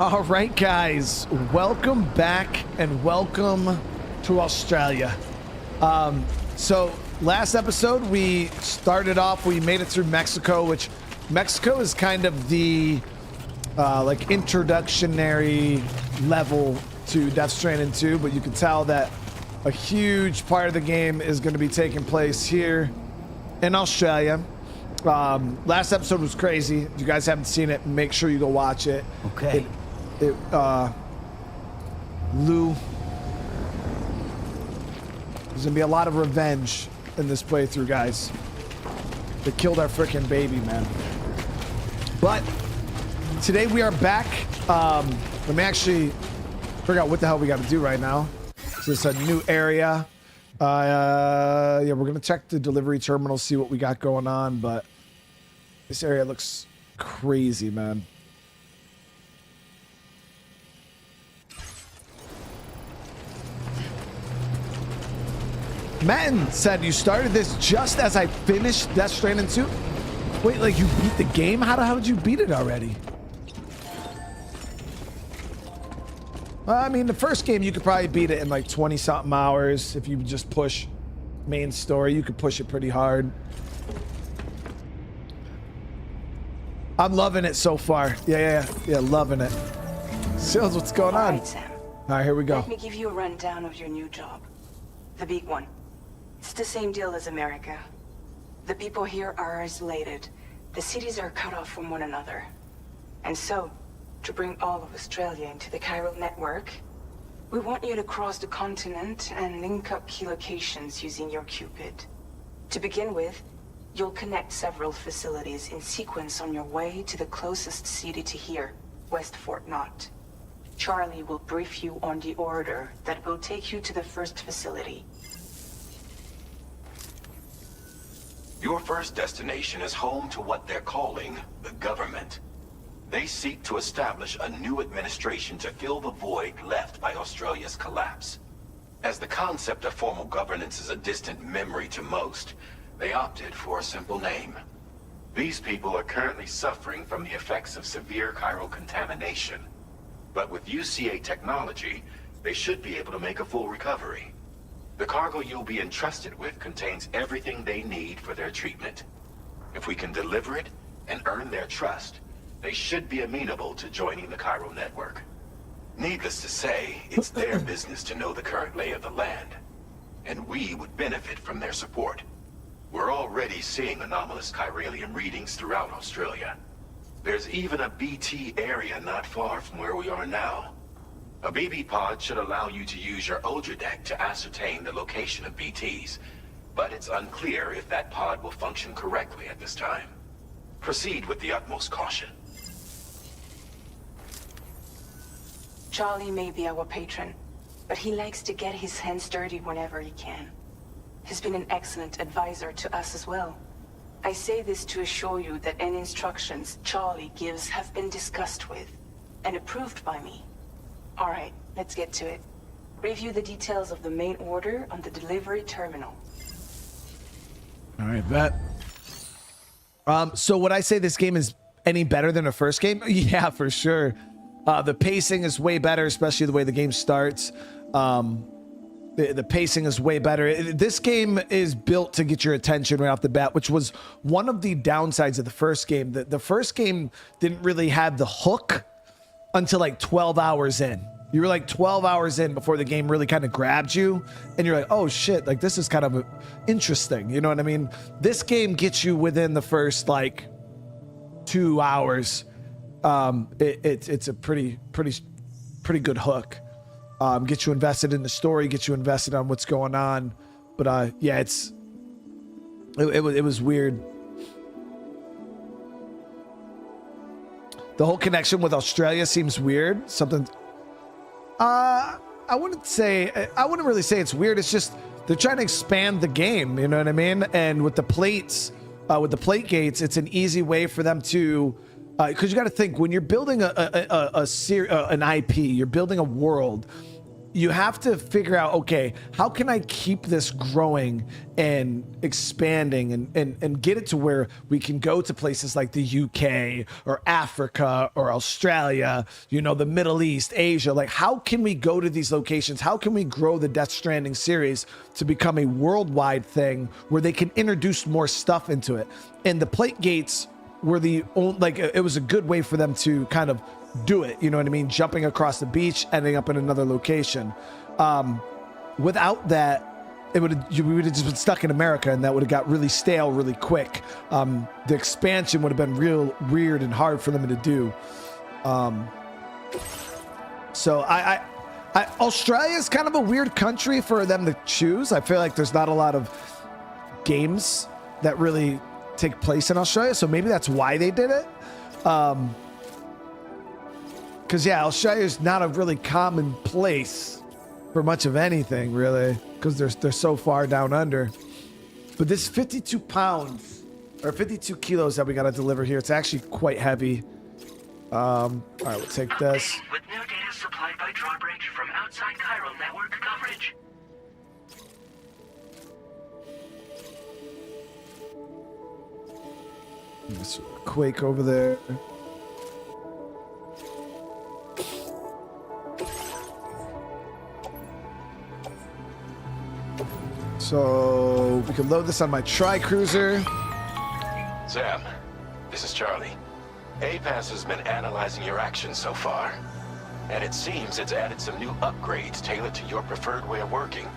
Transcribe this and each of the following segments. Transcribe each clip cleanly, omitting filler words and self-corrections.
All right, guys, welcome back and welcome to Australia. So last episode we started off, we made it through Mexico, which Mexico is kind of the like introductionary level to Death Stranding 2, but you can tell that a huge part of the game is going to be taking place here in Australia. Last episode was crazy. If you guys haven't seen it, make sure you go watch it. Okay. Lou, there's gonna be a lot of revenge in this playthrough, guys. They killed our freaking baby, man. But today we are back. Let me actually figure out what the hell we got to do right now. So it's a new area. Yeah, we're gonna check the delivery terminal, see what we got going on, but this area looks crazy, man. Matten said you started this just as I finished Death Stranding 2. Wait, like you beat the game? How did you beat it already? Well, I mean, the first game you could probably beat it in like 20 something hours. If you just push main story, you could push it pretty hard. I'm loving it so far. Yeah, loving it. Sills, what's going on? All right, Sam. All right, here we go. Let me give you a rundown of your new job. The big one. It's the same deal as America. The people here are isolated. The cities are cut off from one another. And so, to bring all of Australia into the chiral network, we want you to cross the continent and link up key locations using your Cupid. To begin with, you'll connect several facilities in sequence on your way to the closest city to here, West Fort Knott. Charlie will brief you on the order that will take you to the first facility. Your first destination is home to what they're calling the government. They seek to establish a new administration to fill the void left by Australia's collapse. As the concept of formal governance is a distant memory to most, they opted for a simple name. These people are currently suffering from the effects of severe chiral contamination. But with UCA technology, they should be able to make a full recovery. The cargo you'll be entrusted with contains everything they need for their treatment. If we can deliver it and earn their trust, they should be amenable to joining the chiral network. Needless to say, it's their business to know the current lay of the land, and we would benefit from their support. We're already seeing anomalous chiralium readings throughout Australia. There's even a BT area not far from where we are now. A BB pod should allow you to use your Ultra deck to ascertain the location of BTs, but it's unclear if that pod will function correctly at this time. Proceed with the utmost caution. Charlie may be our patron, but he likes to get his hands dirty whenever he can. He's been an excellent advisor to us as well. I say this to assure you that any instructions Charlie gives have been discussed with and approved by me. All right, let's get to it. Review the details of the main order on the delivery terminal. All right, bet. So would I say this game is any better than the first game? Yeah, for sure. The pacing is way better, especially the way the game starts. The pacing is way better. This game is built to get your attention right off the bat, which was one of the downsides of the first game. The first game didn't really have the hook until like 12 hours in. You were like 12 hours in before the game really kind of grabbed you, and you're like, oh shit, like this is kind of interesting. You know what I mean? This game gets you within the first like 2 hours. It's a pretty good hook. Get you invested in the story, get you invested on what's going on. But yeah, it was weird. The whole connection with Australia seems weird. Something. I wouldn't really say it's weird. It's just they're trying to expand the game. You know what I mean? And with the plates, with the plate gates, it's an easy way for them to. Because you got to think when you're building an IP, you're building a world. you have to figure out, okay, how can I keep this growing and expanding and get it to where we can go to places like the UK or Africa or Australia, you know, the Middle East, Asia. Like, how can we go to these locations? How can we grow the Death Stranding series to become a worldwide thing where they can introduce more stuff into it? And the plate gates were the only, like, it was a good way for them to kind of do it, you know what I mean? Jumping across the beach, ending up in another location. Without that, we would have just been stuck in America, and that would have got really stale really quick. The expansion would have been real weird and hard for them to do. So Australia is kind of a weird country for them to choose. I feel like there's not a lot of games that really take place in Australia, so maybe that's why they did it. Because, yeah, Australia is not a really common place for much of anything, really, because they're so far down under. But this 52 pounds, or 52 kilos that we got to deliver here, it's actually quite heavy. All right, we'll take this. With new data supplied by drawbridge from outside Cairo network coverage. This quake over there. So we can load this on my tri-cruiser. Sam, this is Charlie. APAS has been analyzing your actions so far, and it seems it's added some new upgrades tailored to your preferred way of working.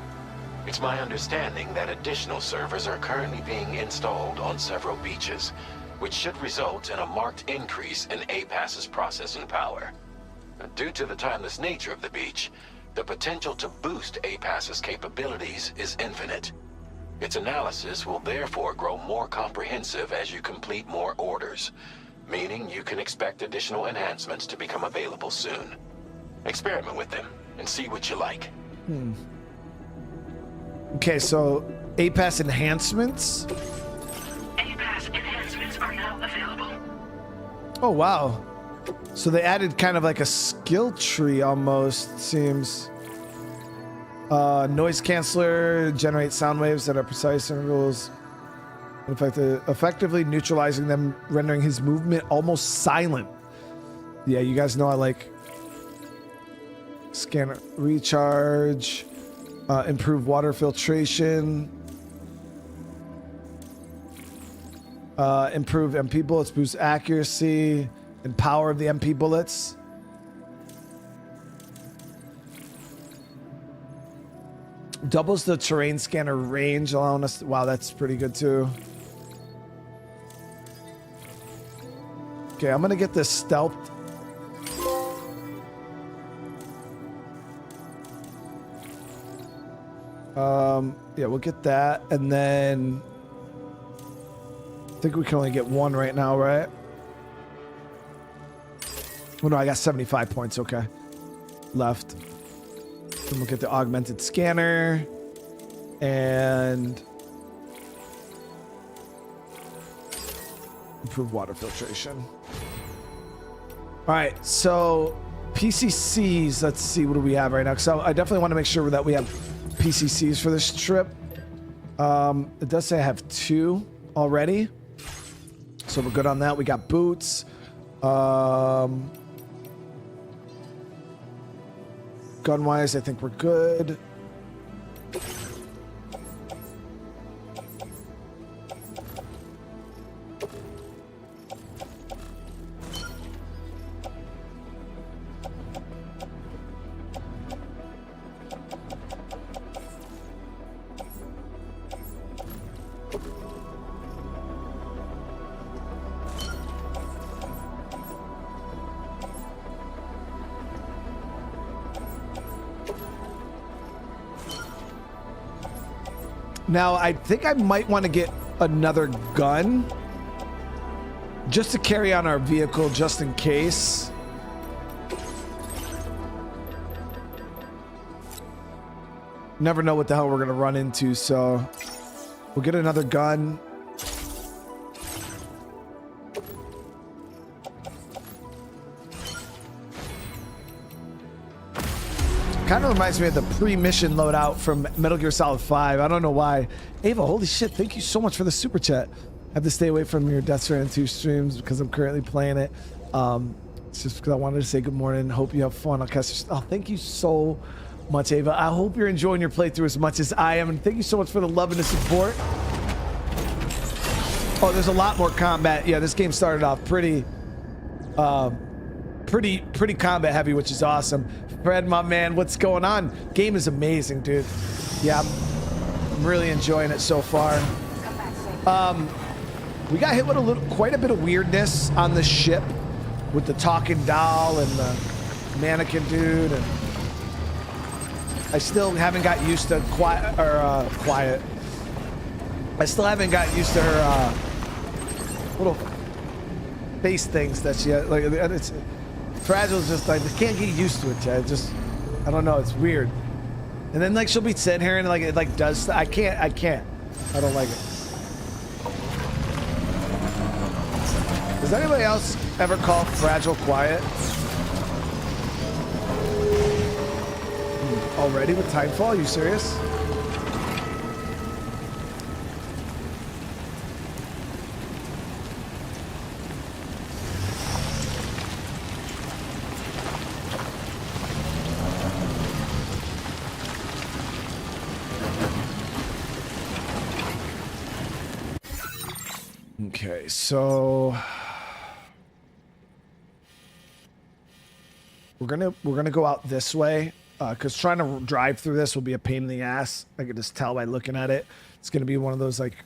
It's my understanding that additional servers are currently being installed on several beaches, which should result in a marked increase in APAS's processing power. Due to the timeless nature of the beach, the potential to boost APAS's capabilities is infinite. Its analysis will therefore grow more comprehensive as you complete more orders, meaning you can expect additional enhancements to become available soon. Experiment with them and see what you like. Okay, so APAS enhancements. APAS enhancements are now available. Oh, wow. So they added kind of like a skill tree almost, seems. Noise canceller, generate sound waves that are precise intervals. Effectively neutralizing them, rendering his movement almost silent. Yeah, you guys know I like scanner recharge, improve water filtration, improve MP bullets, boost accuracy and power of the MP bullets. Doubles the terrain scanner range, allowing us to, wow, that's pretty good too. Okay, I'm gonna get this stealth. Yeah, we'll get that, and then I think we can only get one right now, right? Oh no, I got 75 points. Okay, left. Then we'll get the augmented scanner and improve water filtration. All right, so PCCs. Let's see, what do we have right now? So I definitely want to make sure that we have PCCs for this trip. It does say I have 2 already, so we're good on that. We got boots. Gun-wise, I think we're good. Now, I think I might want to get another gun just to carry on our vehicle, just in case. Never know what the hell we're going to run into, so we'll get another gun. Kind of reminds me of the pre-mission loadout from Metal Gear Solid 5. I don't know why. Ava, holy shit, thank you so much for the super chat. I have to stay away from your Death Stranding 2 streams because I'm currently playing it. It's just because I wanted to say good morning. Hope you have fun. I'll catch you. Oh, thank you so much, Ava. I hope you're enjoying your playthrough as much as I am. And thank you so much for the love and the support. Oh, there's a lot more combat. Yeah, this game started off pretty combat heavy, which is awesome. Fred, my man, what's going on? Game is amazing, dude. Yeah, I'm really enjoying it so far. We got hit with quite a bit of weirdness on the ship with the talking doll and the mannequin dude, and I still haven't got used to quiet. I still haven't got used to her little face things that she has. Like, it's Fragile's just like, I can't get used to it, Chad. I don't know, it's weird. And then like she'll be sitting here and like it like does. I can't. I don't like it. Does anybody else ever call Fragile quiet? Already with Timefall? Are you serious? Okay, so we're gonna go out this way because trying to drive through this will be a pain in the ass. I can just tell by looking at it. It's gonna be one of those like,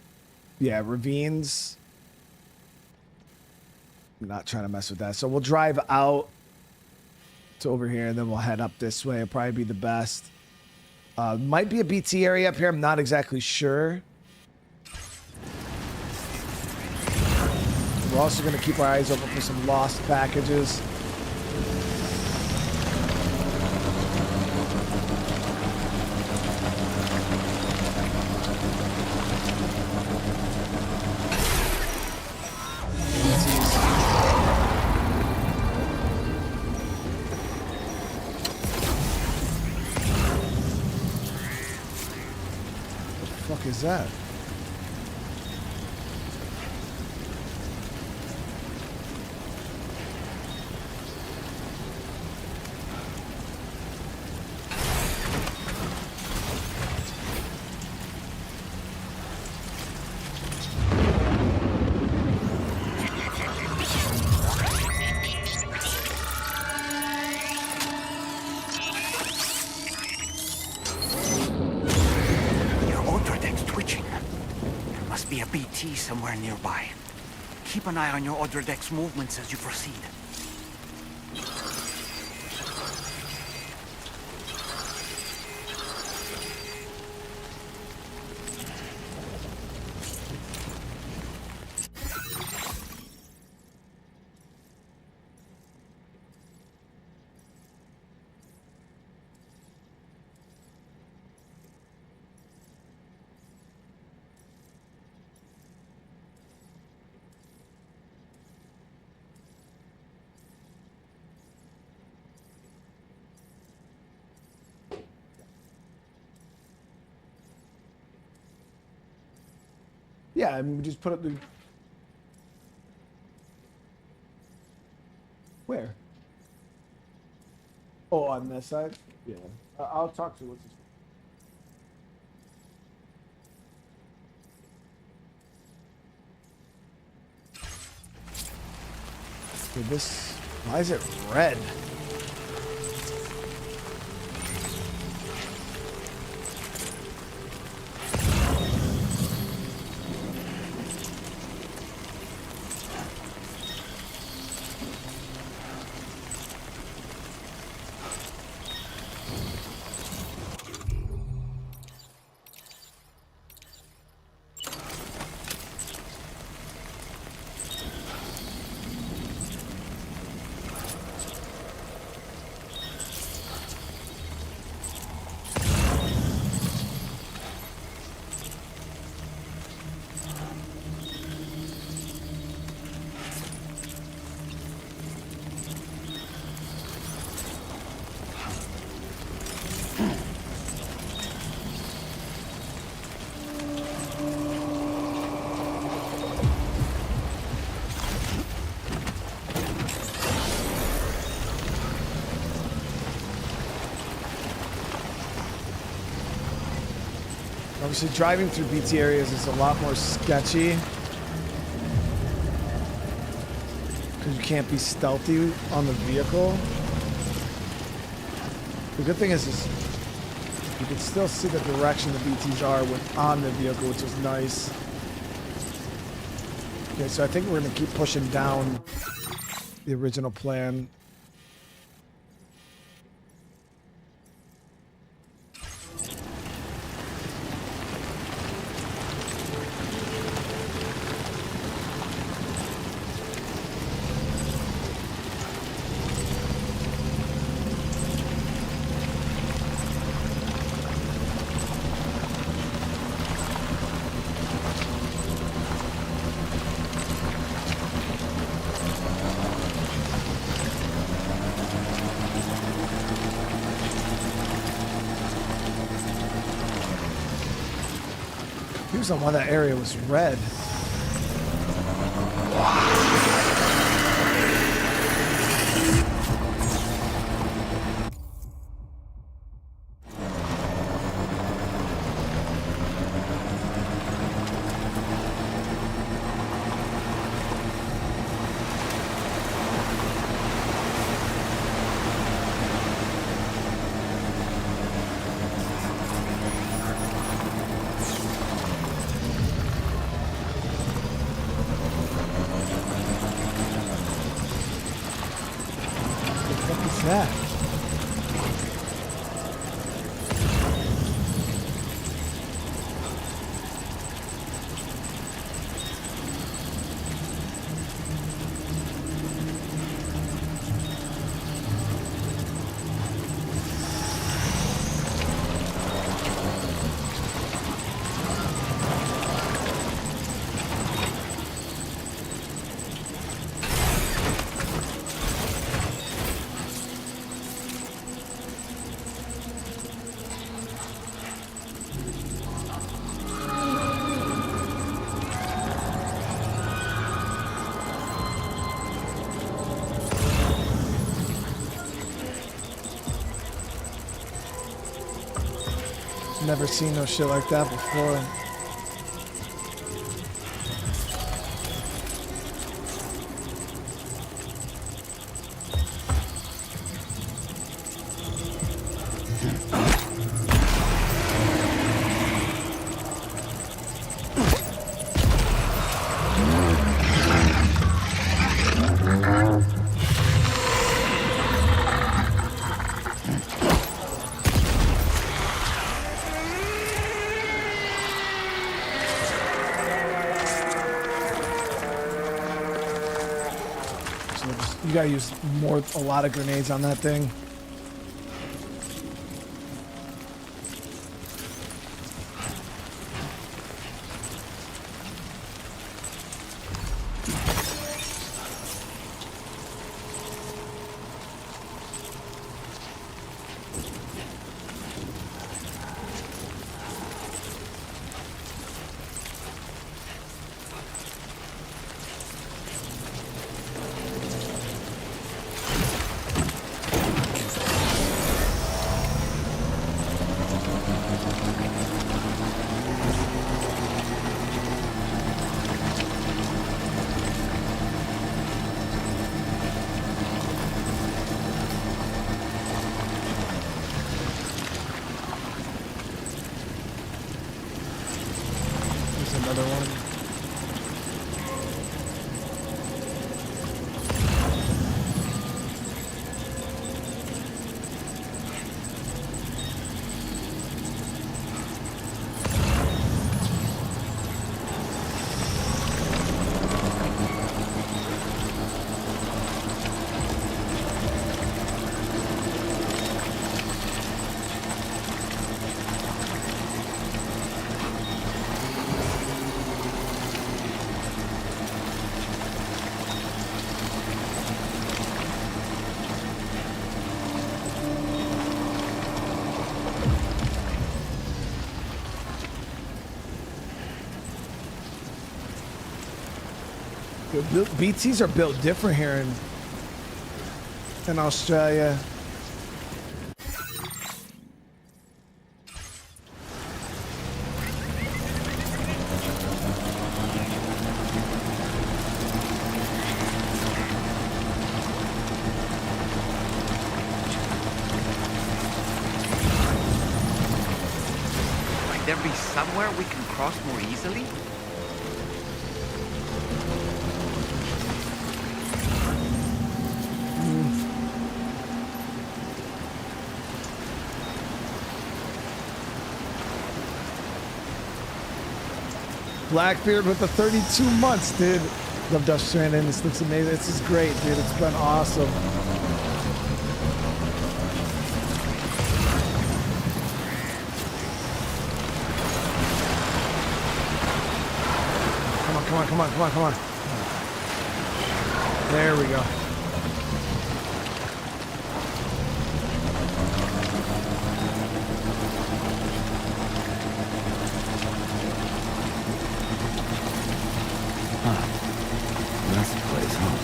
yeah, ravines. I'm not trying to mess with that. So we'll drive out to over here and then we'll head up this way. It'll probably be the best. Might be a BT area up here. I'm not exactly sure. We're also going to keep our eyes open for some lost packages. What the fuck is that? Somewhere nearby. Keep an eye on your other deck's movements as you proceed. Yeah, I mean, we just put up the... Where? Oh, on this side? Yeah. I'll talk to what's his... Dude, this... Why is it red? Obviously, driving through BT areas is a lot more sketchy because you can't be stealthy on the vehicle. The good thing is you can still see the direction the BTs are when on the vehicle, which is nice. Okay, so I think we're going to keep pushing down the original plan. Here's on why that area was red. That. Never seen no shit like that before. You gotta use a lot of grenades on that thing. Another one. BTs are built different here in Australia. there be somewhere we can cross more easily? Blackbeard with the 32 months, dude. Love Death Stranding. This looks amazing. This is great, dude. It's been awesome. Come on. There we go. That's the place, huh?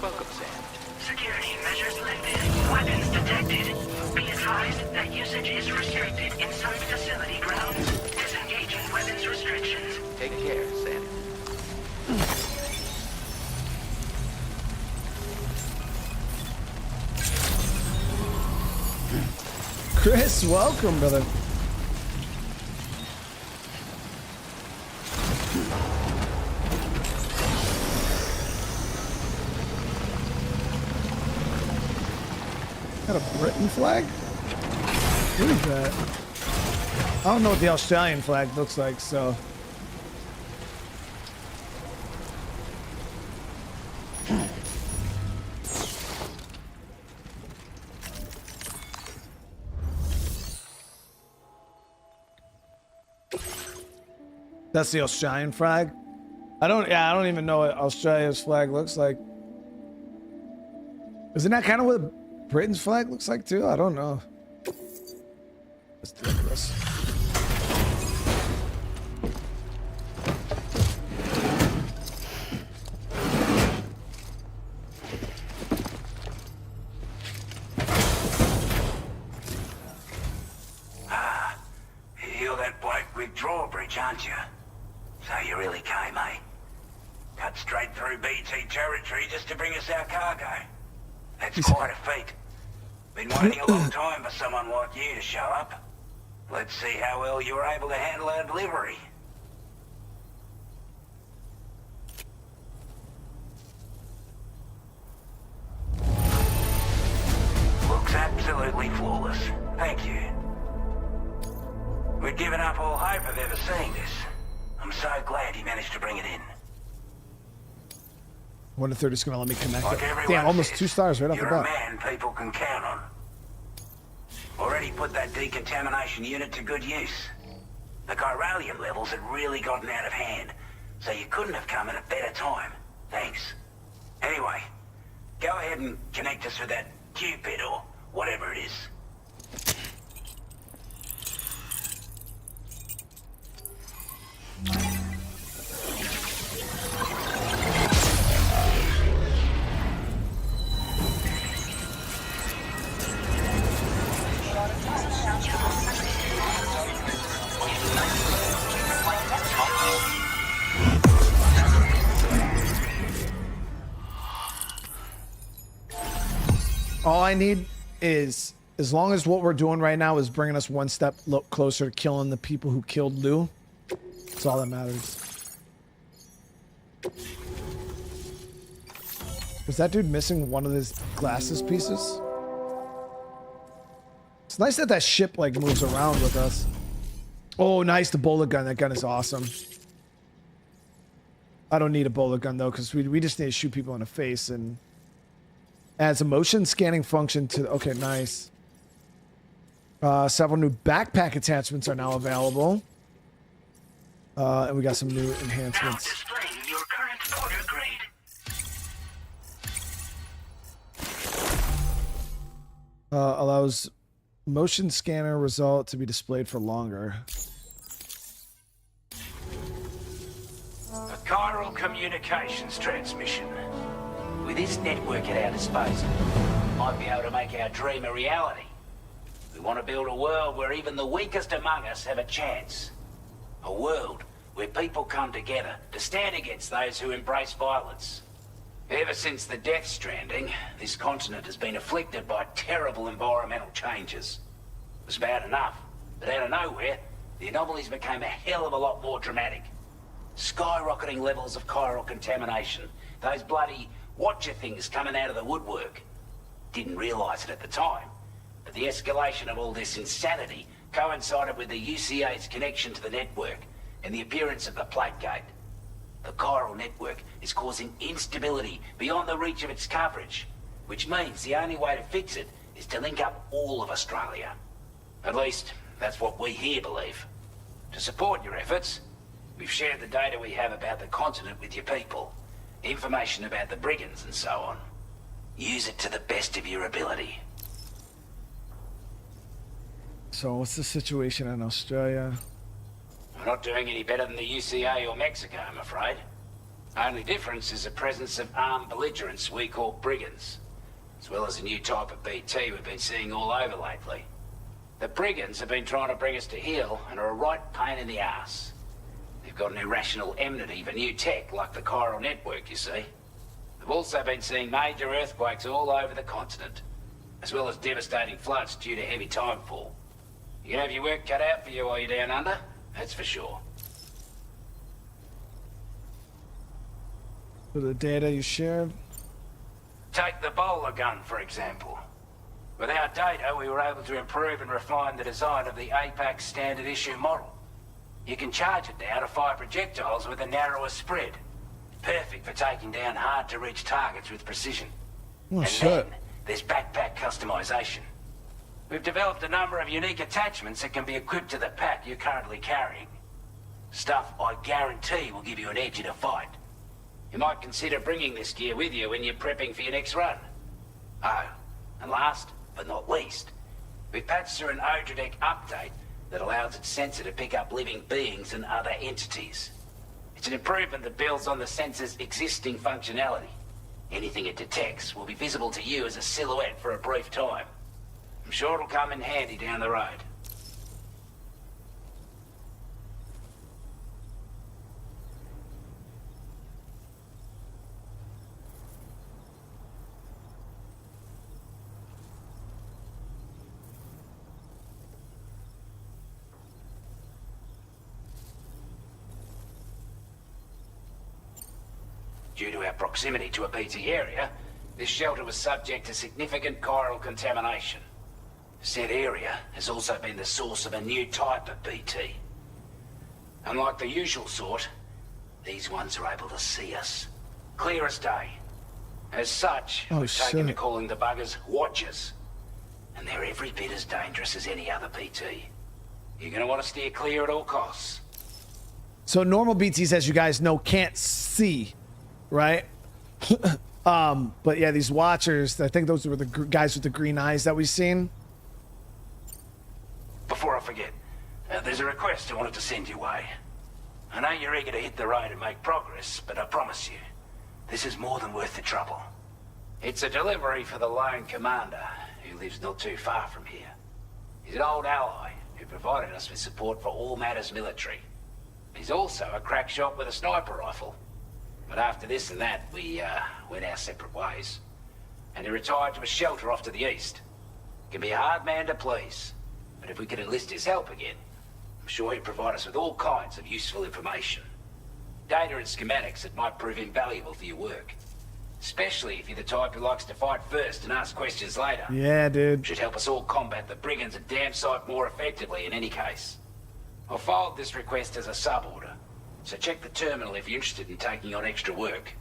Welcome, Sam. Security measures lifted. Weapons detected. Be advised that usage is restricted inside facility grounds. Disengaging weapons restrictions. Take care, Sam. Chris, welcome, brother. Got a Britain flag? What is that? I don't know what the Australian flag looks like, so. That's the Australian flag? I don't even know what Australia's flag looks like. Isn't that kind of what Britain's flag looks like too? I don't know. Let's do this. You're that bloke with drawbridge, aren't you? So you really came, eh? Cut straight through BT territory just to bring us our cargo. That's quite a feat. Been waiting a long time for someone like you to show up. Let's see how well you were able to handle our delivery. Looks absolutely flawless. Thank you. We'd given up all hope of ever seeing this. I'm so glad he managed to bring it in. I wonder if they're just gonna let me connect Like it. everyone Damn, almost says, 2 stars right off the you're a bat. man people can count on. Already put that decontamination unit to good use. The chiralium levels had really gotten out of hand, so you couldn't have come at a better time. Thanks. Anyway, go ahead and connect us with that Cupid or whatever it is. All I need is, as long as what we're doing right now is bringing us one step closer to killing the people who killed Lou, that's all that matters. Was that dude missing one of his glasses pieces? It's nice that that ship like moves around with us. Oh, nice, the bullet gun. That gun is awesome. I don't need a bullet gun though, because we just need to shoot people in the face, and adds a motion scanning function to... Okay, nice. Several new backpack attachments are now available. And we got some new Now enhancements. displaying your current order grade. Allows motion scanner result to be displayed for longer. A chiral communications transmission. With this network at our disposal, we might be able to make our dream a reality. We want to build a world where even the weakest among us have a chance. A world where people come together to stand against those who embrace violence. Ever since the death stranding, this continent has been afflicted by terrible environmental changes. It was bad enough, but out of nowhere, the anomalies became a hell of a lot more dramatic. Skyrocketing levels of chiral contamination, those bloody watcher things coming out of the woodwork. Didn't realise it at the time, but the escalation of all this insanity coincided with the UCA's connection to the network and the appearance of the plate gate. The chiral network is causing instability beyond the reach of its coverage, which means the only way to fix it is to link up all of Australia. At least, that's what we here believe. To support your efforts, we've shared the data we have about the continent with your people, information about the brigands and so on. Use it to the best of your ability. So what's the situation in Australia? We're not doing any better than the UCA or Mexico, I'm afraid. Only difference is the presence of armed belligerents we call brigands, as well as a new type of BT we've been seeing all over lately. The brigands have been trying to bring us to heel and are a right pain in the ass. They've got an irrational enmity for new tech like the chiral network, you see. They've also been seeing major earthquakes all over the continent, as well as devastating floods due to heavy timefall. You can have your work cut out for you while you're down under, that's for sure. For the data you shared? Take the bowler gun, for example. With our data, we were able to improve and refine the design of the APAC standard issue model. You can charge it now to fire projectiles with a narrower spread. Perfect for taking down hard-to-reach targets with precision. Oh, and shit. then there's backpack customization. We've developed a number of unique attachments that can be equipped to the pack you're currently carrying. Stuff I guarantee will give you an edge in a fight. You might consider bringing this gear with you when you're prepping for your next run. Oh, and last but not least, we've patched through an Odradek update that allows its sensor to pick up living beings and other entities. It's an improvement that builds on the sensor's existing functionality. Anything it detects will be visible to you as a silhouette for a brief time. I'm sure it'll come in handy down the road. Due to our proximity to a BT area, this shelter was subject to significant chiral contamination. Said area has also been the source of a new type of BT. Unlike the usual sort, these ones are able to see us. Clear as day. As such, we've taken to calling the buggers Watchers. And they're every bit as dangerous as any other BT. You're gonna want to steer clear at all costs. So normal BTs, as you guys know, can't see, right? But yeah, these Watchers, I think those were the guys with the green eyes that we've seen. Before I forget, there's a request I wanted to send your way. I know you're eager to hit the road and make progress, but I promise you, this is more than worth the trouble. It's a delivery for the lone commander, who lives not too far from here. He's an old ally who provided us with support for all matters military. He's also a crack shot with a sniper rifle. But after this and that, we went our separate ways. And he retired to a shelter off to the east. Can be a hard man to please. But if we could enlist his help again, I'm sure he'd provide us with all kinds of useful information. Data and schematics that might prove invaluable for your work. Especially if you're the type who likes to fight first and ask questions later. Yeah, dude. Should help us all combat the brigands a damn sight more effectively in any case. I'll filed this request as a sub-order, so check the terminal if you're interested in taking on extra work.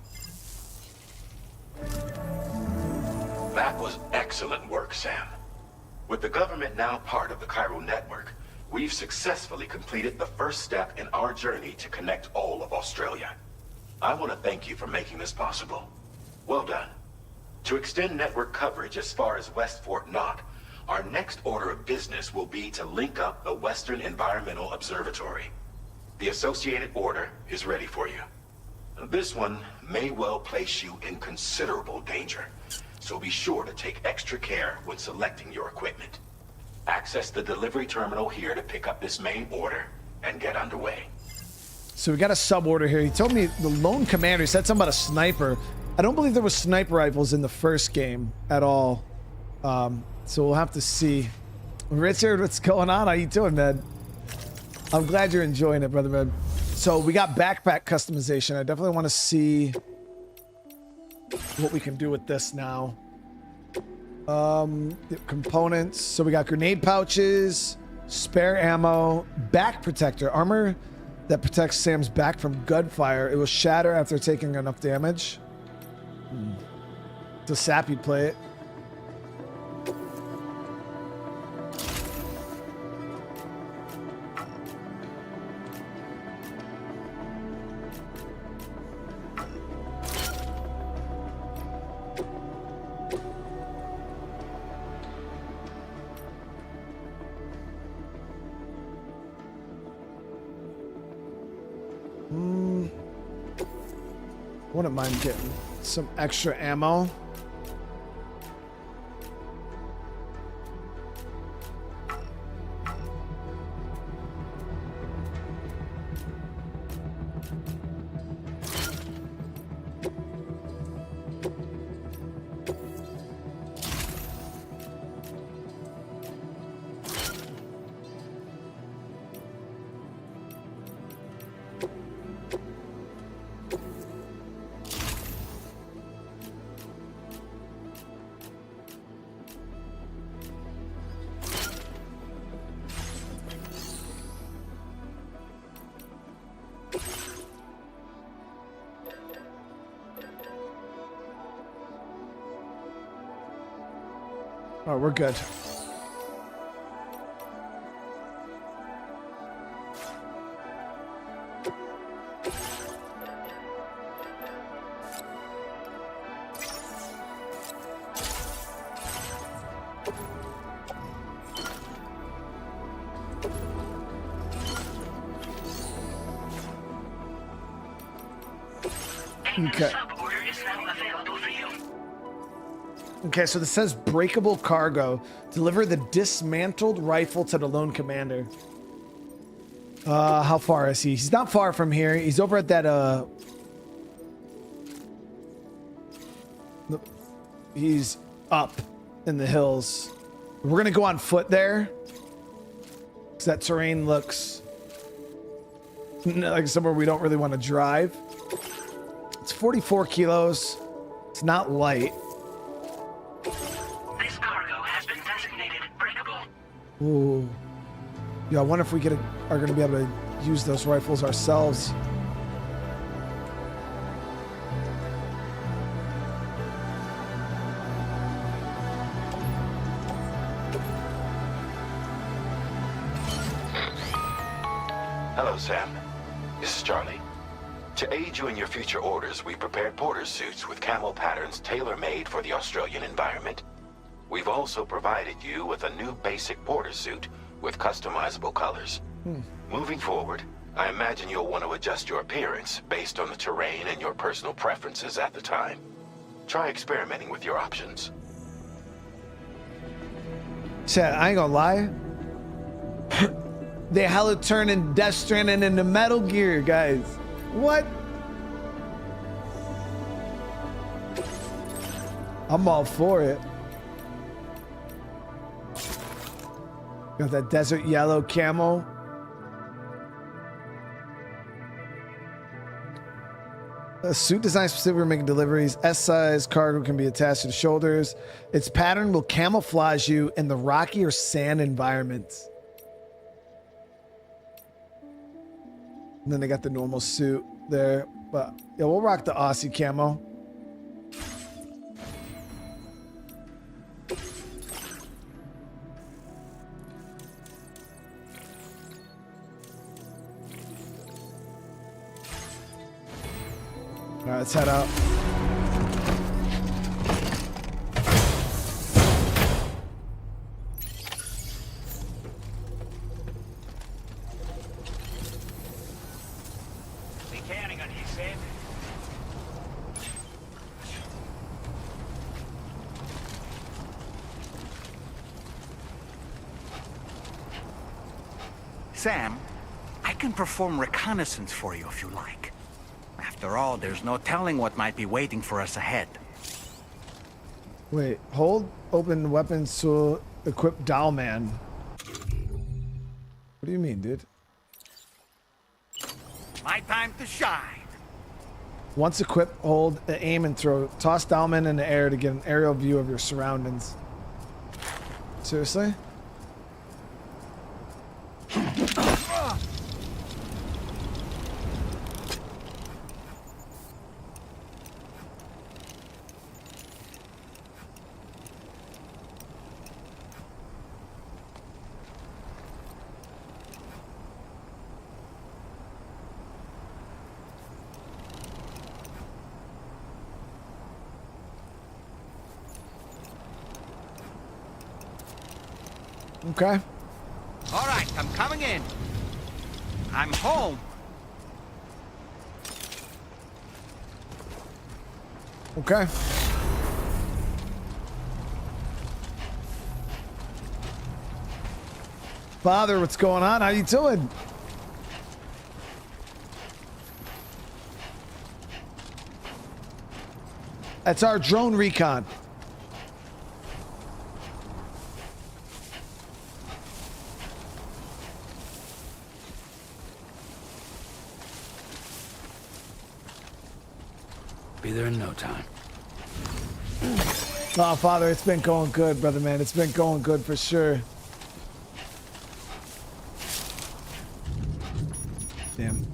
That was excellent work, Sam. With the government now part of the chiral network, we've successfully completed the first step in our journey to connect all of Australia. I want to thank you for making this possible. Well done. To extend network coverage as far as West Fort Knott, our next order of business will be to link up the Western Environmental Observatory. The associated order is ready for you. This one may well place you in considerable danger, so be sure to take extra care when selecting your equipment. Access the delivery terminal here to pick up this main order and get underway. So we got a sub order here. He told me the lone commander, he said something about a sniper. I don't believe there was sniper rifles in the first game at all. So we'll have to see. Richard, what's going on? How you doing, man? I'm glad you're enjoying it, brother, man. So we got backpack customization. I definitely want to see what we can do with this now. The components. So we got grenade pouches, spare ammo, back protector, armor that protects Sam's back from gunfire. It will shatter after taking enough damage. It's a sap, you'd play it. Wouldn't mind getting some extra ammo. Oh, we're good. Okay. Sub-order is now available for you. Okay, so this says breakable cargo. Deliver the dismantled rifle to the lone commander. How far is he? He's not far from here. He's over at that, he's up in the hills. We're gonna go on foot there. 'Cause that terrain looks like somewhere we don't really want to drive. It's 44 kilos. It's not light. This cargo has been designated breakable. Ooh. Yeah, I wonder if we are going to be able to use those rifles ourselves. Hello, Sam. This is Charlie. To aid you in your future orders, we prepared porter suits with camo patterns tailor-made for the Australian environment. We've also provided you with a new basic porter suit with customizable colors. Moving forward, I imagine you'll want to adjust your appearance based on the terrain and your personal preferences at the time. Try experimenting with your options. Chat, I ain't gonna lie. They hella turning Death Stranding into Metal Gear, guys. What? I'm all for it. Got that desert yellow camo. A suit designed specifically for making deliveries. S-size cargo can be attached to the shoulders. Its pattern will camouflage you in the rocky or sand environments. And then they got the normal suit there. But yeah, we'll rock the Aussie camo. All right, let's head out. Be counting on you, Sam. Sam, I can perform reconnaissance for you if you like. After all, there's no telling what might be waiting for us ahead. Wait, hold open weapons to equip Dowman. What do you mean, dude? My time to shine. Once equipped, hold, aim, and throw. Toss Dowman in the air to get an aerial view of your surroundings. Seriously? Okay. All right, I'm coming in. I'm home. Okay. Father, what's going on? How you doing? That's our drone recon. Be there in no time. Oh, Father, it's been going good, brother, man. It's been going good for sure. Damn.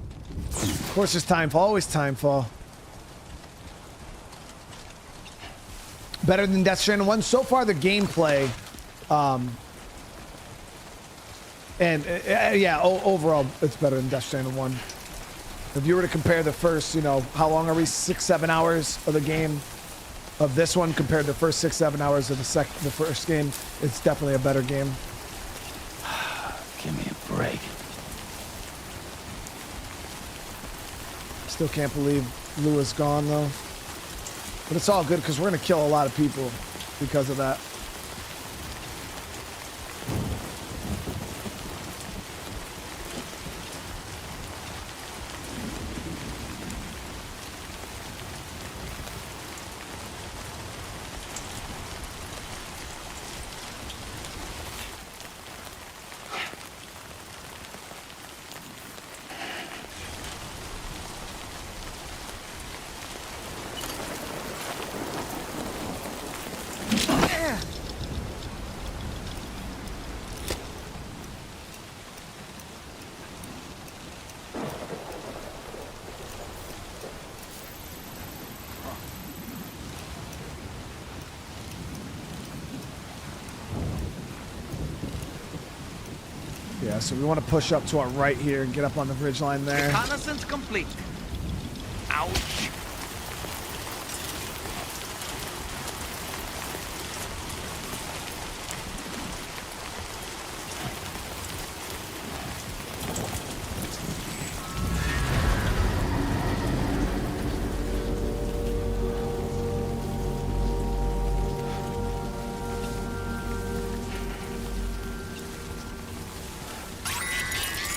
Of course, it's Timefall. Always Timefall. Better than Death Stranding 1. So far, the gameplay, yeah, overall, it's better than Death Stranding 1. If you were to compare the first, you know, how long are we? 6-7 hours of the game of this one compared to the first 6-7 hours of the first game, it's definitely a better game. Give me a break. Still can't believe Lou is gone though. But it's all good because we're gonna kill a lot of people because of that. Yeah, so we want to push up to our right here and get up on the ridge line there. Reconnaissance complete. Ouch.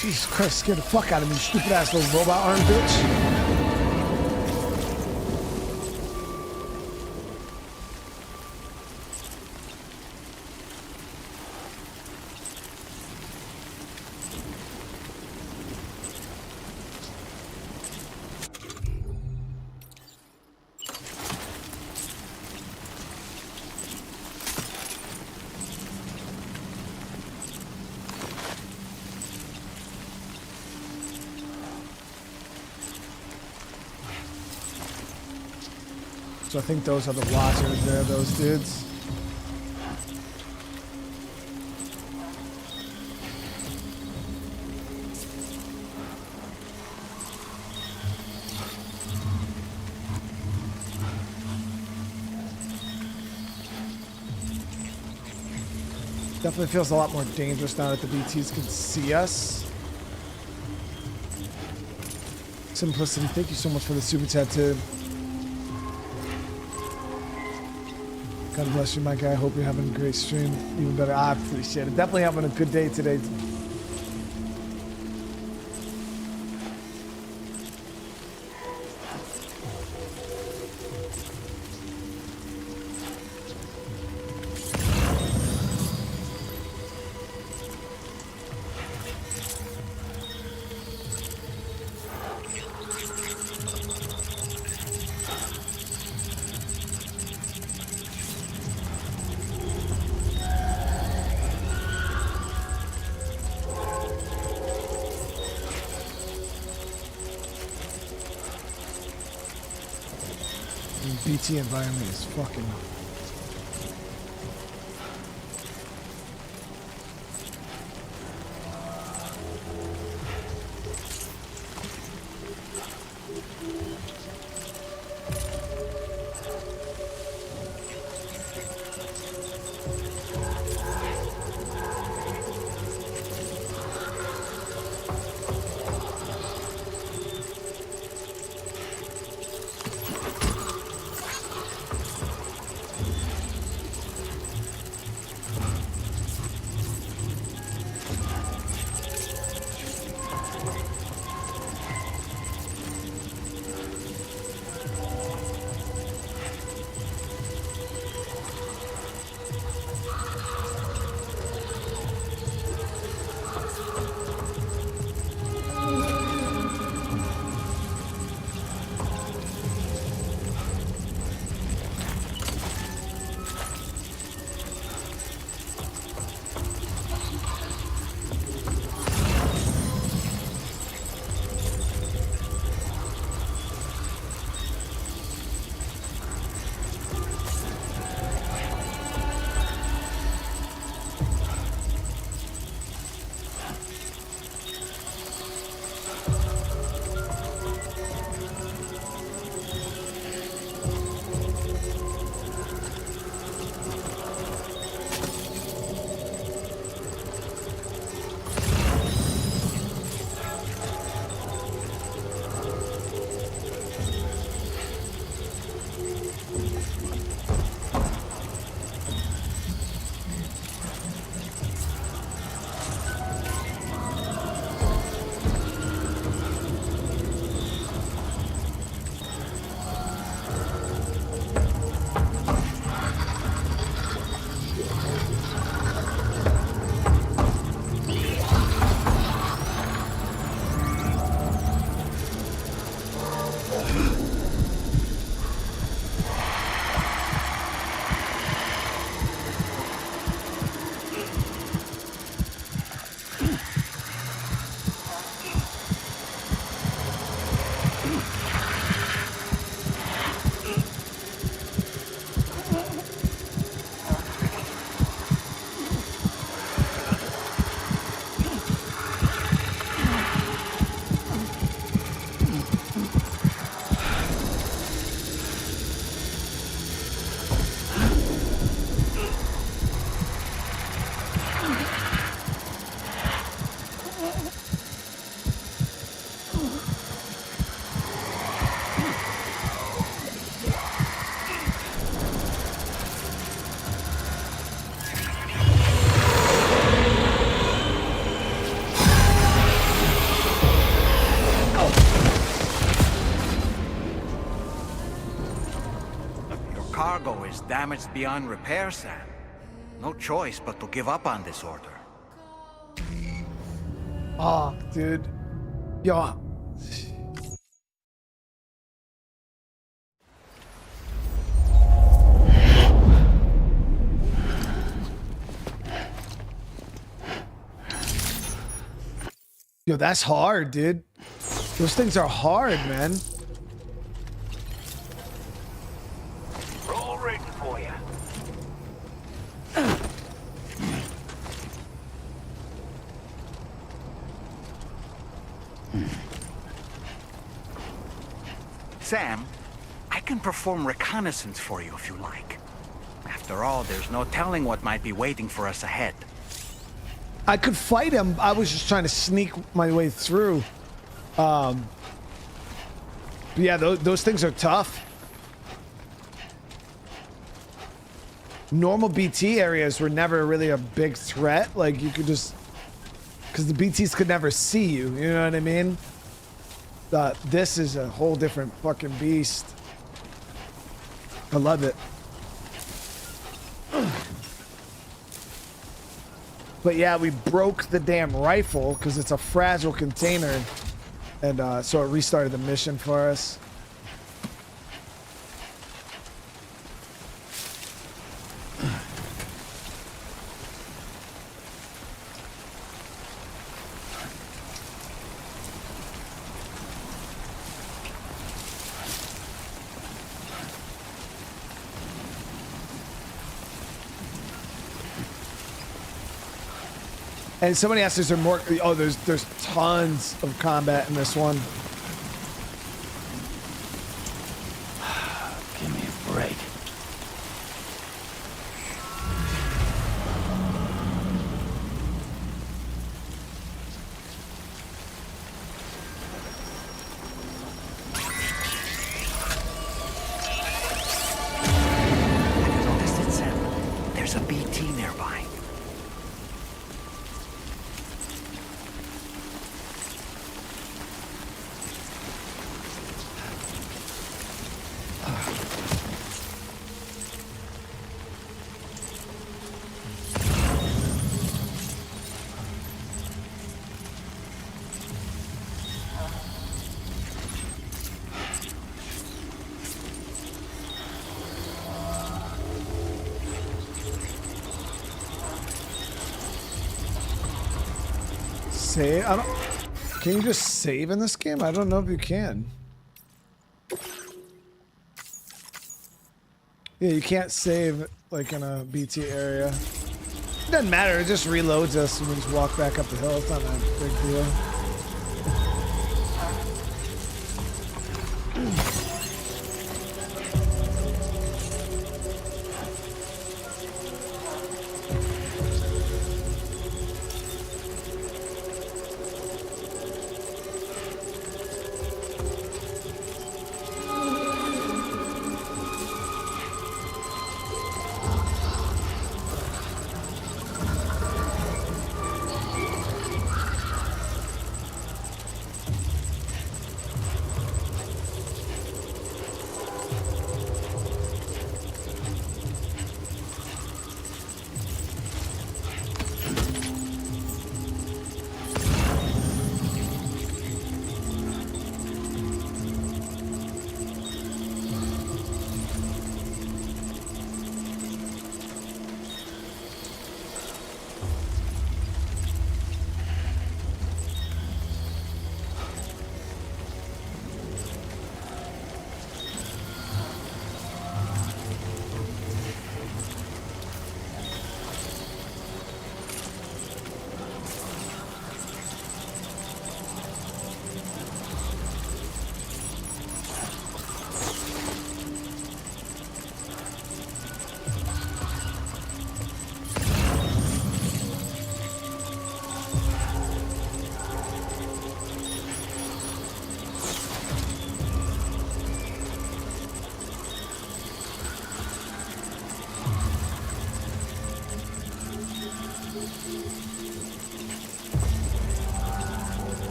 Jesus Christ, scared the fuck out of me, stupid ass little robot arm bitch. So I think those are the watchers there, those dudes. Definitely feels a lot more dangerous now that the BTs can see us. Simplicity, thank you so much for the super chat too. God bless you, my guy. Hope you're having a great stream. Even better. I appreciate it. Definitely having a good day today. BT environment is fucking. Cargo is damaged beyond repair, Sam. No choice but to give up on this order. Oh, dude. Yo. Yo, that's hard, dude. Those things are hard, man. We're all ready for you. Sam, I can perform reconnaissance for you if you like. After all, there's no telling what might be waiting for us ahead. I could fight him. I was just trying to sneak my way through. But yeah, those things are tough. Normal BT areas were never really a big threat. Like, you could just... Because the BTs could never see you. You know what I mean? This is a whole different fucking beast. I love it. But yeah, we broke the damn rifle because it's a fragile container. And so it restarted the mission for us. And somebody asked, is there more? Oh, there's tons of combat in this one. Give me a break. Notice it, Sam. There's a BT nearby. Save? I don't. Can you just save in this game? I don't know if you can. Yeah, you can't save like in a BT area. It doesn't matter. It just reloads us and we just walk back up the hill. It's not a big deal.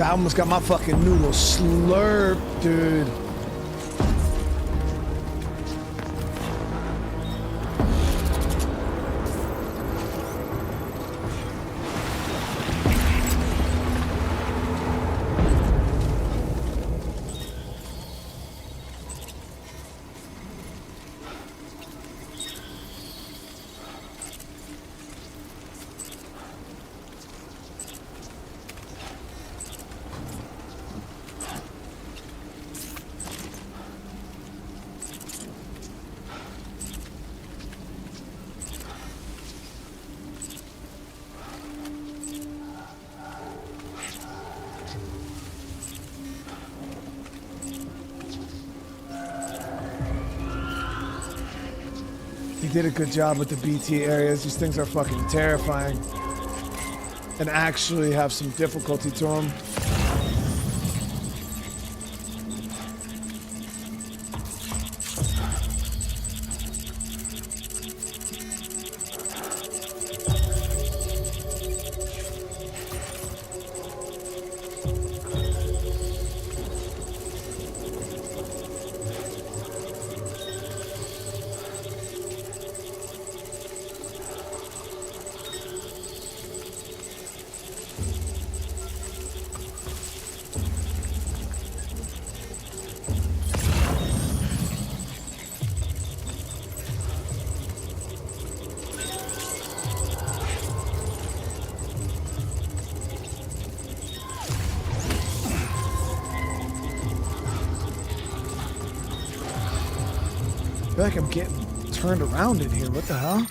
I almost got my fucking noodle slurped, dude. Did a good job with the BT areas. These things are fucking terrifying and actually have some difficulty to them. I feel like I'm getting turned around in here. What the hell?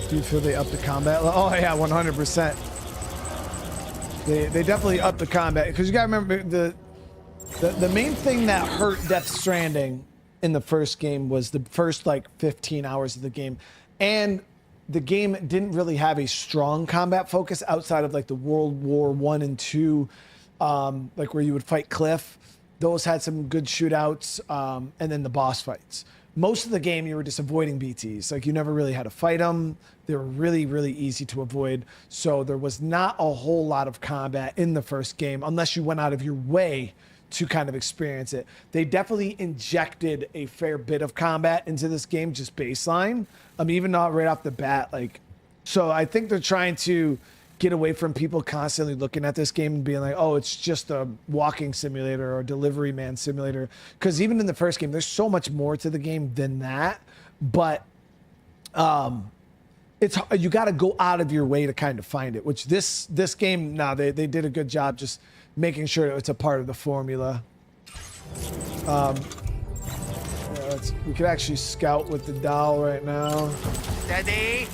Do you feel they upped the combat? Oh yeah, 100%. They definitely upped the combat because you gotta remember the main thing that hurt Death Stranding in the first game was the first like 15 hours of the game, and the game didn't really have a strong combat focus outside of like the World War I and II, like where you would fight Cliff. Those had some good shootouts, and then the boss fights. Most of the game, you were just avoiding BTs. Like, you never really had to fight them. They were really, really easy to avoid. So there was not a whole lot of combat in the first game, unless you went out of your way to kind of experience it. They definitely injected a fair bit of combat into this game, just baseline. Even not right off the bat. Like, so I think they're trying to get away from people constantly looking at this game and being like, oh, it's just a walking simulator or a delivery man simulator. Because even in the first game, there's so much more to the game than that. But it's you got to go out of your way to kind of find it. Which this game, they did a good job just making sure it's a part of the formula. Yeah, we could actually scout with the doll right now. Steady.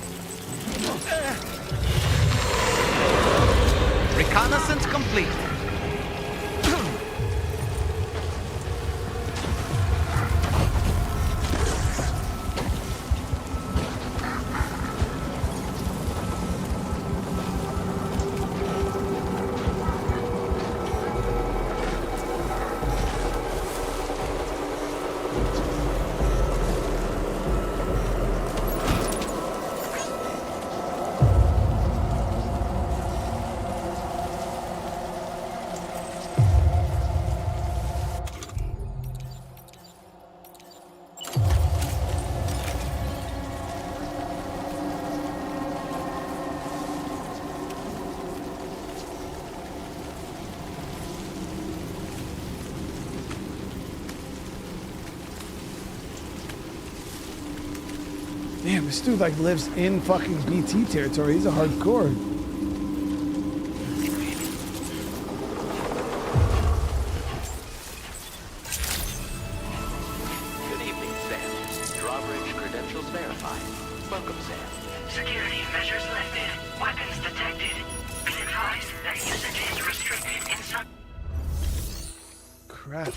Reconnaissance complete. Damn, this dude like lives in fucking BT territory. He's a hardcore. Welcome, Sam. Security measures lifted. Weapons detected. Be advised that usage is restricted inside. Crap.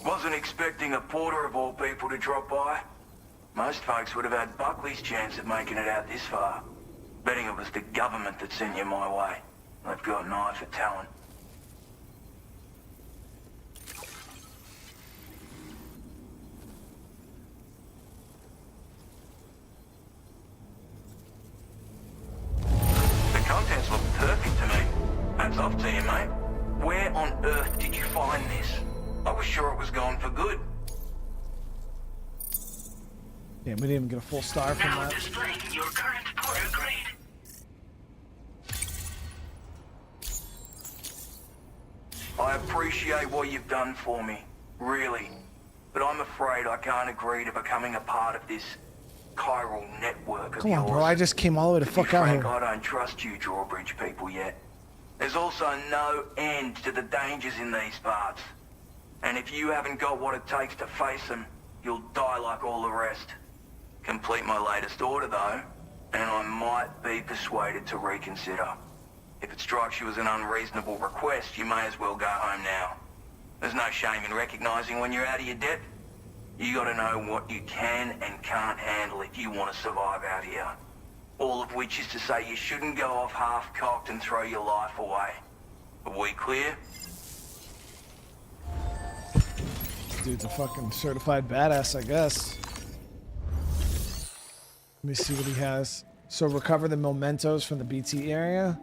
Wasn't expecting a porter of all people to drop by. Most folks would have had Buckley's chance of making it out this far. Betting it was the government that sent you my way. They've got an eye for talent. The contents look perfect to me. Hats off to you, mate. Where on earth did you find this? I was sure it was gone for good. Yeah, we didn't even get a full star from Now that. displaying your current porter grade. I appreciate what you've done for me, really. But I'm afraid I can't agree to becoming a part of this chiral network of Come on, yours. bro. I just came all the way the To be fuck out frank, here. I don't trust you drawbridge people yet. There's also no end to the dangers in these parts. And if you haven't got what it takes to face them, you'll die like all the rest. Complete my latest order, though, and I might be persuaded to reconsider. If it strikes you as an unreasonable request, you may as well go home now. There's no shame in recognizing when you're out of your depth. You gotta know what you can and can't handle if you want to survive out here. All of which is to say you shouldn't go off half-cocked and throw your life away. Are we clear? Dude's a fucking certified badass, I guess. Let me see what he has. So recover the mementos from the BT area.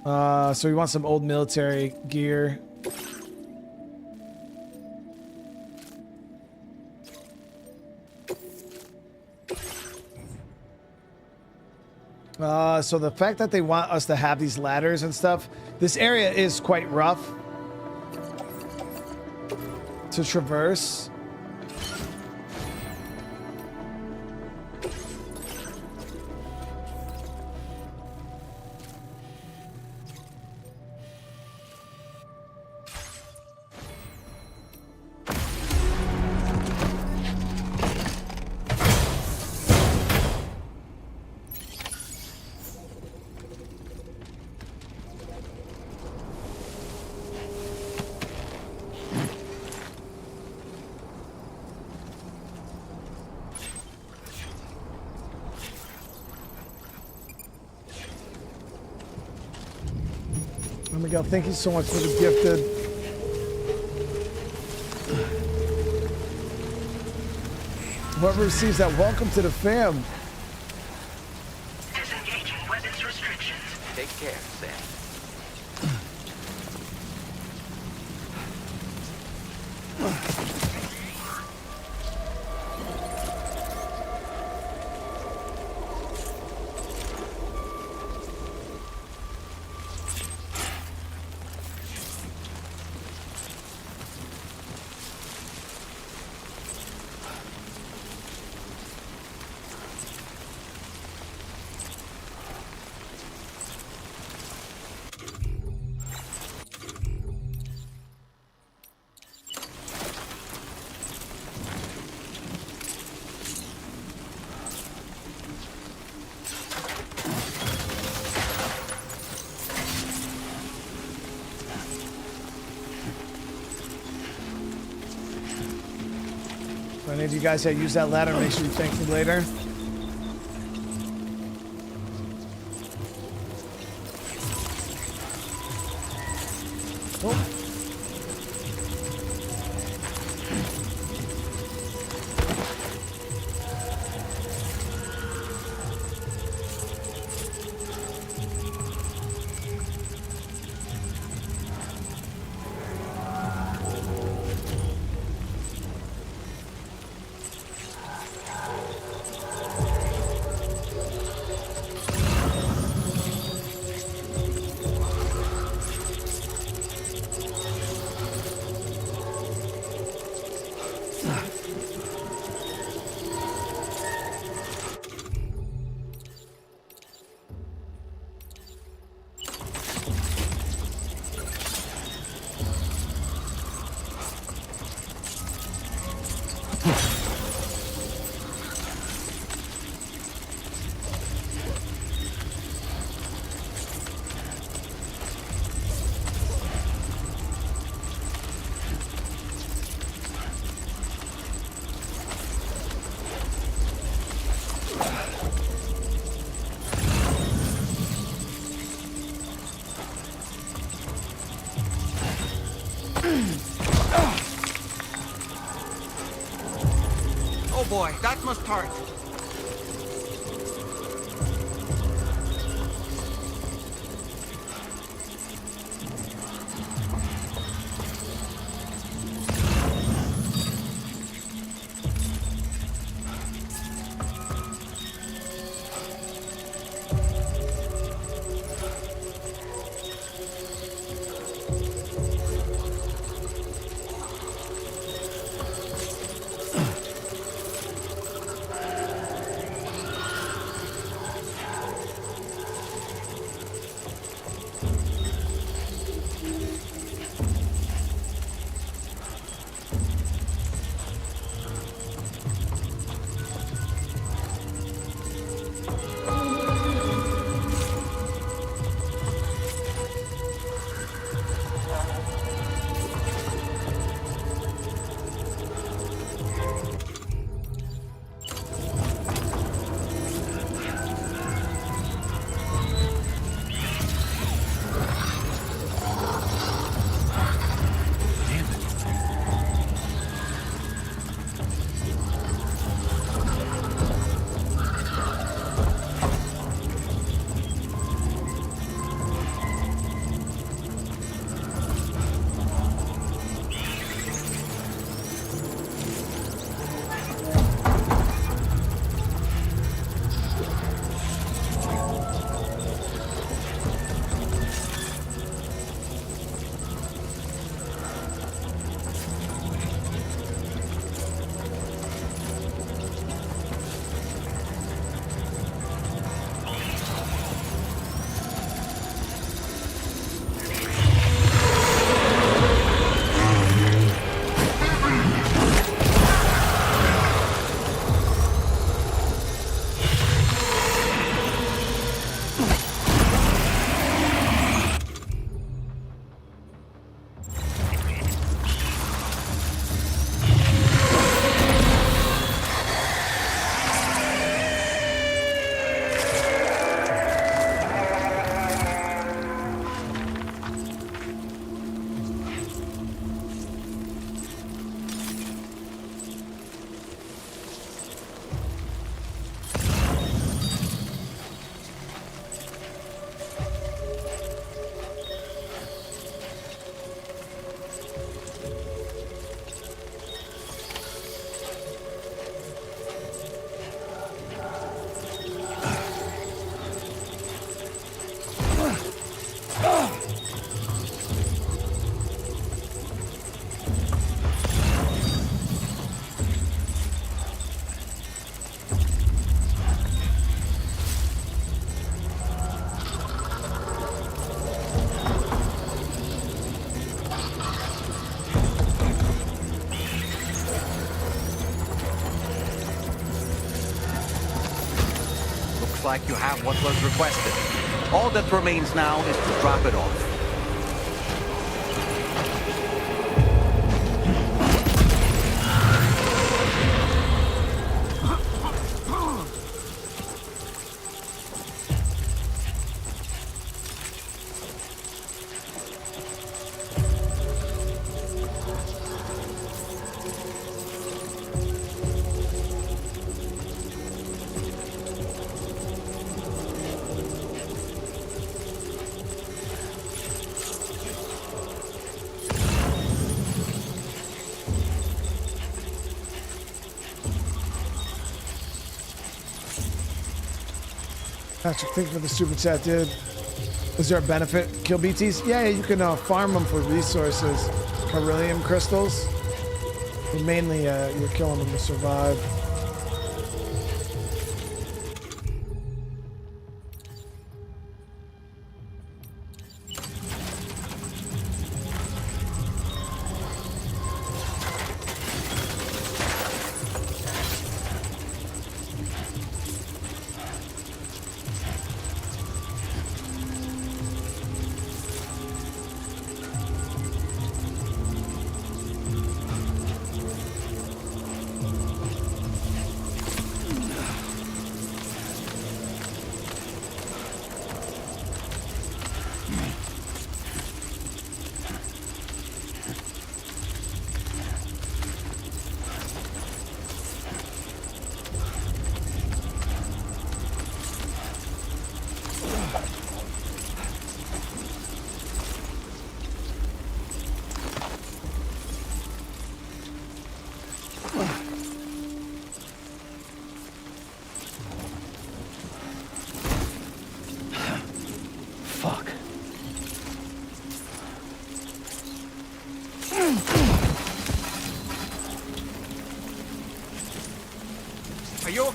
So we want some old military gear. So the fact that they want us to have these ladders and stuff, this area is quite rough to traverse. Oh my god, thank you so much for the gifted. Whoever receives that, welcome to the fam. Disengaging weapons restrictions. Take care, Sam. If any of you guys that use that ladder, make sure you thank me later. Oh. boy, that must hurt. Like you have what was requested. All that remains now is to drop it off. Patrick, thank you for the super chat, dude. Is there a benefit? Kill BTs? Yeah, you can farm them for resources. Beryllium crystals. But mainly, you're killing them to survive.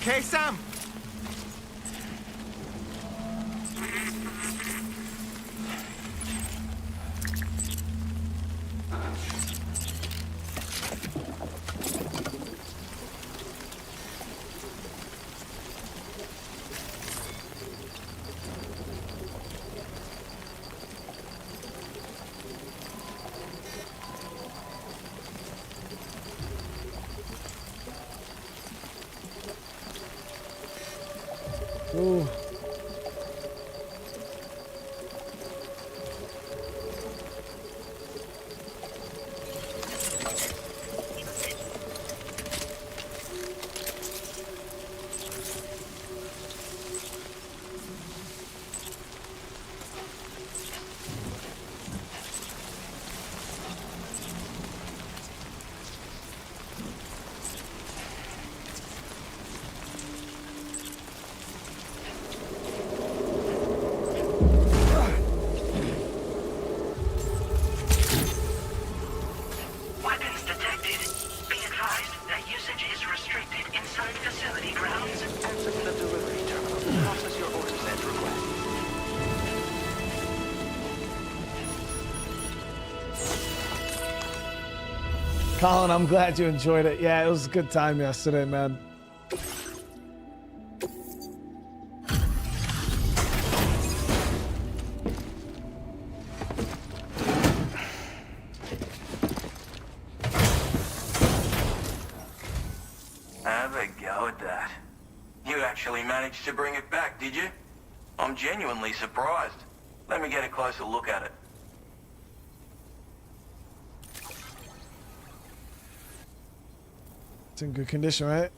okay, Sam? Ooh. Weapons detected. Be advised that usage is restricted inside facility grounds. Access the delivery terminal. Process your orders and requests. Colin, I'm glad you enjoyed it. Yeah, it was a good time yesterday, man. Have a go at that. You actually managed to bring it back, did you? I'm genuinely surprised. Let me get a closer look at it. It's in good condition, right?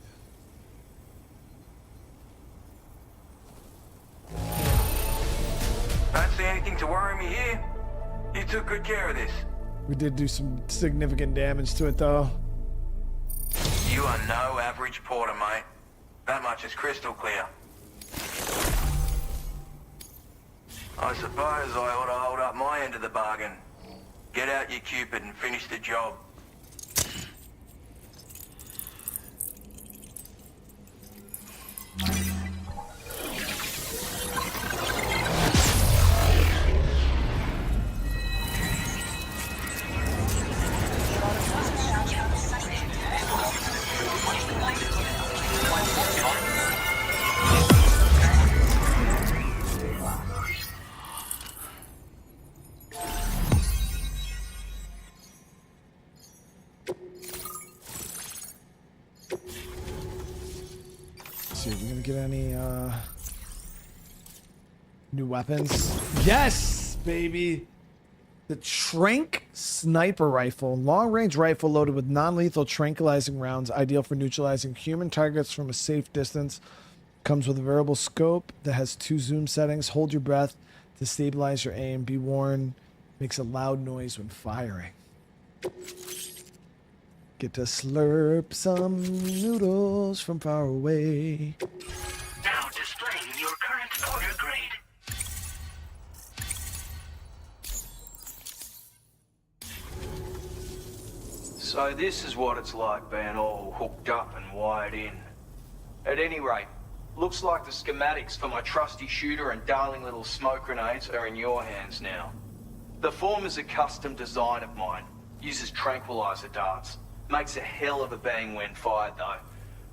Don't see anything to worry me here. You took good care of this. We did do some significant damage to it, though. You are no average porter, mate. That much is crystal clear. I suppose I ought to hold up my end of the bargain. Get out your Cupid and finish the job. Let's see, are we gonna get any new weapons? Yes, baby. The Trank sniper rifle, long-range rifle loaded with non-lethal tranquilizing rounds, ideal for neutralizing human targets from a safe distance. Comes with a variable scope that has 2 zoom settings. Hold your breath to stabilize your aim. Be warned, makes a loud noise when firing. Get to slurp some noodles from far away. Now displaying your current order grade. So this is what it's like being all hooked up and wired in. At any rate, looks like the schematics for my trusty shooter and darling little smoke grenades are in your hands now. The former's a custom design of mine. Uses tranquilizer darts. Makes a hell of a bang when fired though.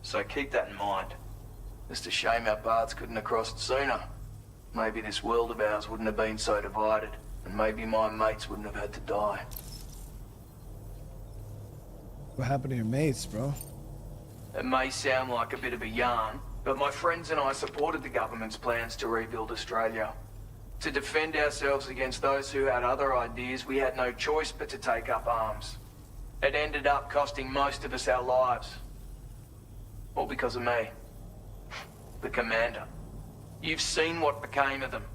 So keep that in mind. Just a shame our paths couldn't have crossed sooner. Maybe this world of ours wouldn't have been so divided, and maybe my mates wouldn't have had to die. What happened to your mates, bro? It may sound like a bit of a yarn, but my friends and I supported the government's plans to rebuild Australia. To defend ourselves against those who had other ideas, we had no choice but to take up arms. It ended up costing most of us our lives. All because of me. The commander. You've seen what became of them.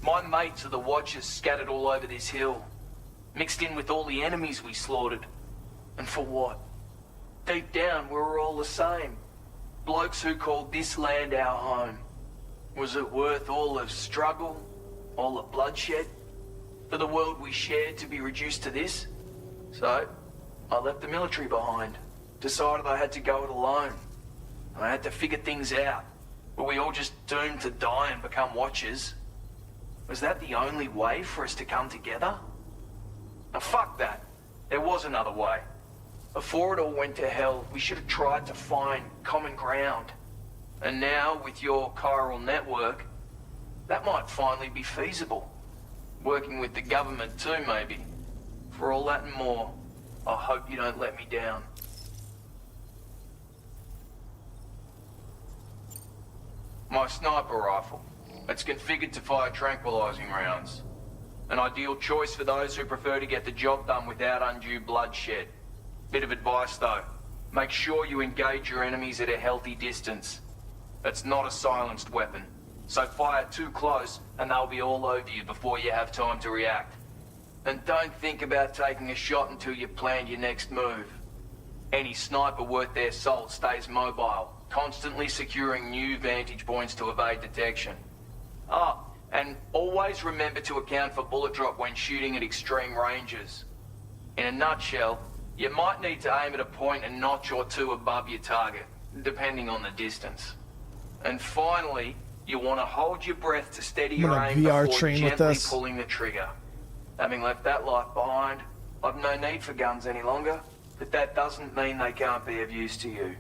My mates are the Watchers scattered all over this hill. Mixed in with all the enemies we slaughtered. And for what? Deep down, we were all the same. Blokes who called this land our home. Was it worth all the struggle? All the bloodshed? For the world we shared to be reduced to this? So, I left the military behind. Decided I had to go it alone. I had to figure things out. Were we all just doomed to die and become watchers? Was that the only way for us to come together? Now fuck that. There was another way. Before it all went to hell, we should have tried to find common ground. And now, with your chiral network, that might finally be feasible. Working with the government too, maybe. For all that and more, I hope you don't let me down. My sniper rifle. It's configured to fire tranquilizing rounds. An ideal choice for those who prefer to get the job done without undue bloodshed. Bit of advice though. Make sure you engage your enemies at a healthy distance. It's not a silenced weapon, so fire too close and they'll be all over you before you have time to react. And don't think about taking a shot until you've planned your next move. Any sniper worth their salt stays mobile, constantly securing new vantage points to evade detection. Ah, and always remember to account for bullet drop when shooting at extreme ranges. In a nutshell, you might need to aim at a point a notch or two above your target, depending on the distance. And finally, you want to hold your breath to steady your aim before gently pulling the trigger. Having left that life behind, I've no need for guns any longer, but that doesn't mean they can't be of use to you.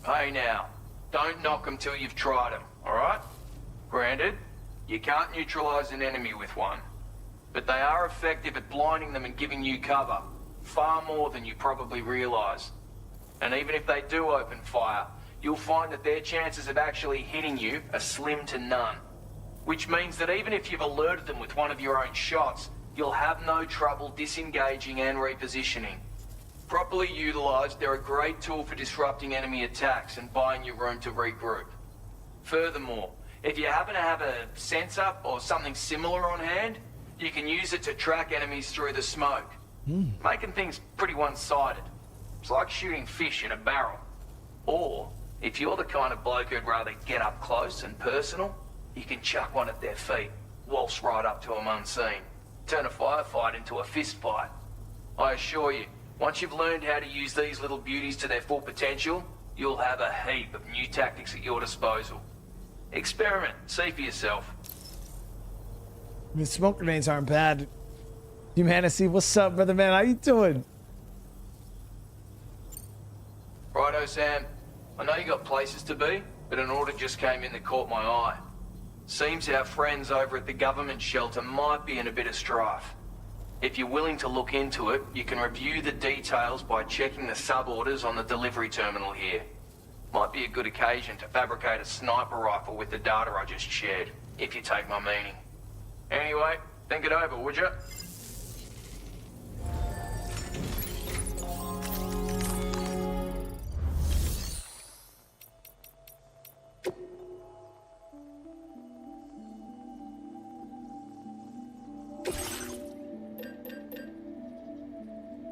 Hey now, don't knock them till you've tried them, alright? Granted, you can't neutralize an enemy with one, but they are effective at blinding them and giving you cover, far more than you probably realize. And even if they do open fire, you'll find that their chances of actually hitting you are slim to none. Which means that even if you've alerted them with one of your own shots, you'll have no trouble disengaging and repositioning. Properly utilized, they're a great tool for disrupting enemy attacks and buying you room to regroup. Furthermore, if you happen to have a sensor or something similar on hand, you can use it to track enemies through the smoke, making things pretty one-sided. It's like shooting fish in a barrel. Or, if you're the kind of bloke who'd rather get up close and personal, you can chuck one at their feet, waltz right up to them unseen, turn a firefight into a fist fight. I assure you, once you've learned how to use these little beauties to their full potential, you'll have a heap of new tactics at your disposal. Experiment, see for yourself. I mean, smoke grenades aren't bad. Humanity, what's up, brother man? How you doing? Righto, Sam. I know you got places to be, but an order just came in that caught my eye. Seems our friends over at the government shelter might be in a bit of strife. If you're willing to look into it, you can review the details by checking the sub-orders on the delivery terminal here. Might be a good occasion to fabricate a sniper rifle with the data I just shared, if you take my meaning. Anyway, think it over, would you?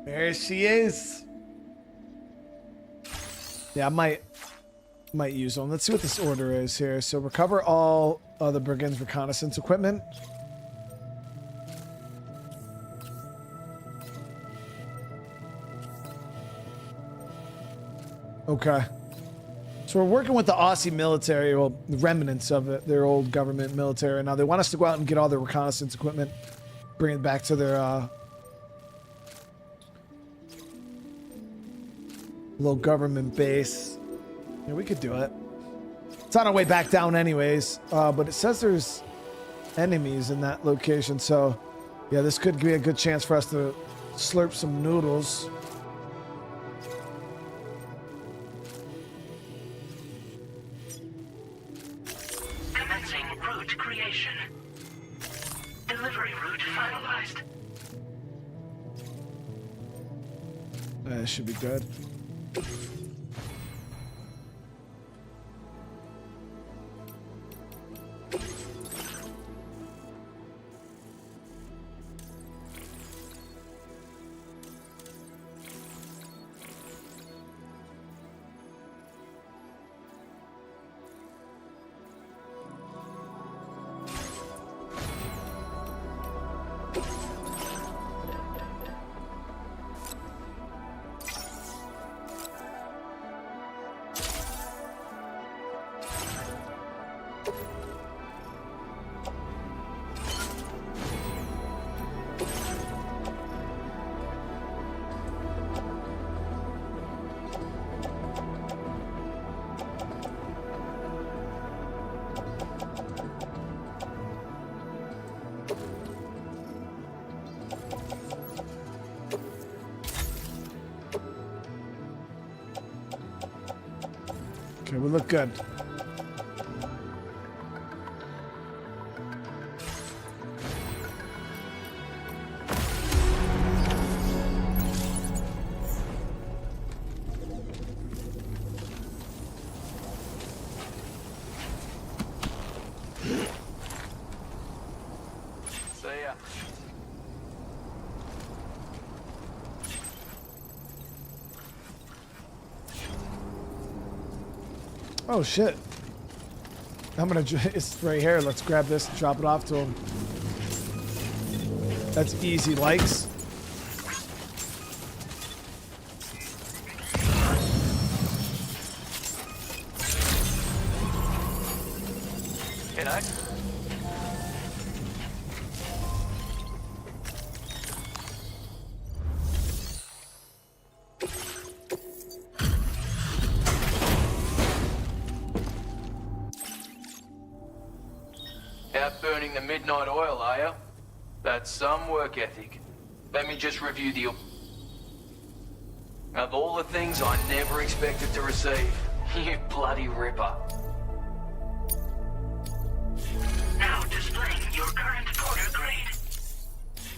There she is. Yeah, I might use one. Let's see what this order is here. So recover all the brigand's reconnaissance equipment. Okay. So we're working with the Aussie military, well, the remnants of it, their old government military. Now they want us to go out and get all their reconnaissance equipment, bring it back to their little government base. Yeah, we could do it. It's on our way back down anyways, but it says there's enemies in that location, so yeah, this could be a good chance for us to slurp some noodles. Commencing route creation. Delivery route finalized. That should be good. Okay, we look good. See ya. Oh shit. I'm gonna, it's right here. Let's grab this and drop it off to him. That's easy likes. G'day. Out burning the midnight oil, are you? That's some work ethic. Let me just review the... Of all the things I never expected to receive, you bloody ripper. Now displaying your current quarter grade.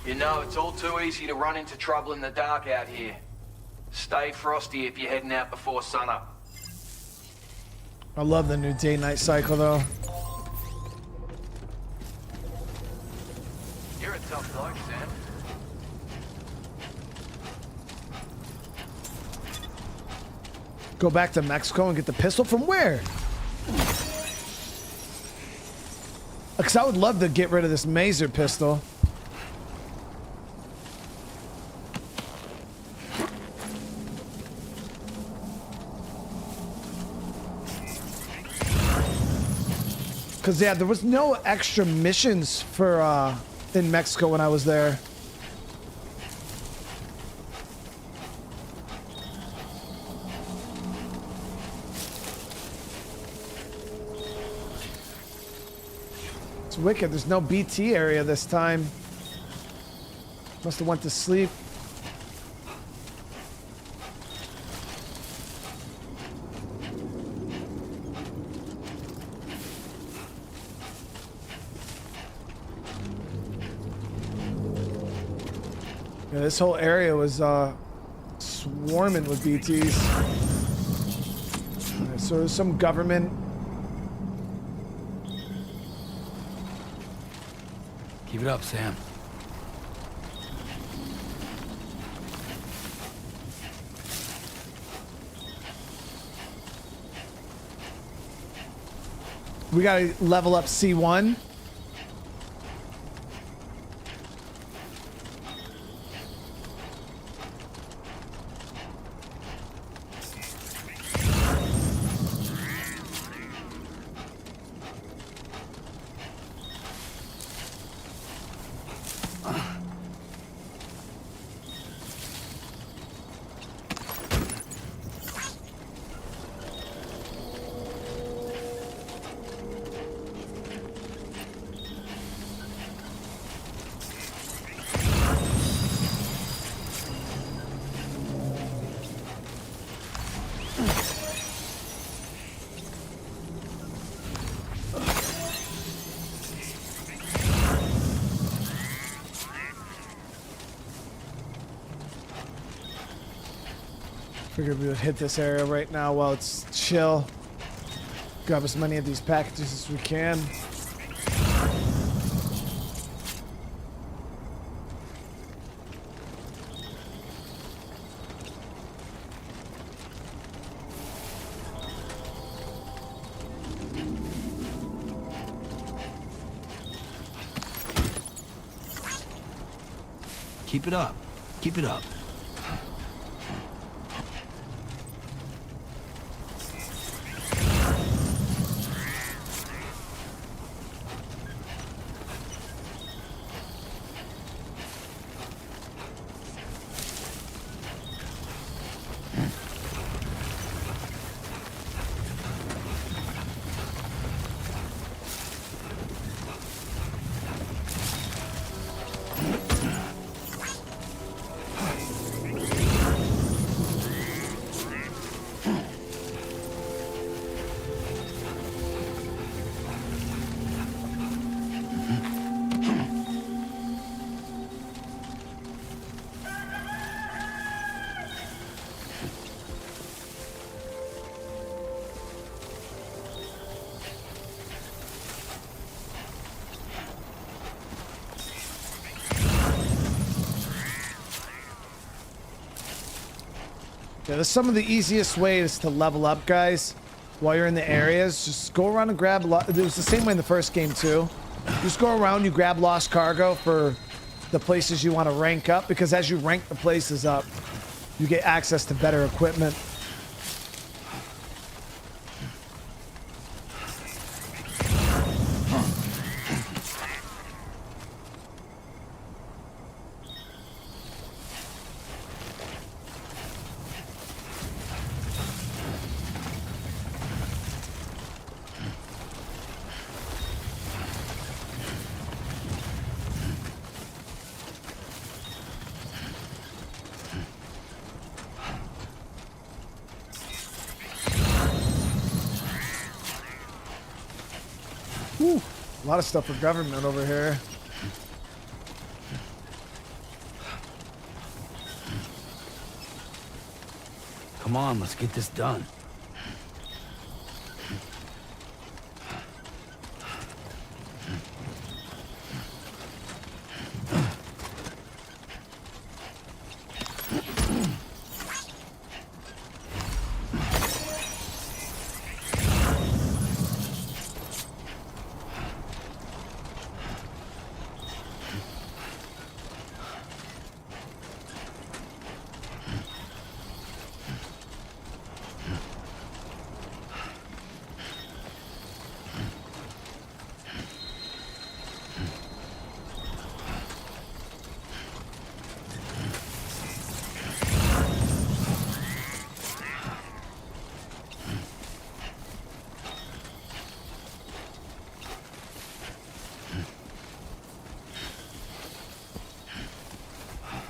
You know, it's all too easy to run into trouble in the dark out here. Stay frosty if you're heading out before sunup. I love the new day-night cycle though. You're a tough bloke, Sam. Go back to Mexico and get the pistol from where? Because I would love to get rid of this Maser pistol. Because, yeah, there was no extra missions for, in Mexico when I was there. It's wicked. There's no BT area this time. Must have went to sleep. Yeah, this whole area was swarming with BTs. So there's some government. Keep it up, Sam. We gotta level up C1. Figured we would hit this area right now while it's chill. Grab as many of these packages as we can. Keep it up. Keep it up. Yeah, that's some of the easiest ways to level up, guys. While you're in the areas, just go around and grab. It was the same way in the first game too. Just go around, you grab lost cargo for the places you want to rank up, because as you rank the places up, you get access to better equipment. Whew, a lot of stuff for government over here. Come on, let's get this done.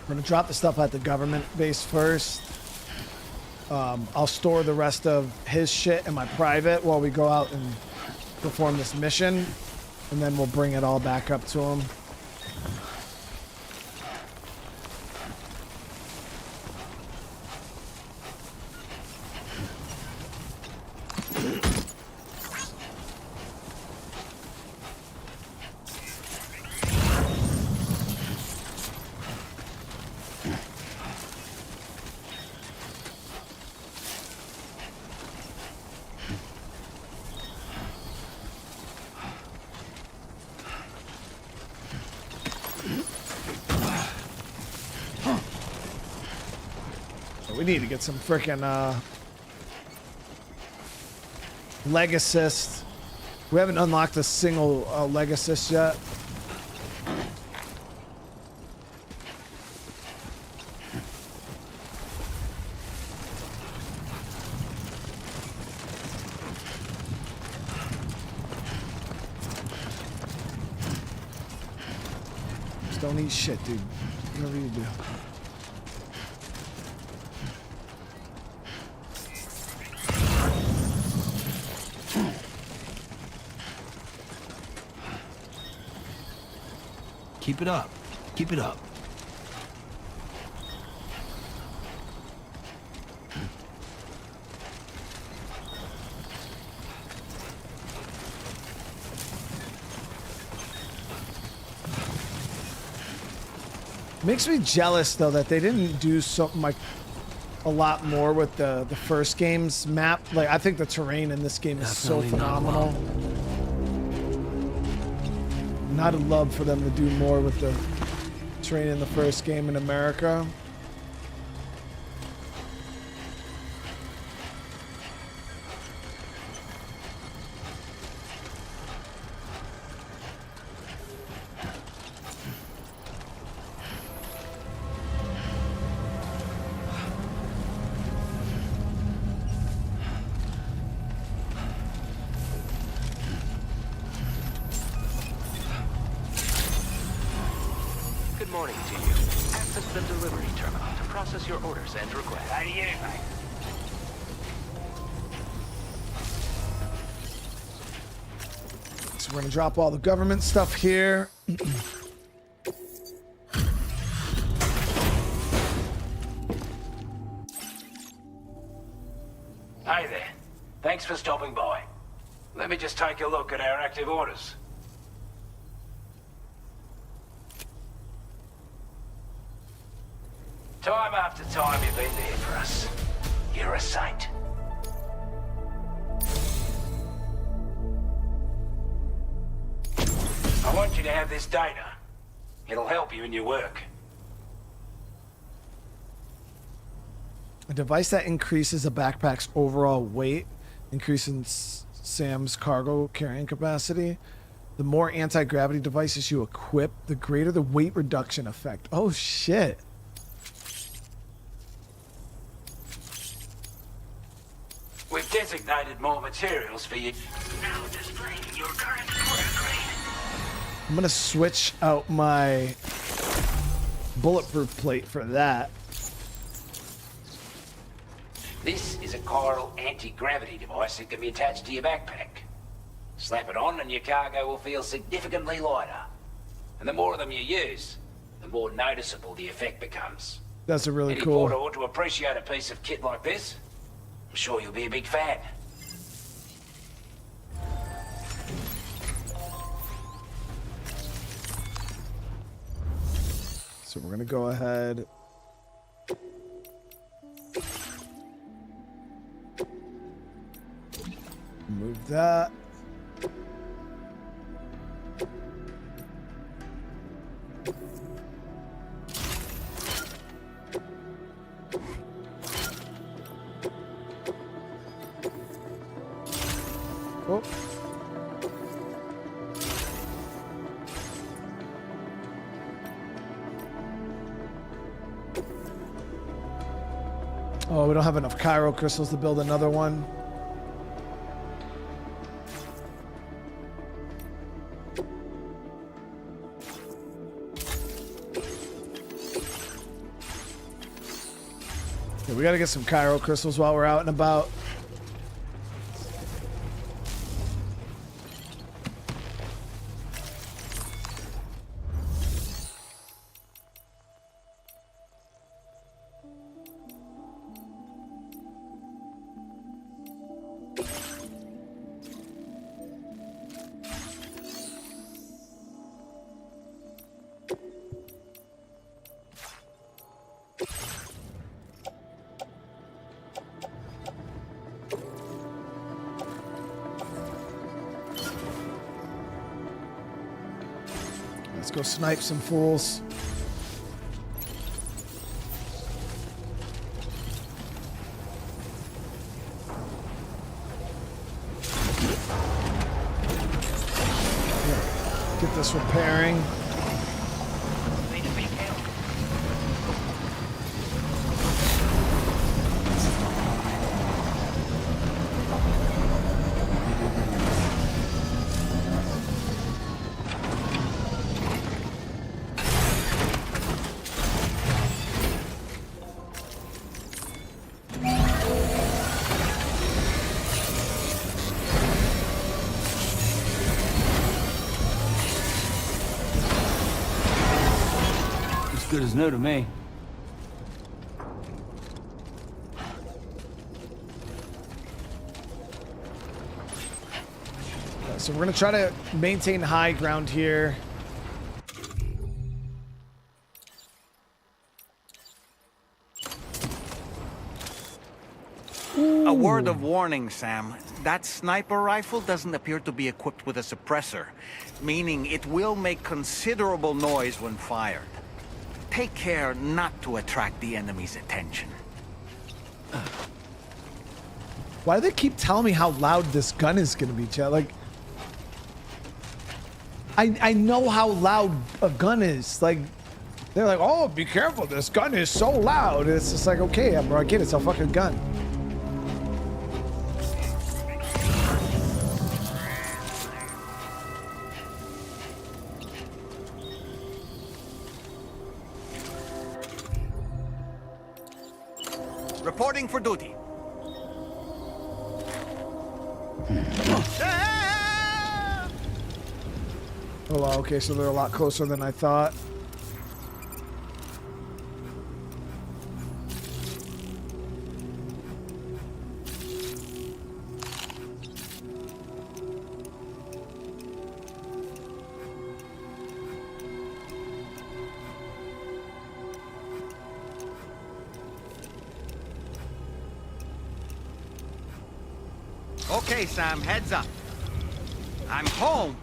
I'm gonna drop the stuff at the government base first. I'll store the rest of his shit in my private while we go out and perform this mission, and then we'll bring it all back up to him. We need to get some frickin' leg assist. We haven't unlocked a single leg assist yet. Just don't eat shit, dude. Whatever you do. Keep it up. Keep it up. Makes me jealous though that they didn't do something like a lot more with the first game's map. Like, I think the terrain in this game is so Definitely not phenomenal. And I'd love for them to do more with the terrain in the first game in America. Good morning to you. Access the delivery terminal to process your orders and requests. How do you, mate? So we're gonna drop all the government stuff here. Hey there. Thanks for stopping by. Let me just take a look at our active orders. Time after time you've been there for us. you're a saint. I want you to have this data. It'll help you in your work. A device that increases a backpack's overall weight, increasing Sam's cargo carrying capacity. The more anti-gravity devices you equip, the greater the weight reduction effect. Oh, shit. We've designated more materials for you. Now displaying your current order grade. I'm going to switch out my bulletproof plate for that. This is a coral anti-gravity device that can be attached to your backpack. Slap it on and your cargo will feel significantly lighter. And the more of them you use, the more noticeable the effect becomes. That's a really Any cool. porter ought to appreciate a piece of kit like this. I'm sure you'll be a big fan. So we're going to go ahead. Move that. Oh. Oh, we don't have enough Cairo crystals to build another one. Yeah, we gotta get some Cairo crystals while we're out and about. Let's go snipe some fools. Here, get this repairing. Good as new to me. So we're gonna try to maintain high ground here. A word of warning, Sam. That sniper rifle doesn't appear to be equipped with a suppressor, meaning it will make considerable noise when fired. Take care not to attract the enemy's attention. Why do they keep telling me how loud this gun is gonna be, Chad? Like, I know how loud a gun is. Like, they're like, oh, be careful, this gun is so loud. It's just like, okay, bro, I get it, it's a fucking gun. Reporting for duty. Oh, wow, okay, so they're a lot closer than I thought. Okay, Sam, heads up. I'm home.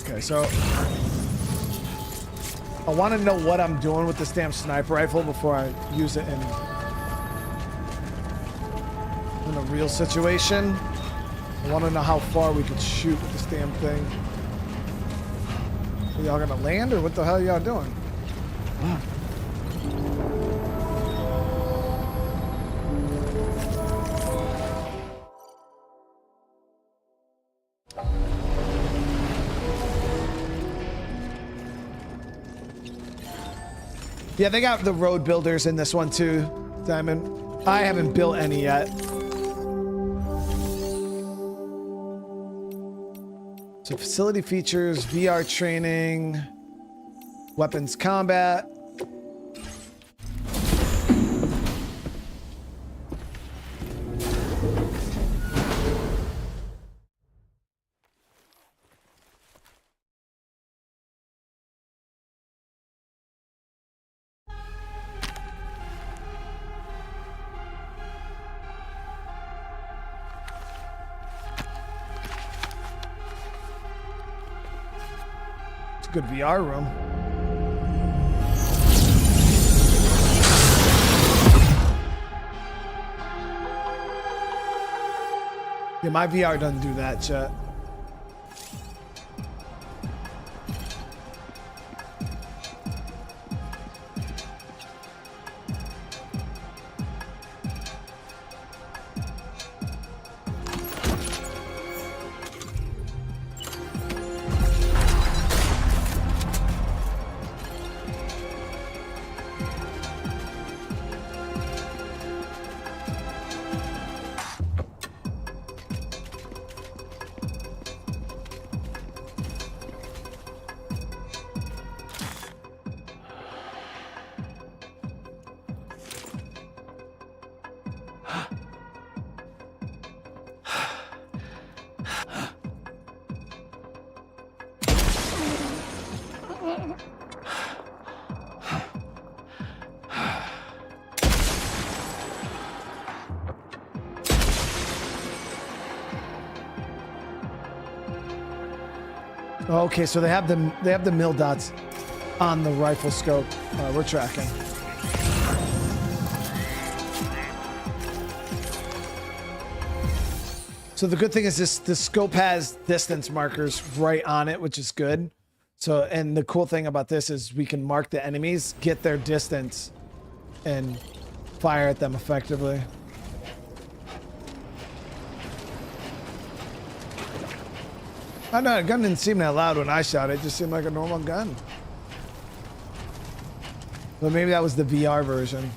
Okay, so I want to know what I'm doing with this damn sniper rifle before I use it in a real situation. I want to know how far we could shoot with this damn thing. Are y'all gonna land or what the hell are y'all doing? Yeah, they got the road builders in this one too, Diamond. I haven't built any yet. So facility features, VR training, weapons combat. Good VR room. Yeah, my VR doesn't do that, chat. Okay, so they have the mil dots on the rifle scope. We're tracking. So the good thing is the scope has distance markers right on it, which is good. So, and the cool thing about this is we can mark the enemies, get their distance, and fire at them effectively. I know, the gun didn't seem that loud when I shot it. It just seemed like a normal gun. But maybe that was the VR version.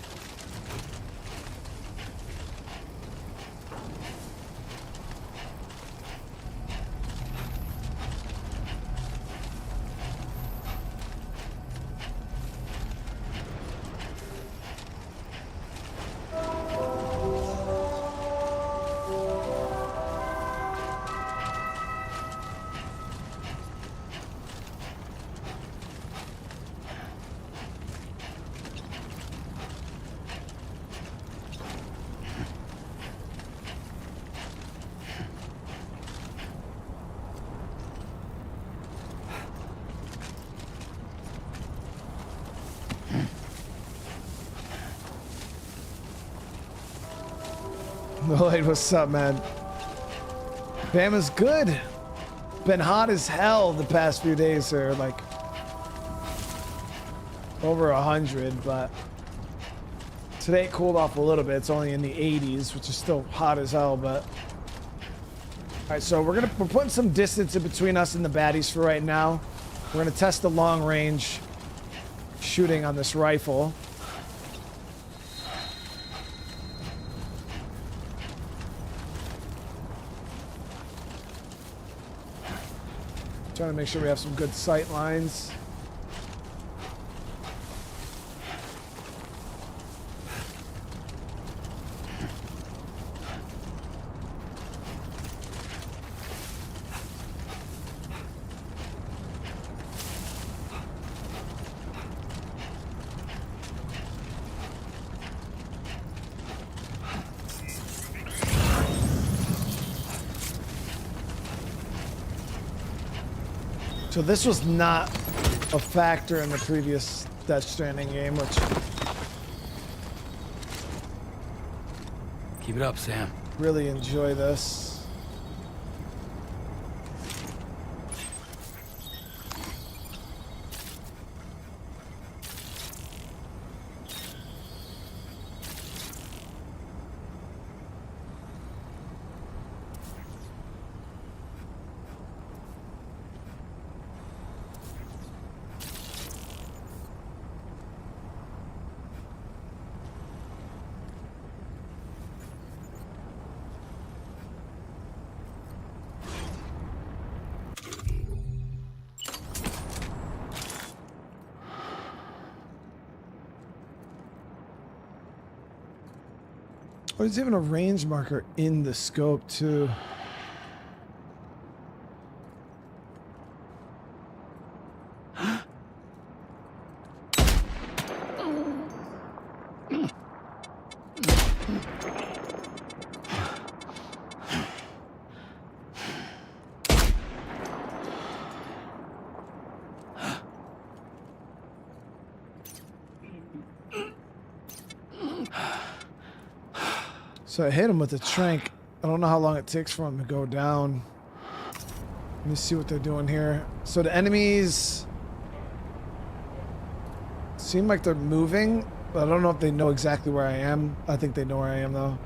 Lloyd, what's up, man? Bama's good. Been hot as hell the past few days, sir. Like over 100, but today it cooled off a little bit. It's only in the 80s, which is still hot as hell. But all right, so we're putting some distance in between us and the baddies for right now. We're gonna test the long range shooting on this rifle. Trying to make sure we have some good sight lines. So this was not a factor in the previous Death Stranding game, which Keep it up, Sam. really enjoy this. Oh, there's even a range marker in the scope too. So I hit him with a trank. I don't know how long it takes for him to go down. Let me see what they're doing here. So the enemies seem like they're moving, but I don't know if they know exactly where I am. I think they know where I am though.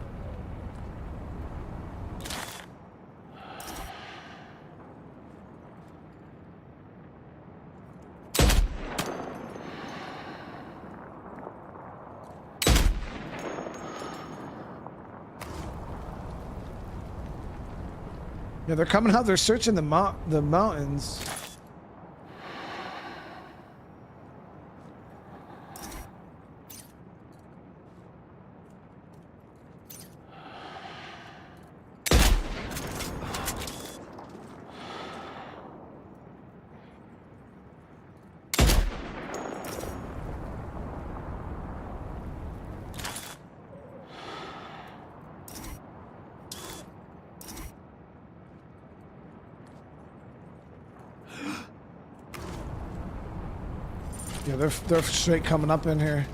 Yeah, they're coming out. They're searching the mountains. Yeah, they're straight coming up in here.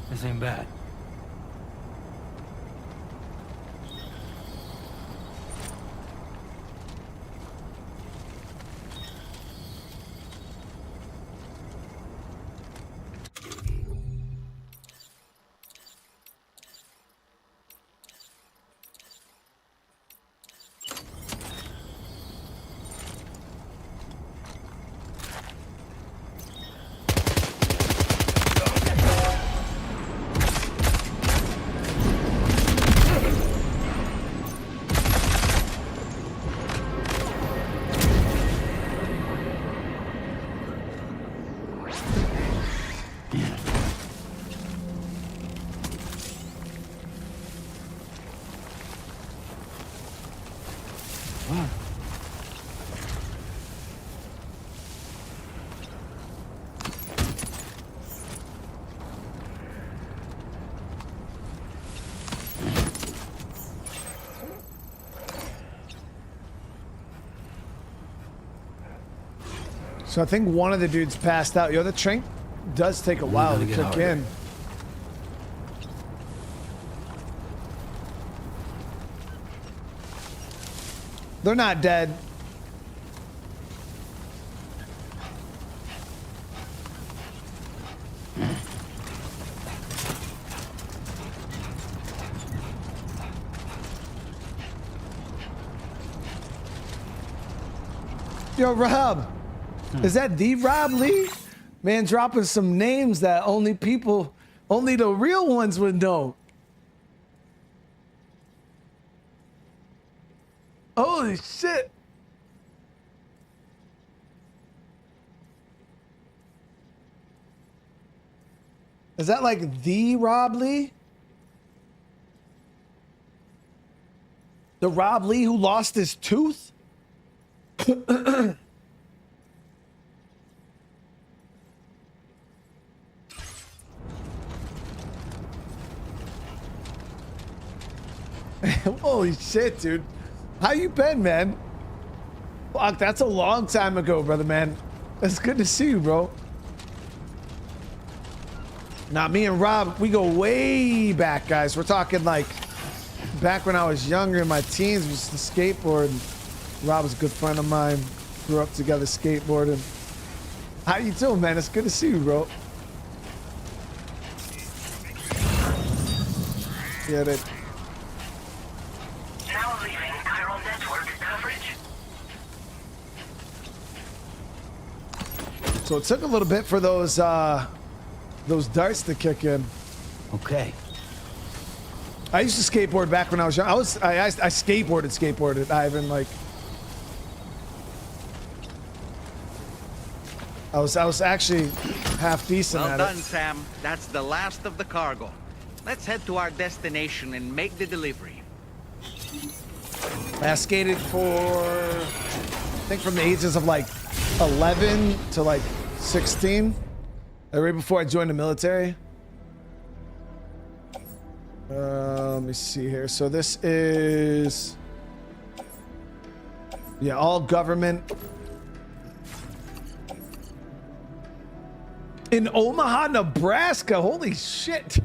This ain't bad. So I think one of the dudes passed out. Yo, the train does take a while to kick in. They're not dead. Yo, Rob. Is that the Rob Lee? Man, dropping some names that only the real ones would know. Holy shit. Is that like the Rob Lee? The Rob Lee who lost his tooth? Holy shit, dude. How you been, man? Fuck, that's a long time ago, brother, man. It's good to see you, bro. Now, me and Rob, we go way back, guys. We're talking like back when I was younger in my teens, was the skateboard. Rob was a good friend of mine. Grew up together skateboarding. How you doing, man? It's good to see you, bro. Get it. Now leaving chiral network coverage. So it took a little bit for those darts to kick in. Okay. I used to skateboard back when I was young. I skateboarded. I even like. I was actually half decent Well at done, it. Sam. That's the last of the cargo. Let's head to our destination and make the delivery. I skated for, I think from the ages of like 11 to like 16. Right before I joined the military. Let me see here. So this is, yeah, all government. In Omaha, Nebraska. Holy shit.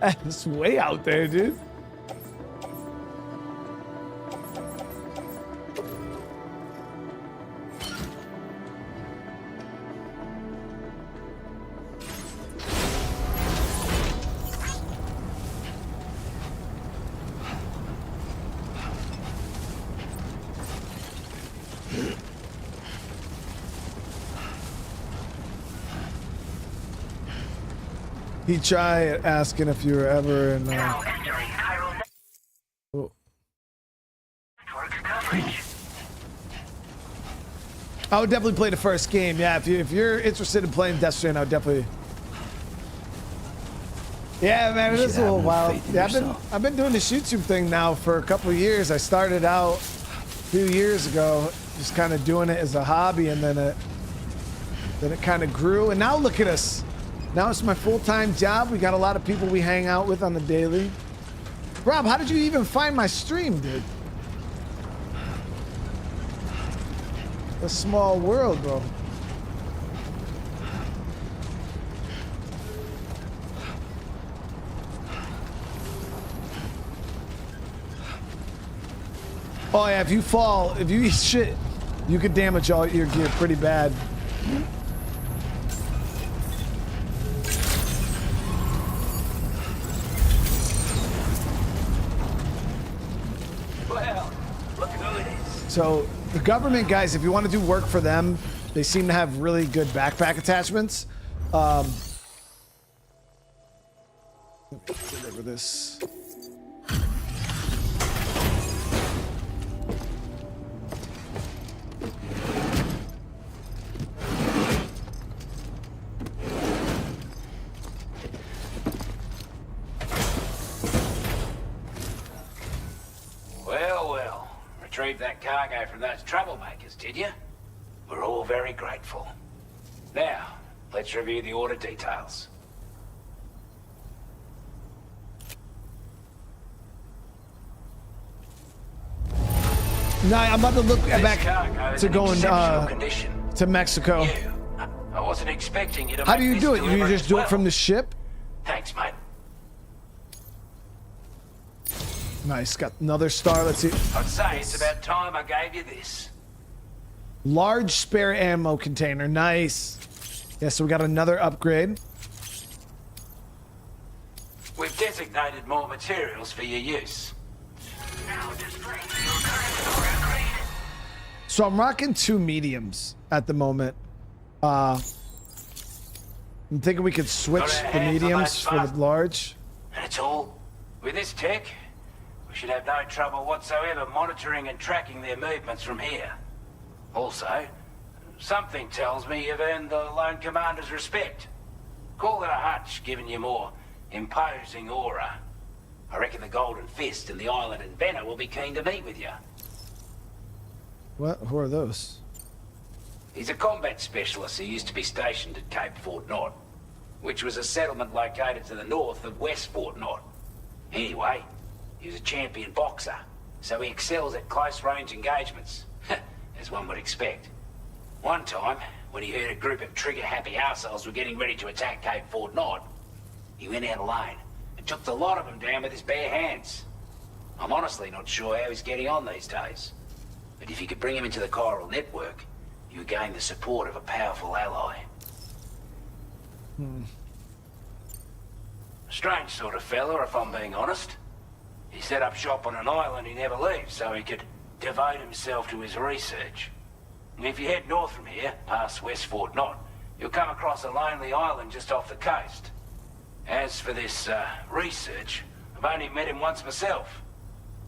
That's way out there, dude. He tried asking if you were ever in. Now entering chiral Oh. network coverage. I would definitely play the first game. Yeah, if you're interested in playing Death Stranding, I would definitely. Yeah, man, it is a little wild. Yeah, I've been doing this YouTube thing now for a couple of years. I started out a few years ago, just kind of doing it as a hobby, and then it kind of grew. And now look at us. Now it's my full-time job. We got a lot of people we hang out with on the daily. Rob, how did you even find my stream, dude? A small world, bro. Oh yeah, if you fall, if you eat shit, you could damage all your gear pretty bad. Well, look who it is. So the government guys, if you want to do work for them, they seem to have really good backpack attachments. Deliver this. Well. Retrieved that cargo from those troublemakers, did you? We're all very grateful. Now, let's review the order details. No, I'm about to look This back cargo is to in going exceptional condition. to Mexico. I wasn't expecting you to How make do you this do it? You delivery just as do well. it from the ship? Thanks, mate. Nice. Got another star. Let's see. I'd say it's about time I gave you this. Large spare ammo container. Nice. Yeah, so we got another upgrade. We've designated more materials for your use. Now displaying your current store upgrade. So I'm rocking 2 mediums at the moment. I'm thinking we could switch Got our the hands on mediums those for the bastards. large. And it's all. With this tech, we should have no trouble whatsoever monitoring and tracking their movements from here. Also, something tells me you've earned the Lone Commander's respect. Call it a hunch, giving you more imposing aura. I reckon the Golden Fist and the Island Inventor will be keen to meet with you. What? Who are those? He's a combat specialist who used to be stationed at Cape Fort Knott, which was a settlement located to the north of West Fort Knott. Anyway, he was a champion boxer, so he excels at close-range engagements, as one would expect. One time, when he heard a group of trigger-happy arseholes were getting ready to attack Cape Fort Knott, he went out alone and took the lot of them down with his bare hands. I'm honestly not sure how he's getting on these days, but if you could bring him into the chiral network, you would gain the support of a powerful ally. Strange sort of fella, if I'm being honest. He set up shop on an island he never leaves so he could devote himself to his research. And if you head north from here, past West Fort Knott, you'll come across a lonely island just off the coast. As for this, research, I've only met him once myself,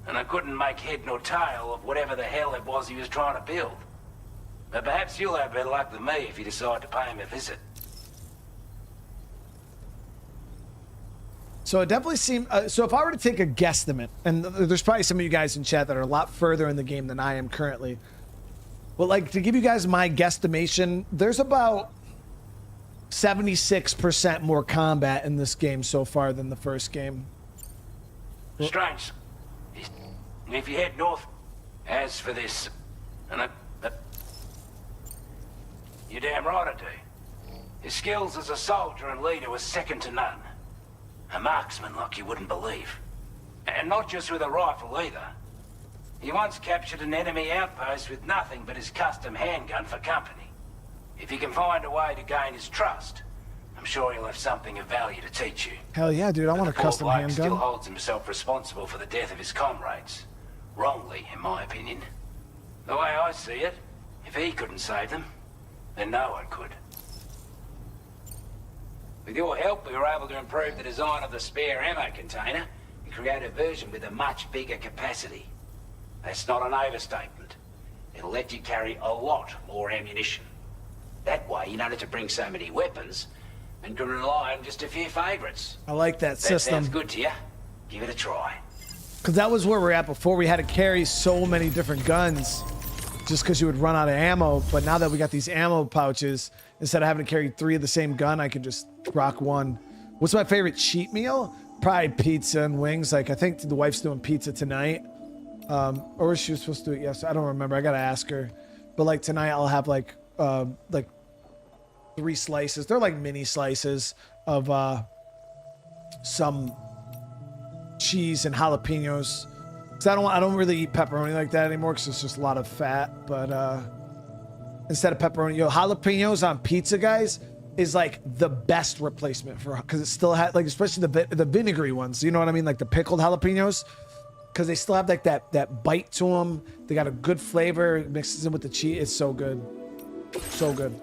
and I couldn't make head nor tail of whatever the hell it was he was trying to build. But perhaps you'll have better luck than me if you decide to pay him a visit. So it definitely seemed. So if I were to take a guesstimate, and there's probably some of you guys in chat that are a lot further in the game than I am currently, but like to give you guys my guesstimation, there's about 76% more combat in this game so far than the first game. Strange. If you head north, as for this, and you're damn right I do. His skills as a soldier and leader were second to none. A marksman like you wouldn't believe. And not just with a rifle either. He once captured an enemy outpost with nothing but his custom handgun for company. If you can find a way to gain his trust, I'm sure he'll have something of value to teach you. Hell yeah, dude! I want a custom Poor bloke handgun. still holds himself responsible for the death of his comrades. Wrongly, in my opinion. The way I see it, if he couldn't save them, then no one could. With your help, we were able to improve the design of the spare ammo container and create a version with a much bigger capacity. That's not an overstatement. It'll let you carry a lot more ammunition. That way, you don't have to bring so many weapons and can rely on just a few favorites. I like that system. Sounds good to you? Give it a try. Because that was where we're at before. We had to carry so many different guns just because you would run out of ammo. But now that we got these ammo pouches, instead of having to carry 3 of the same gun, I can just rock 1. What's my favorite cheat meal? Probably pizza and wings. Like, I think the wife's doing pizza tonight. Or she was supposed to do it yesterday. I don't remember. I got to ask her. But like tonight, I'll have like 3 slices. They're like mini slices of some cheese and jalapenos. Cause I don't really eat pepperoni like that anymore because it's just a lot of fat. But instead of pepperoni, jalapenos on pizza, guys, is like the best replacement for, because it still had like, especially the vinegary ones. You know what I mean? Like the pickled jalapenos, because they still have like that bite to them. They got a good flavor. It mixes in with the cheese. It's so good, so good.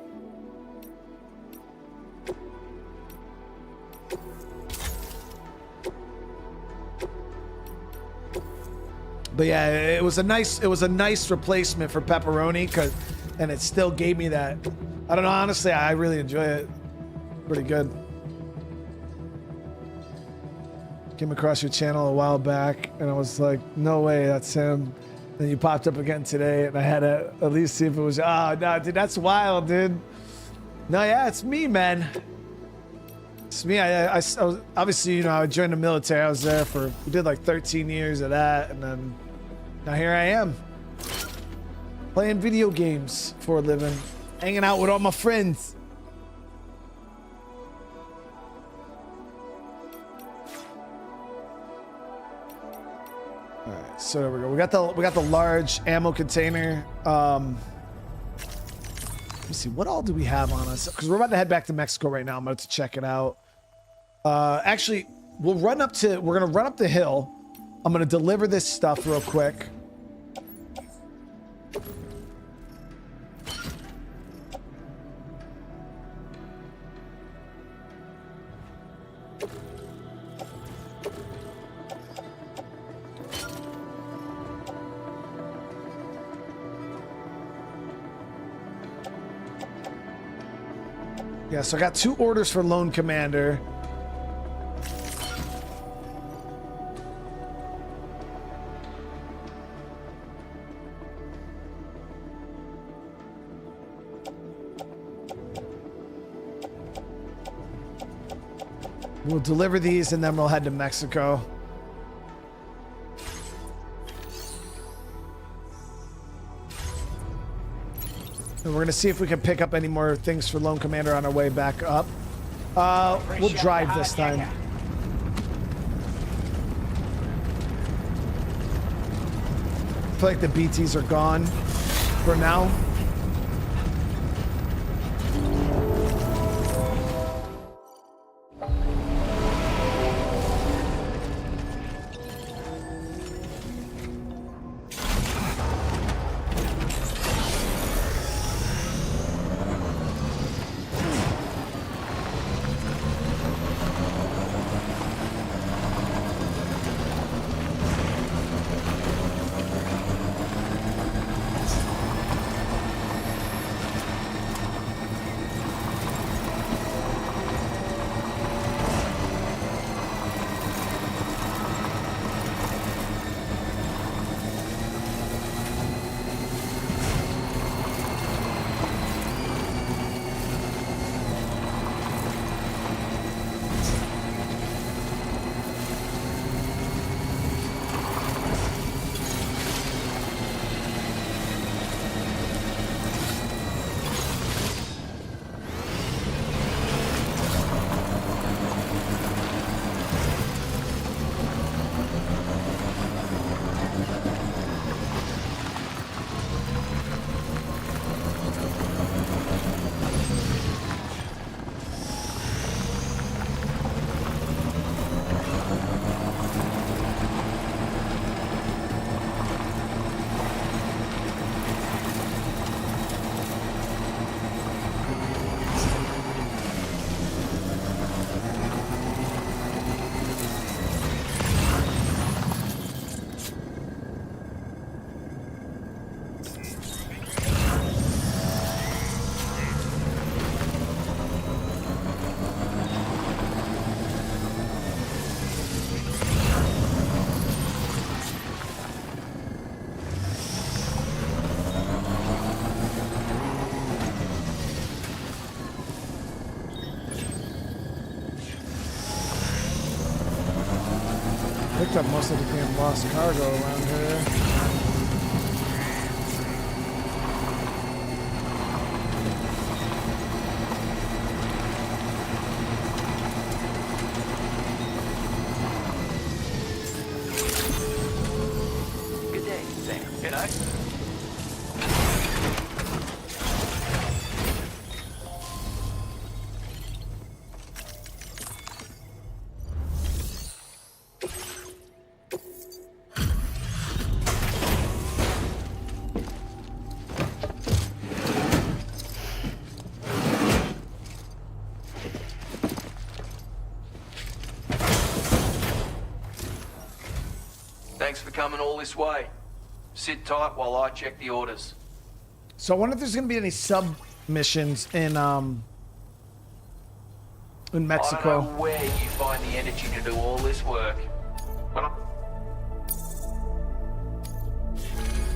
But yeah, it was a nice replacement for pepperoni, and it still gave me that. I don't know, honestly, I really enjoy it. Pretty good. Came across your channel a while back, and I was like, no way, that's him. Then you popped up again today, and I had to at least see if it was. Oh no, dude, that's wild, dude. No, yeah, it's me, man. It's me. I was, obviously, I joined the military. I was there we did like 13 years of that, and then now here I am, playing video games for a living, hanging out with all my friends. All right, so there we go. We got the large ammo container. Let me see, what all do we have on us? Because we're about to head back to Mexico right now. I'm about to check it out. Actually, we're gonna run up the hill. I'm gonna deliver this stuff real quick. Yeah, so I got 2 orders for Lone Commander. We'll deliver these and then we'll head to Mexico. And we're gonna see if we can pick up any more things for Lone Commander on our way back up. We'll drive this time. I feel like the BTs are gone for now. Picked up most of the damn lost cargo around here. Good day, Sam. Good night. Thanks for coming all this way. Sit tight while I check the orders. So I wonder if there's gonna be any submissions in Mexico. I don't know where you find the energy to do all this work. But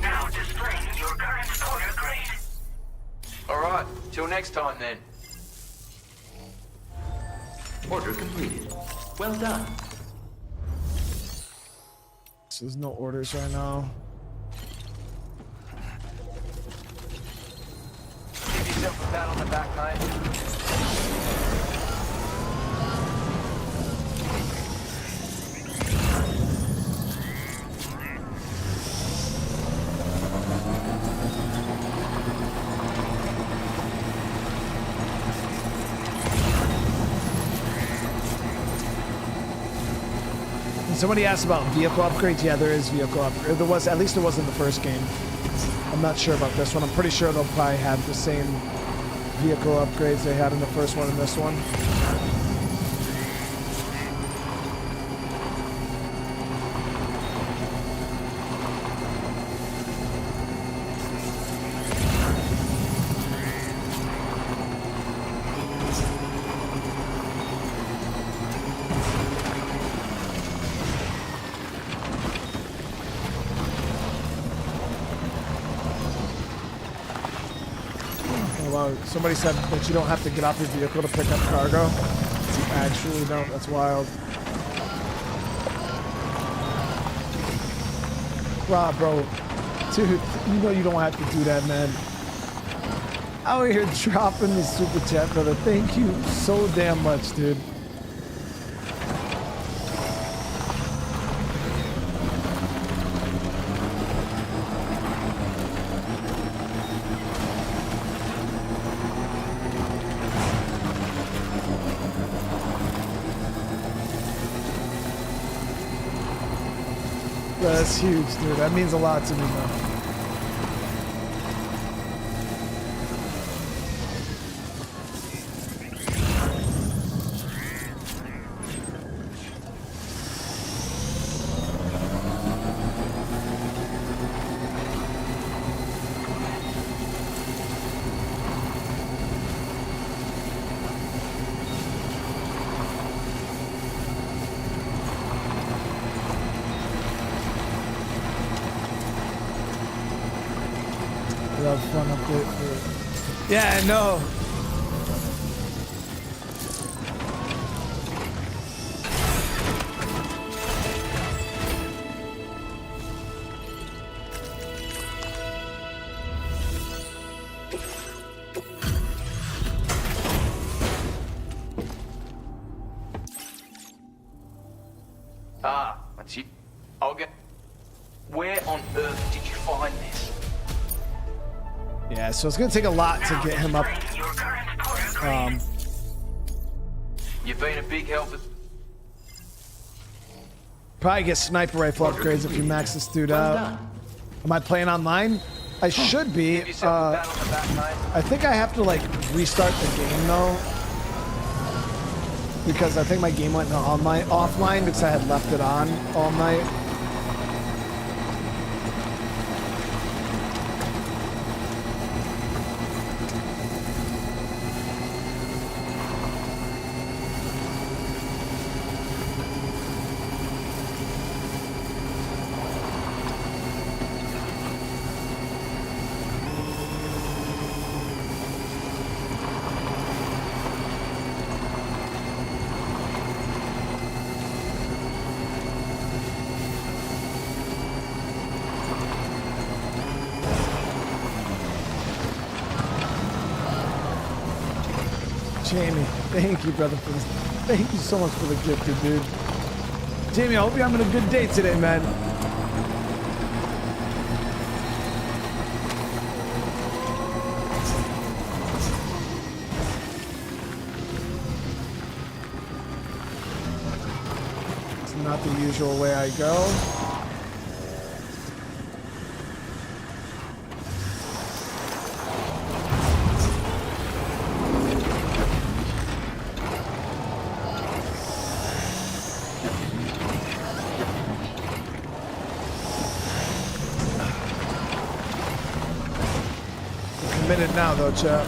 Now displaying your current order grade. alright, till next time then. Order completed. Well done. So there's no orders right now. Give yourself a pat on the back, mate. Somebody asked about vehicle upgrades. Yeah, there is vehicle upgrade. There was, at least there was in the first game. I'm not sure about this one. I'm pretty sure they'll probably have the same vehicle upgrades they had in the first one and this one. Somebody said that you don't have to get off your vehicle to pick up cargo. Actually, no, that's wild. Rob, bro. Dude, you know you don't have to do that, man. Out here dropping the super chat, brother. Thank you so damn much, dude. That's huge, dude. That means a lot to me, man. Fun update. Yeah, I know. That's it. I'll get. Where on earth did you find this? Yeah, so it's gonna take a lot to get him up. You've been a big help. Probably get sniper rifle upgrades if you max this dude out. Am I playing online? I should be. I think I have to like restart the game though, because I think my game went offline because I had left it on all night. Jamie, thank you, brother, for this. Thank you so much for the gift, dude. Jamie, I hope you're having a good day today, man. It's not the usual way I go. Now though, chap.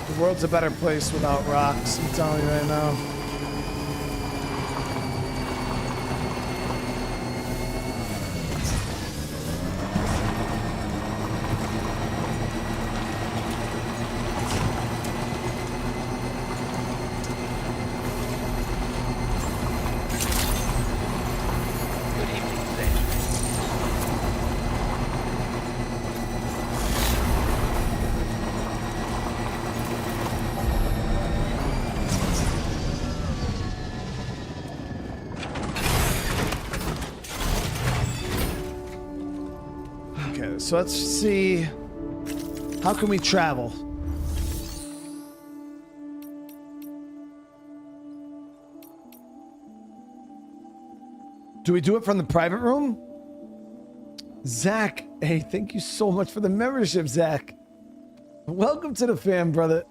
The world's a better place without rocks, I'm telling you right now. So let's see, how can we travel? Do we do it from the private room? Zach, hey, thank you so much for the membership, Zach. Welcome to the fam, brother.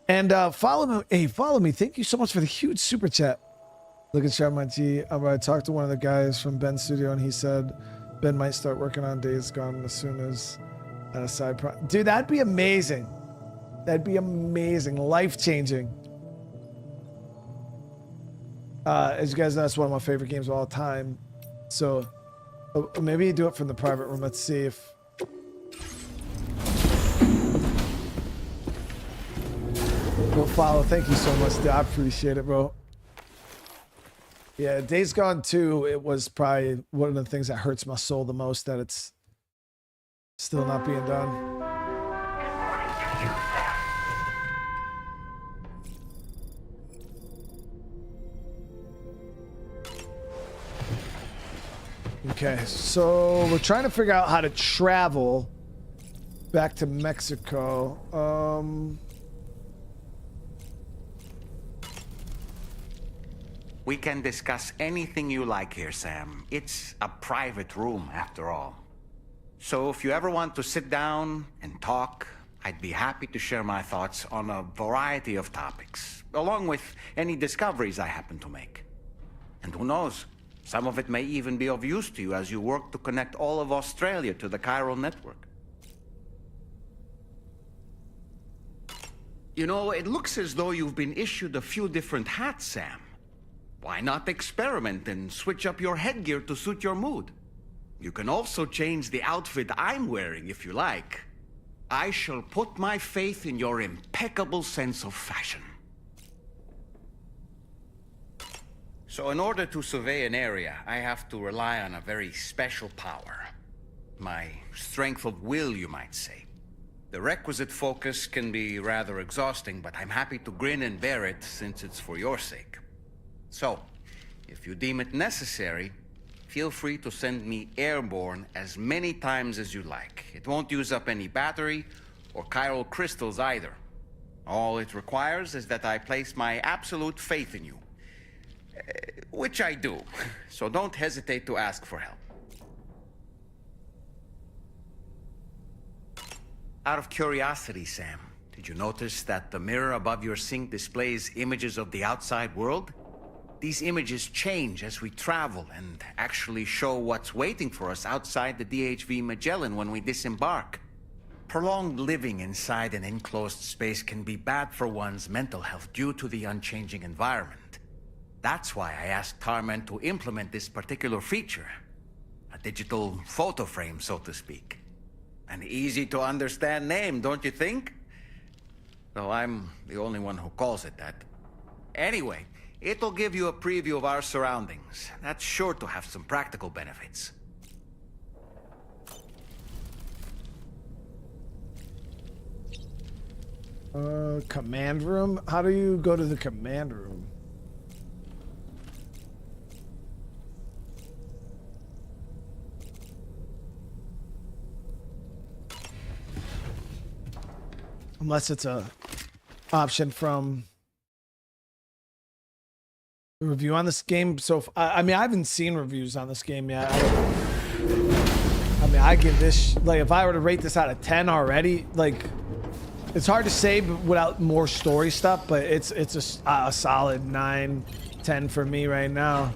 And follow me. Hey, follow me. Thank you so much for the huge super chat. Look at Shot My G. I talked to one of the guys from Ben's studio, and he said Ben might start working on Days Gone as soon as at a side project. Dude, that'd be amazing. That'd be amazing. Life-changing. As you guys know, that's one of my favorite games of all time. So maybe you do it from the private room. Let's see if... We'll follow. Thank you so much, dude. I appreciate it, bro. Yeah, Days Gone 2, it was probably one of the things that hurts my soul the most, that it's still not being done. Okay, so we're trying to figure out how to travel back to Mexico. We can discuss anything you like here, Sam. It's a private room, after all. So if you ever want to sit down and talk, I'd be happy to share my thoughts on a variety of topics, along with any discoveries I happen to make. And who knows, some of it may even be of use to you as you work to connect all of Australia to the chiral network. You know, it looks as though you've been issued a few different hats, Sam. Why not experiment and switch up your headgear to suit your mood? You can also change the outfit I'm wearing if you like. I shall put my faith in your impeccable sense of fashion. So in order to survey an area, I have to rely on a very special power. My strength of will, you might say. The requisite focus can be rather exhausting, but I'm happy to grin and bear it since it's for your sake. So, if you deem it necessary, feel free to send me airborne as many times as you like. It won't use up any battery or chiral crystals either. All it requires is that I place my absolute faith in you. Which I do, so don't hesitate to ask for help. Out of curiosity, Sam, did you notice that the mirror above your sink displays images of the outside world? These images change as we travel and actually show what's waiting for us outside the DHV Magellan when we disembark. Prolonged living inside an enclosed space can be bad for one's mental health due to the unchanging environment. That's why I asked Tarman to implement this particular feature. A digital photo frame, so to speak. An easy to understand name, don't you think? Though I'm the only one who calls it that. Anyway, it'll give you a preview of our surroundings. That's sure to have some practical benefits. Command room? How do you go to the command room? Unless it's a option from the review on this game. So I mean, I haven't seen reviews on this game yet. I mean, I give this, like, if I were to rate this out of 10 already, like, it's hard to say without more story stuff, but it's a solid 9, 10 for me right now.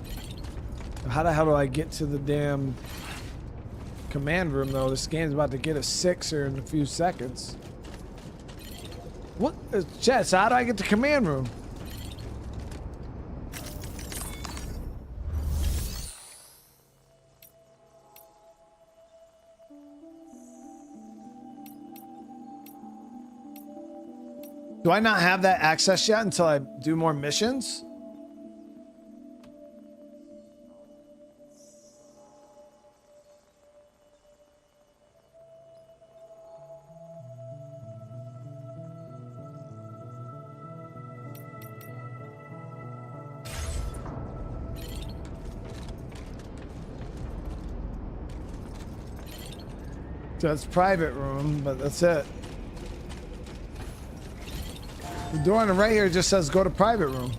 How the hell do I get to the damn command room though? This game's about to get a 6 here in a few seconds. What? Chat, so how do I get to command room? Do I not have that access yet until I do more missions? So that's private room, but that's it. The door on the right here just says go to private room.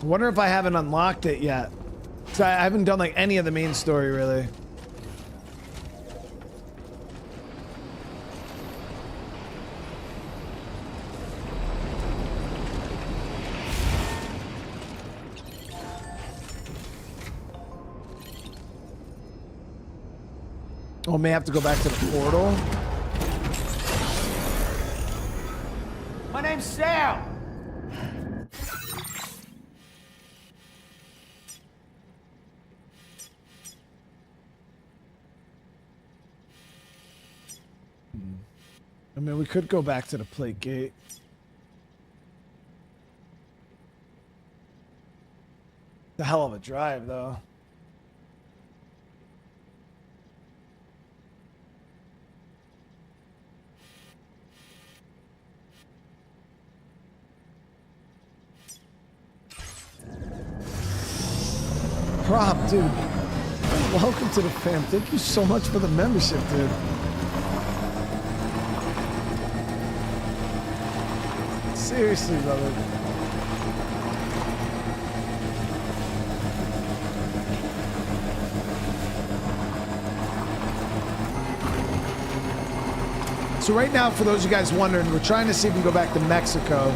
I wonder if I haven't unlocked it yet. So I haven't done like any of the main story really. Oh, may have to go back to the portal. My name's Sam. I mean, we could go back to the plate gate. The hell of a drive, though. Prop, dude. Welcome to the fam. Thank you so much for the membership, dude. Seriously, brother. So right now, for those of you guys wondering, we're trying to see if we can go back to Mexico.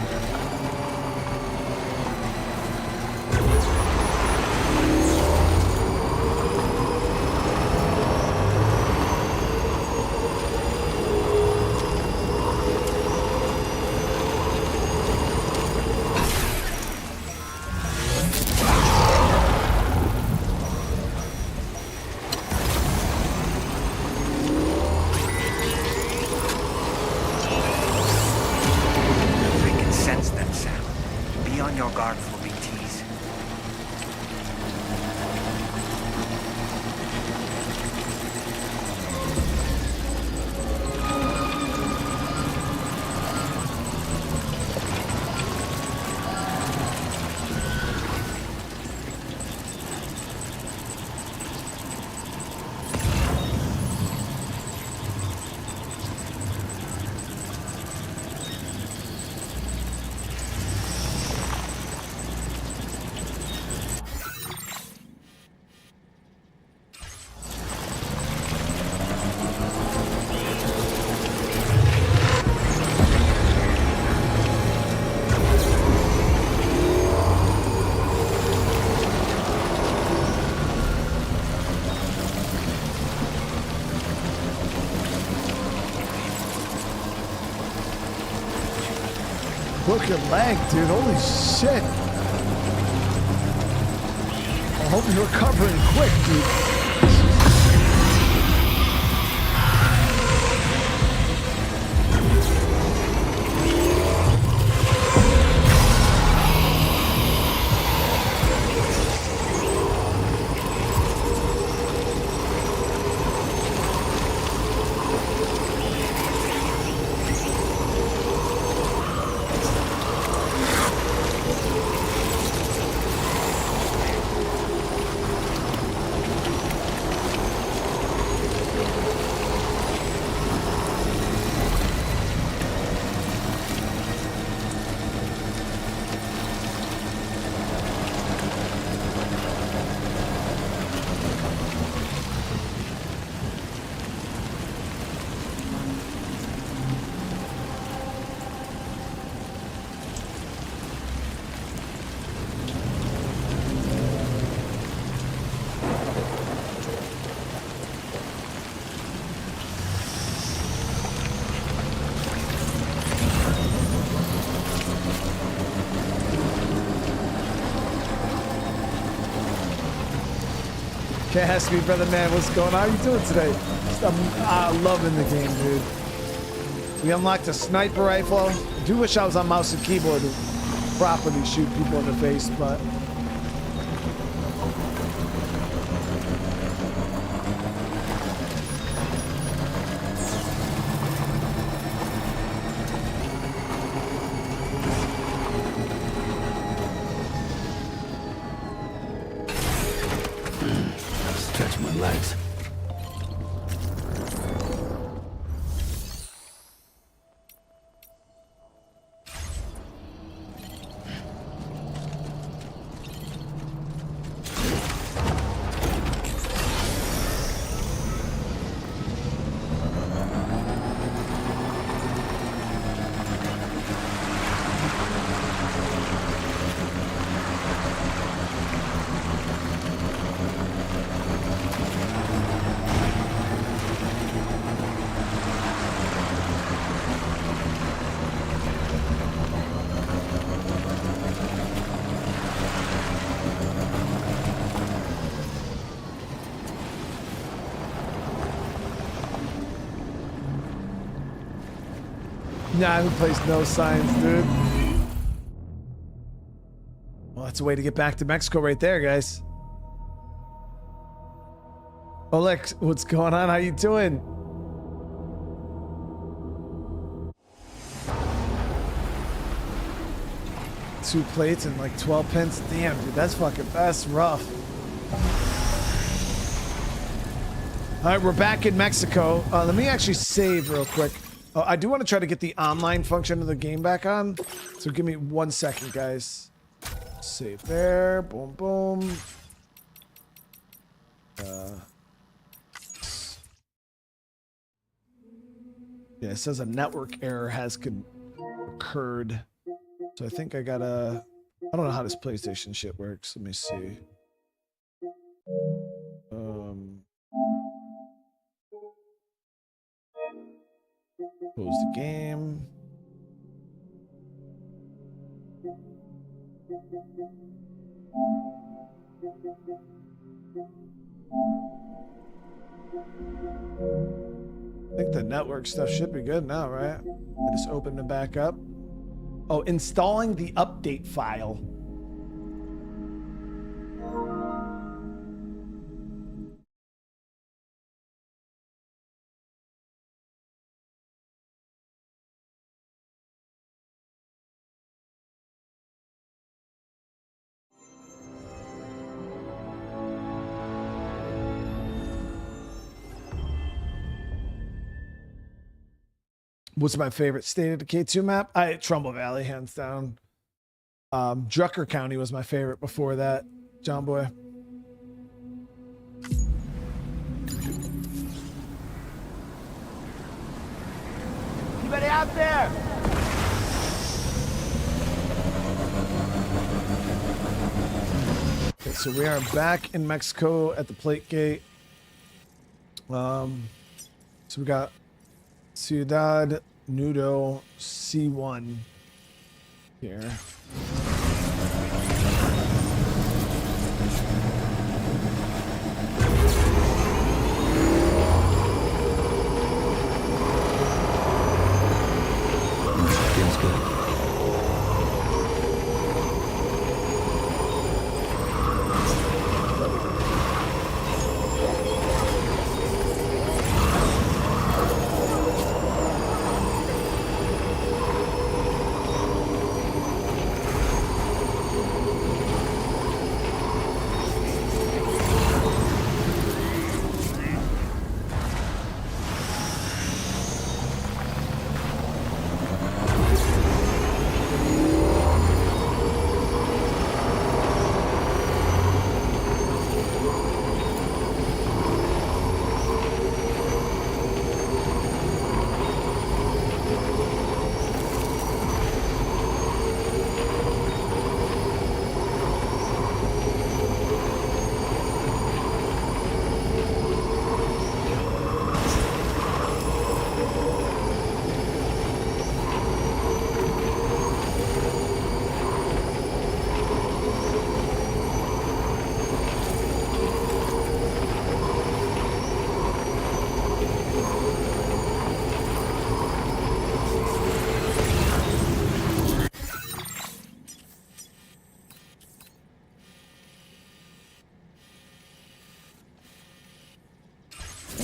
Look at lag, dude. Holy shit. I hope you're recovering quick, dude. Can't ask me, brother man, what's going on? How you doing today? I'm loving the game, dude. We unlocked a sniper rifle. I do wish I was on mouse and keyboard to properly shoot people in the face, but... Stretch my legs. Nah, who plays no signs, dude? Well, that's a way to get back to Mexico right there, guys. Oleg, what's going on? How you doing? Two plates and like 12 pence. Damn, dude, that's rough. All right, we're back in Mexico. Let me actually save real quick. I do want to try to get the online function of the game back on. So give me 1 second, guys. Save there. Boom, boom. Yeah, it says a network error has occurred. So I think I gotta... I don't know how this PlayStation shit works. Let me see. Close the game. I think the network stuff should be good now, right? I just opened it back up. Oh, installing the update file. What's my favorite State of Decay 2 map? Trumbull Valley, hands down. Drucker County was my favorite before that, John Boy. Anybody out there? Okay, so we are back in Mexico at the plate gate. So we got Ciudad Nudo C1 here. Feels good.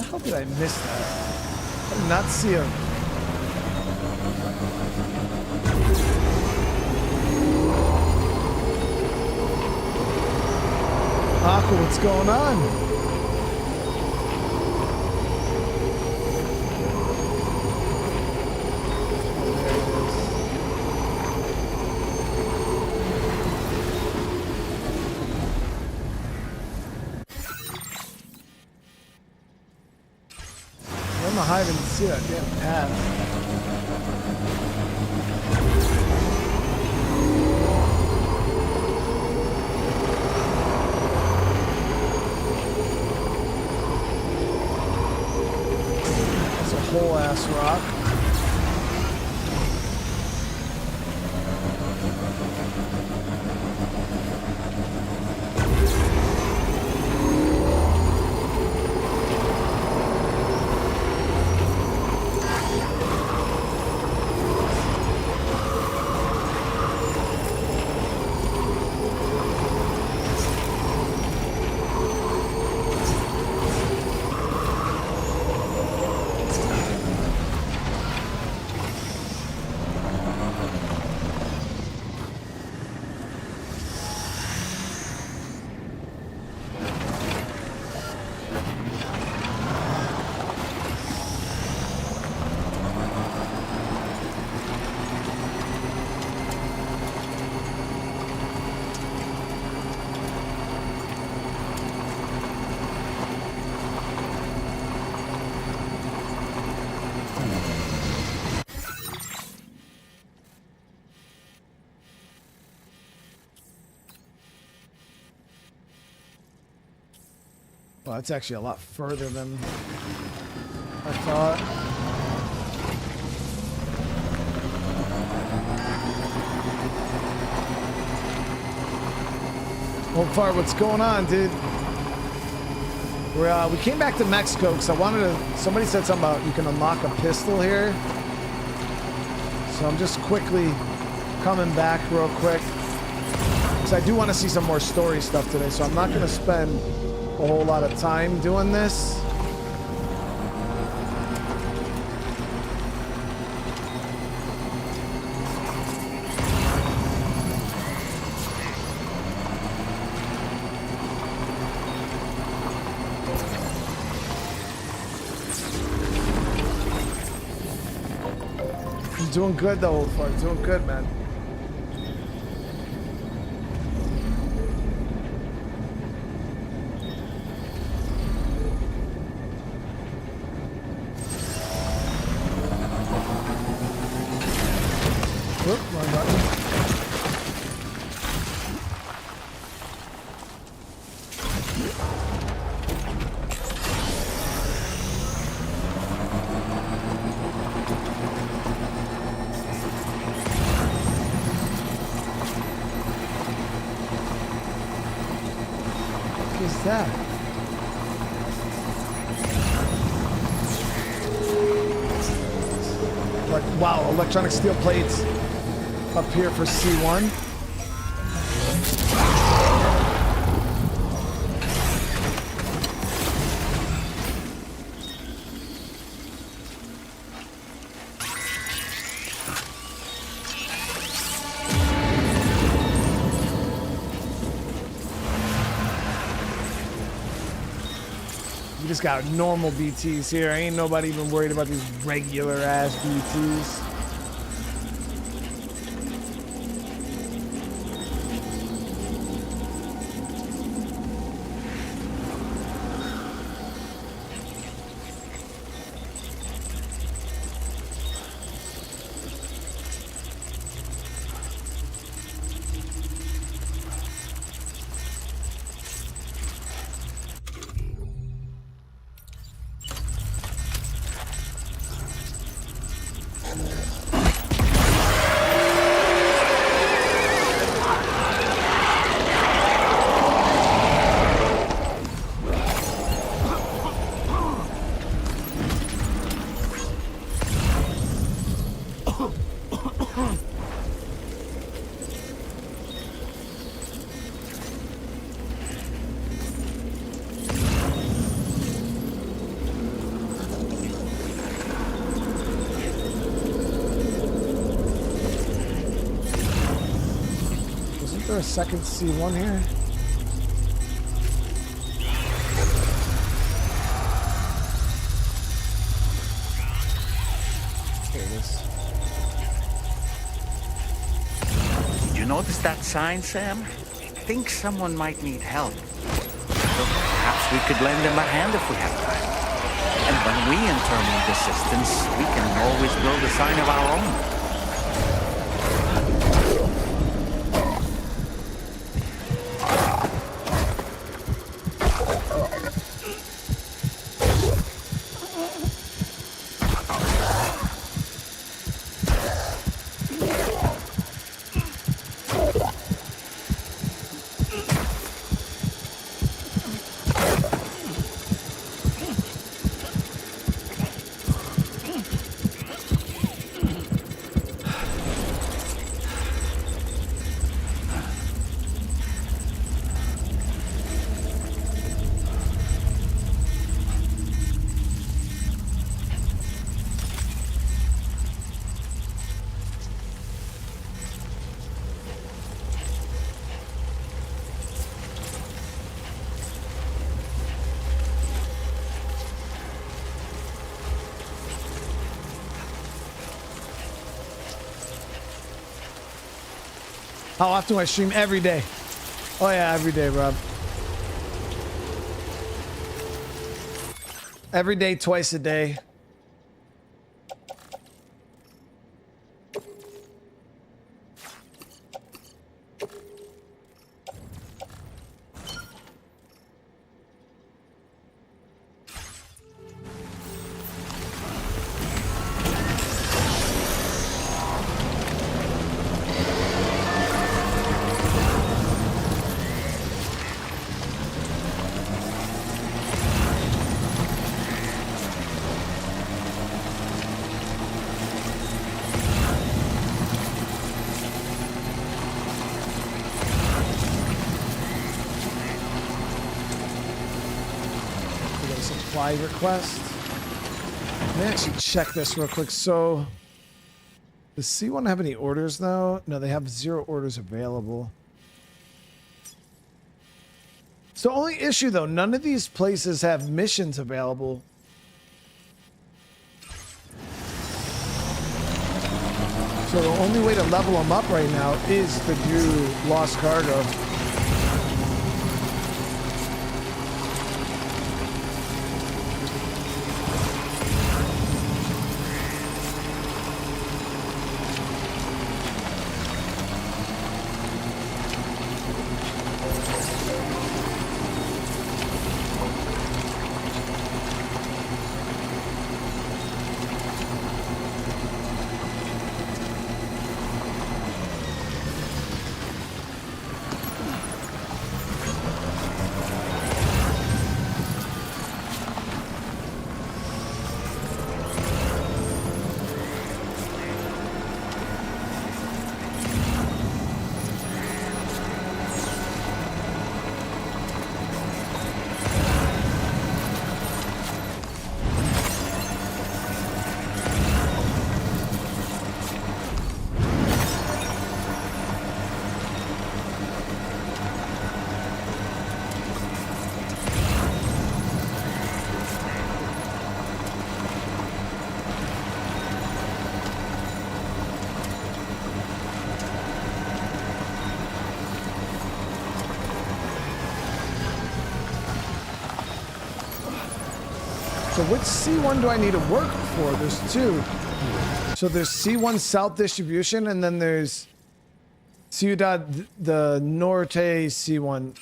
How did I miss that? I did not see him. Aqua, what's going on? I didn't see that damn path. That's a whole ass rock. Well, that's actually a lot further than I thought. Well, Far, what's going on, dude? We came back to Mexico because I wanted to. Somebody said something about you can unlock a pistol here. So I'm just quickly coming back real quick. Because I do want to see some more story stuff today. So I'm not going to spend a whole lot of time doing this. Doing good though, far. Doing good, man. Whoop, wrong button. That? Like, wow, electronic steel plates up here for C1. Just got normal BTs here. Ain't nobody even worried about these regular ass BTs. A second C1 here. Here it is. Did you notice that sign, Sam? I think someone might need help. So perhaps we could lend them a hand if we have time. And when we enter need assistance, we can always build a sign of our own. How often do I stream? Every day. Oh yeah, every day, Rob. Every day, twice a day. Supply request. Let me actually check this real quick. So, does C1 have any orders though? No, they have 0 orders available. So, only issue though, none of these places have missions available. So the only way to level them up right now is to do Lost Cargo. So which C1 do I need to work for? There's 2. So there's C1 South Distribution, and then there's Ciudad the Norte C1.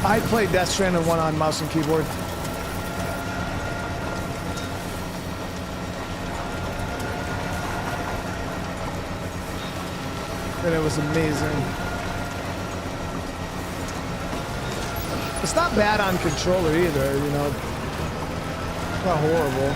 I played Death Stranding 1 on mouse and keyboard. And it was amazing. It's not bad on controller either, you know. It's not horrible.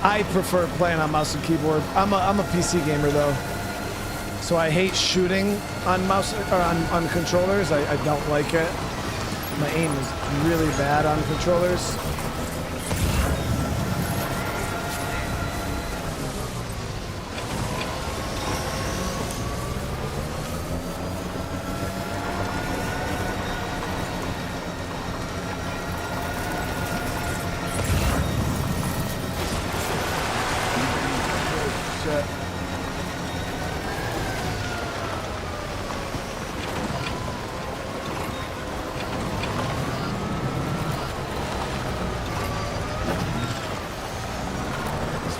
I prefer playing on mouse and keyboard. I'm a PC gamer though, so I hate shooting on mouse or on controllers. I don't like it. My aim is really bad on controllers.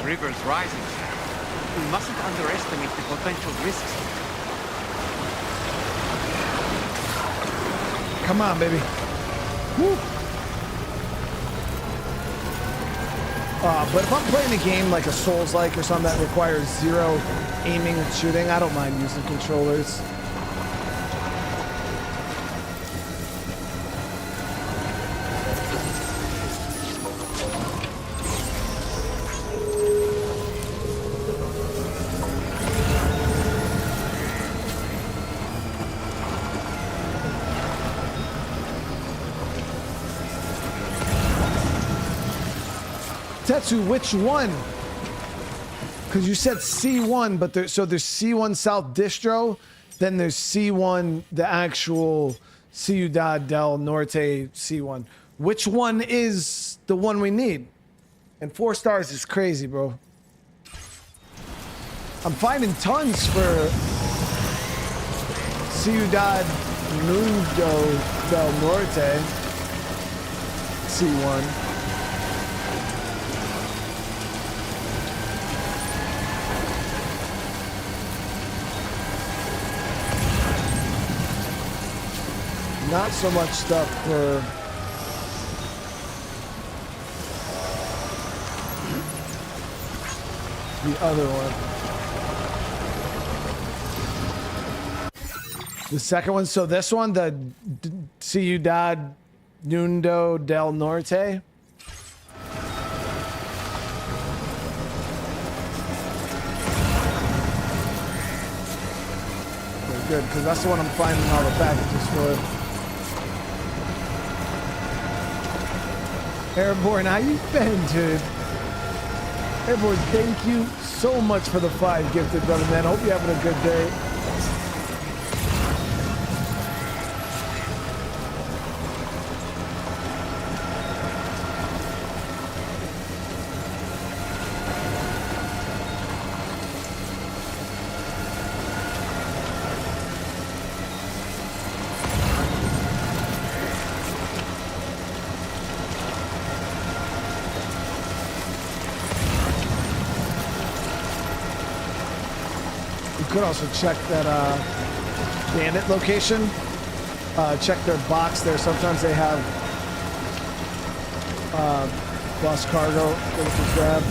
River's rising, Sam. We mustn't underestimate the potential risks. Come on, baby. Woo. But if I'm playing a game like a Souls-like or something that requires 0 aiming and shooting, I don't mind using controllers. Tetsu, which one? Because you said C1, but there's C1 South Distro, then there's C1, the actual Ciudad del Norte C1. Which one is the one we need? And 4 stars is crazy, bro. I'm finding tons for Ciudad Mundo del Norte C1. Not so much stuff for the other one. The second one, so this one, the Ciudad Mundo del Norte. Very good, because that's the one I'm finding all the packages for. Airborne, how you been, dude? Airborne, thank you so much for the 5 gifted, brother, man. Hope you're having a good day. Could also check that bandit location. Check their box there. Sometimes they have lost cargo that we can grab.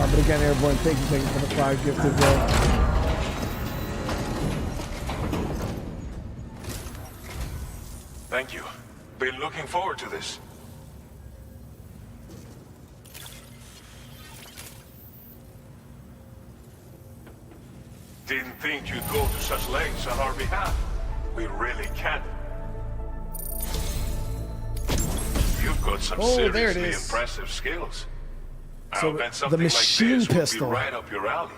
But again, Airborne, thank you for the 5 gifted, bro. Thank you. Been looking forward to this. Didn't think you'd go to such lengths on our behalf. We really can. You've got some seriously impressive skills. So the machine pistol. Right up your alley.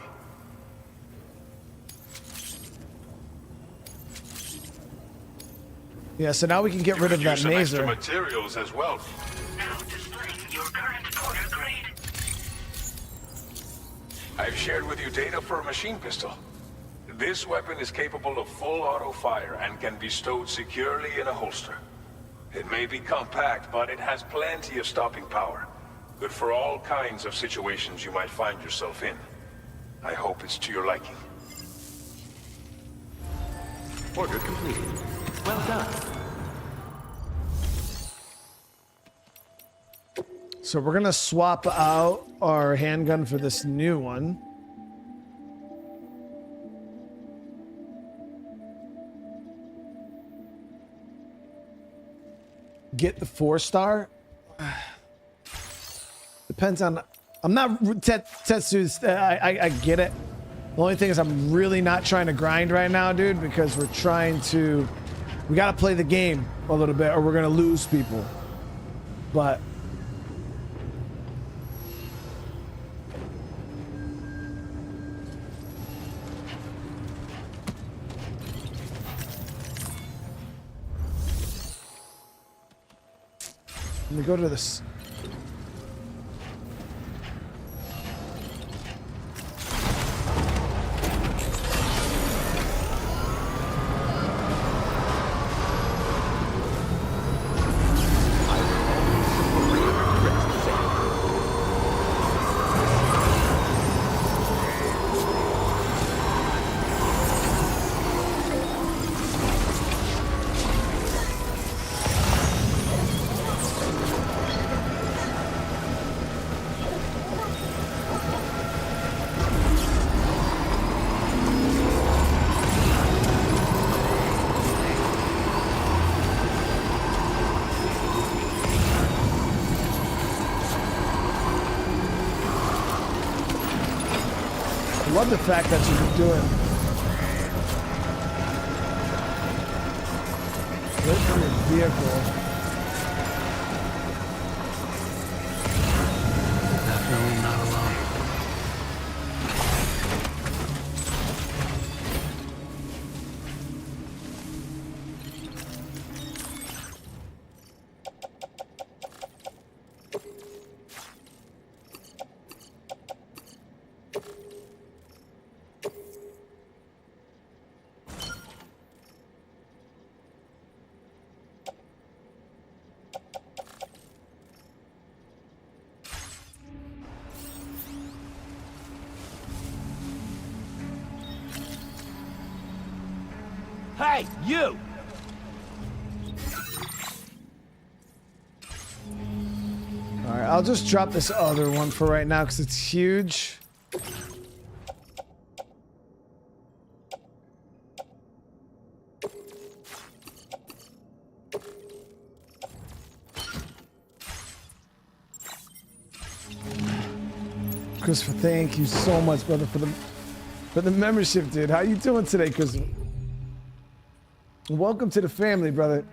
Yeah, so now we can get rid of that mazer. Materials as well. Now displaying your current order grade. I've shared with you data for a machine pistol. This weapon is capable of full auto fire and can be stowed securely in a holster. It may be compact, but it has plenty of stopping power. Good for all kinds of situations you might find yourself in. I hope it's to your liking. Order completed. Well done. So we're gonna swap out our handgun for this new one. Get the 4-star. Depends on. I'm not Tetsu's. I get it. The only thing is I'm really not trying to grind right now, dude, because we're trying to. We gotta play the game a little bit, or we're gonna lose people. But. Let me go to this. I love the fact that you're doing right from your vehicle. Definitely not alone. Hey, you! All right, I'll just drop this other one for right now because it's huge. Christopher, thank you so much, brother, for the membership, dude. How you doing today, Christopher? Welcome to the family, brother.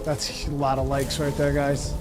That's a lot of likes right there, guys.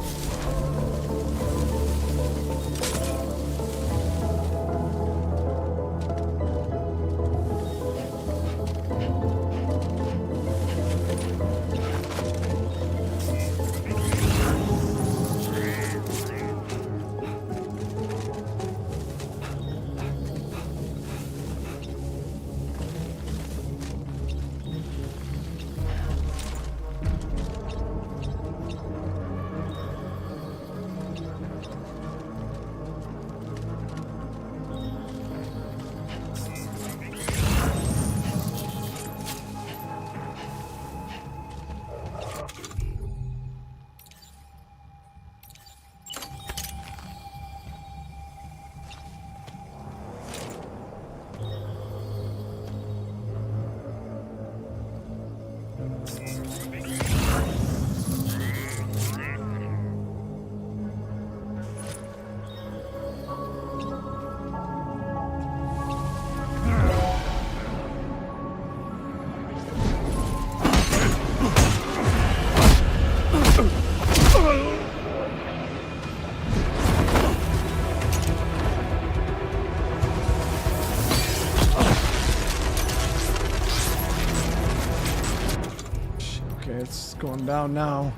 It's going down now.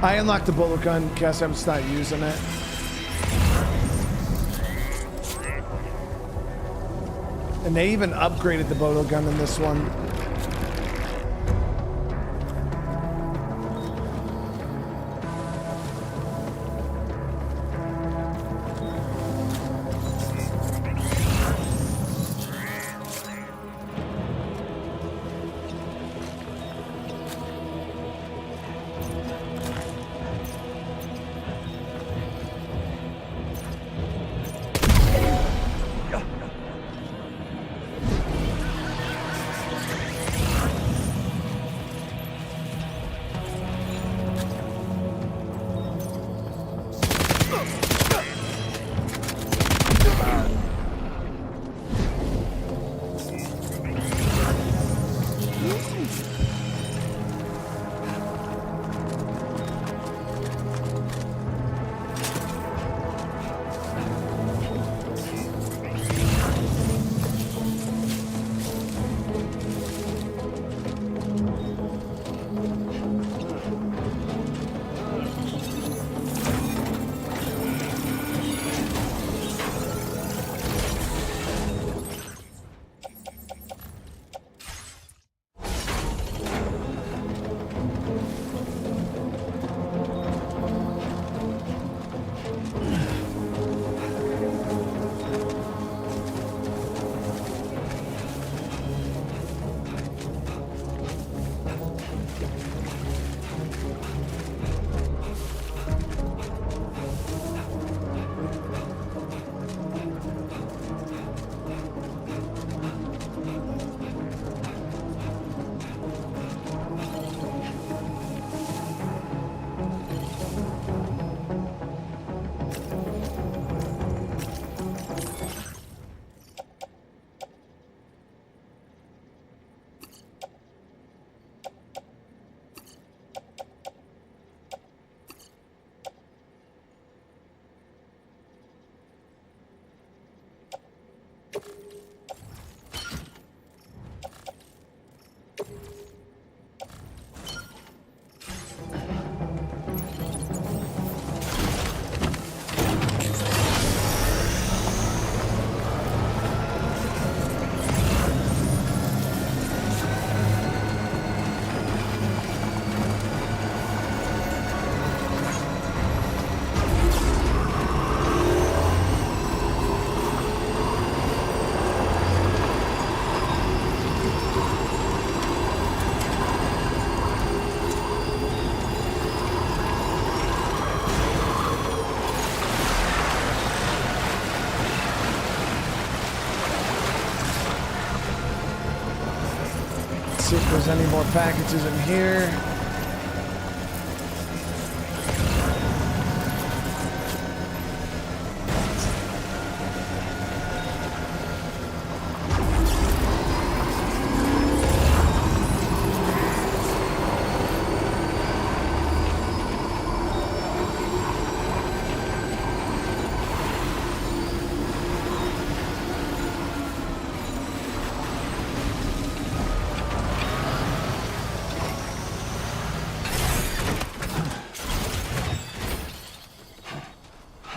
I unlocked the bullet gun. Guess I'm just not using it. And they even upgraded the bullet gun in this one. See if there's any more packages in here.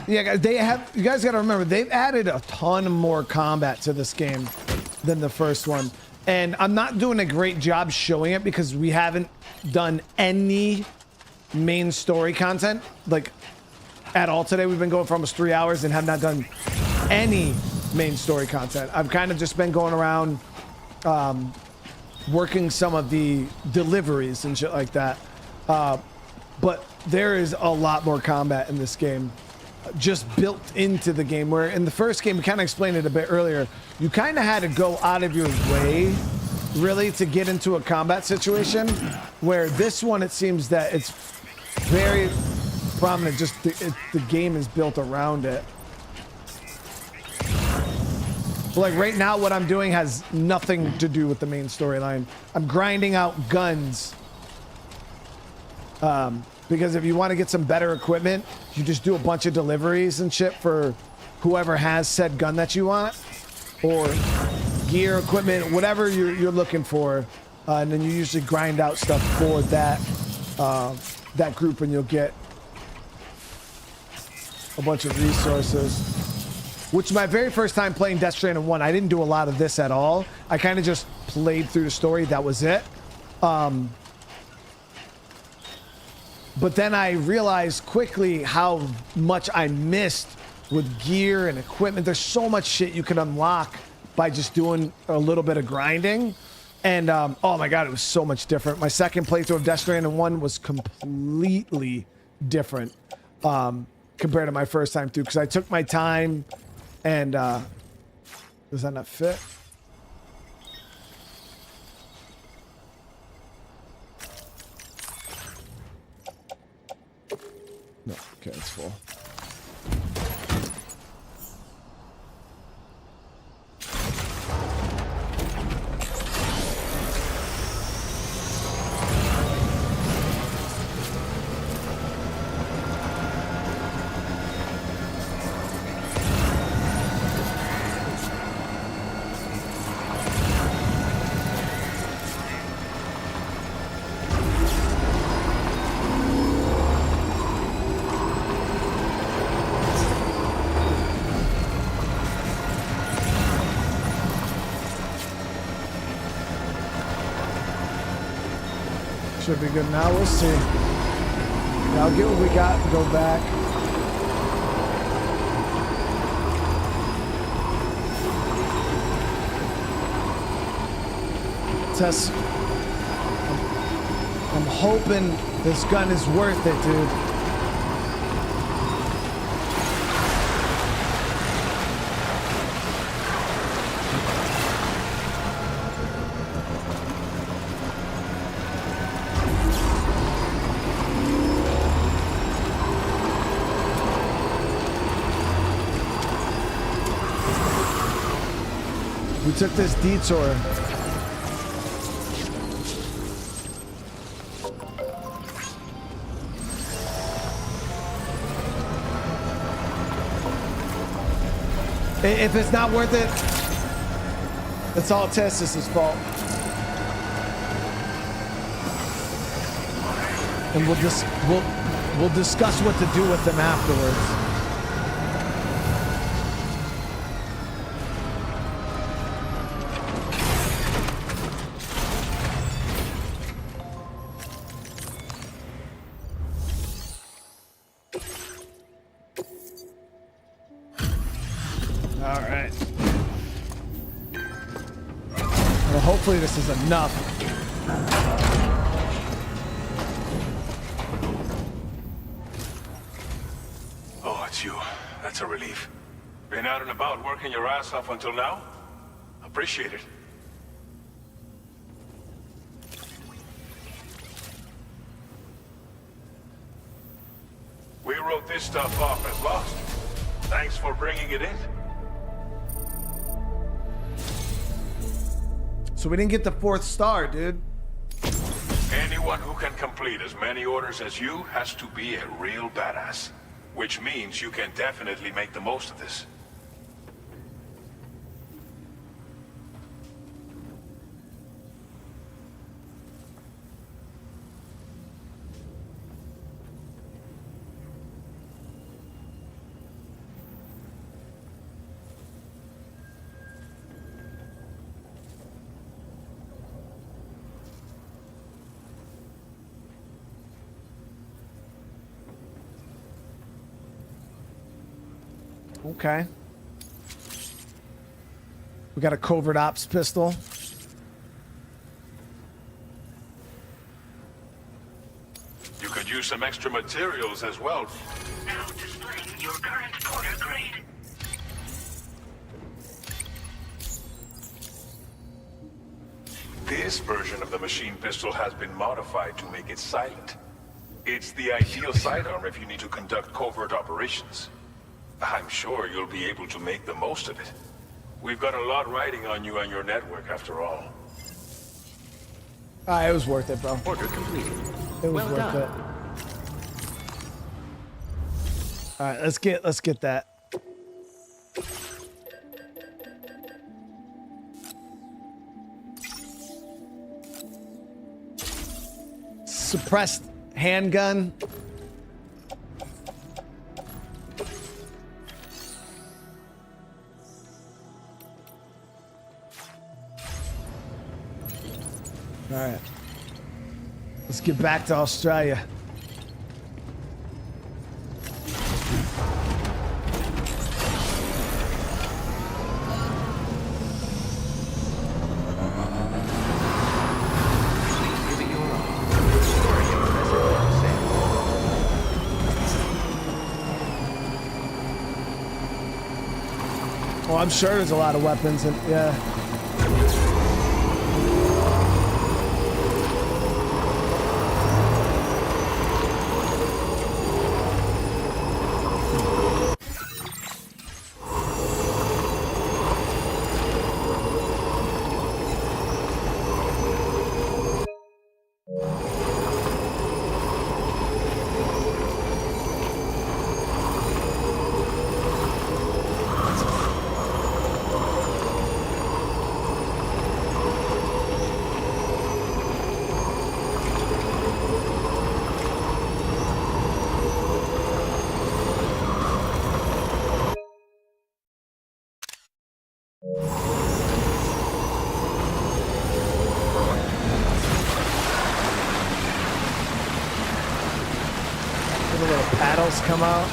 Yeah, guys, you guys got to remember, they've added a ton more combat to this game than the first one. And I'm not doing a great job showing it because we haven't done any main story content, like, at all today. We've been going for almost 3 hours and have not done any main story content. I've kind of just been going around working some of the deliveries and shit like that. But there is a lot more combat in this game, just built into the game, where in the first game, we kind of explained it a bit earlier, you kind of had to go out of your way really to get into a combat situation, where this one, it seems that it's very prominent, just the game is built around it. Like right now, what I'm doing has nothing to do with the main storyline. I'm grinding out guns. Because if you want to get some better equipment, you just do a bunch of deliveries and shit for whoever has said gun that you want, or gear, equipment, whatever you're looking for, and then you usually grind out stuff for that that group and you'll get a bunch of resources. Which my very first time playing Death Stranding 1, I didn't do a lot of this at all. I kind of just played through the story. That was it. But then I realized quickly how much I missed with gear and equipment. There's so much shit you can unlock by just doing a little bit of grinding. And oh my god, it was so much different. My second playthrough of Death Stranding 1 was completely different compared to my first time through, because I took my time. And does that not fit? No, okay, it's full. Should be good now. We'll see. I'll get what we got and go back. Tess, I'm hoping this gun is worth it, dude. We took this detour. If it's not worth it, it's all Testis' fault. And we'll discuss what to do with them afterwards. Hopefully this is enough. Oh, it's you. That's a relief. Been out and about working your ass off until now? Appreciate it. We wrote this stuff off as lost. Thanks for bringing it in. So we didn't get the 4th star, dude. Anyone who can complete as many orders as you has to be a real badass. Which means you can definitely make the most of this. Okay. We got a covert ops pistol. You could use some extra materials as well. Now displaying your current order grade. This version of the machine pistol has been modified to make it silent. It's the ideal sidearm if you need to conduct covert operations. I'm sure you'll be able to make the most of it. We've got a lot riding on you and your network after all. It was worth it, bro. Order completed. It was Well worth done. it. All right, let's get that. Suppressed handgun. All right. Let's get back to Australia. Well, I'm sure there's a lot of weapons and yeah. The little paddles come out.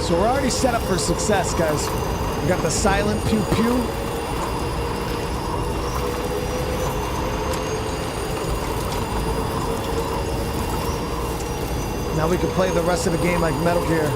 So we're already set up for success, guys. We got the silent pew pew. Now we can play the rest of the game like Metal Gear.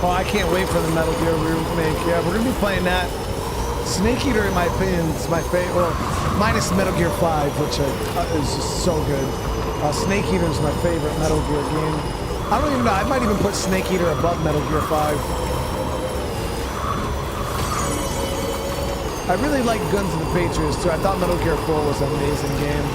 Oh, I can't wait for the Metal Gear remake. Yeah, we're gonna be playing that. Snake Eater, in my opinion, is my favorite. Well, minus Metal Gear 5, which is just so good. Snake Eater is my favorite Metal Gear game. I don't even know. I might even put Snake Eater above Metal Gear 5. I really like Guns of the Patriots too. I thought Metal Gear 4 was an amazing game.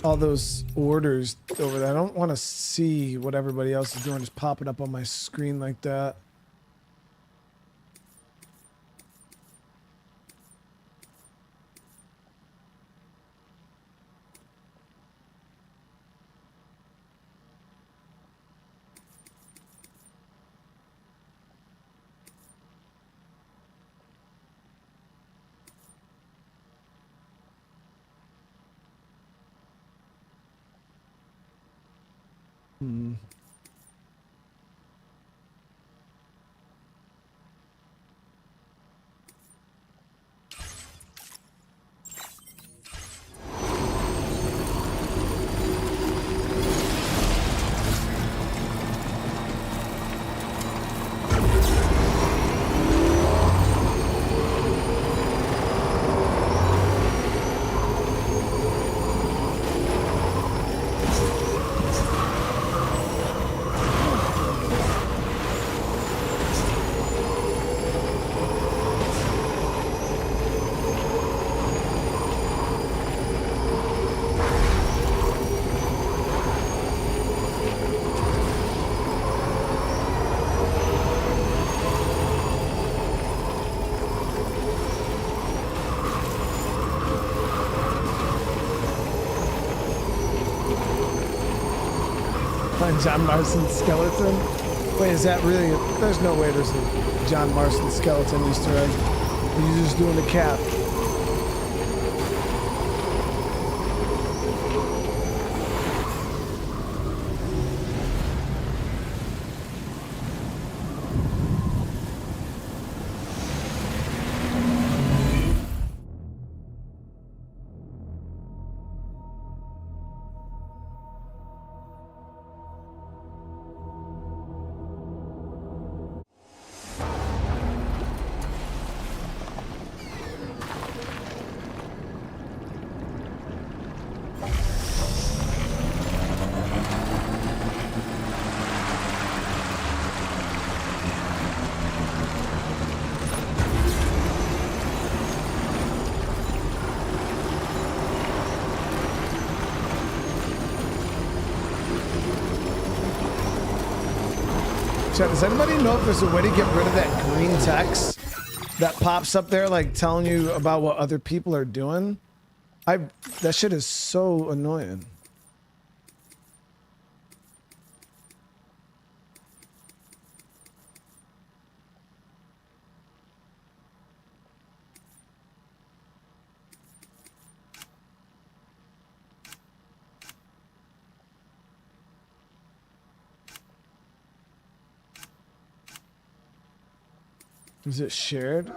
all those orders over there. I don't want to see what everybody else is doing just popping up on my screen like that. John Marston skeleton? Wait, is that really? There's no way there's a John Marston skeleton Easter egg. Are you just doing the cap? Does anybody know if there's a way to get rid of that green text that pops up there, like telling you about what other people are doing? That shit is so annoying. Is it shared?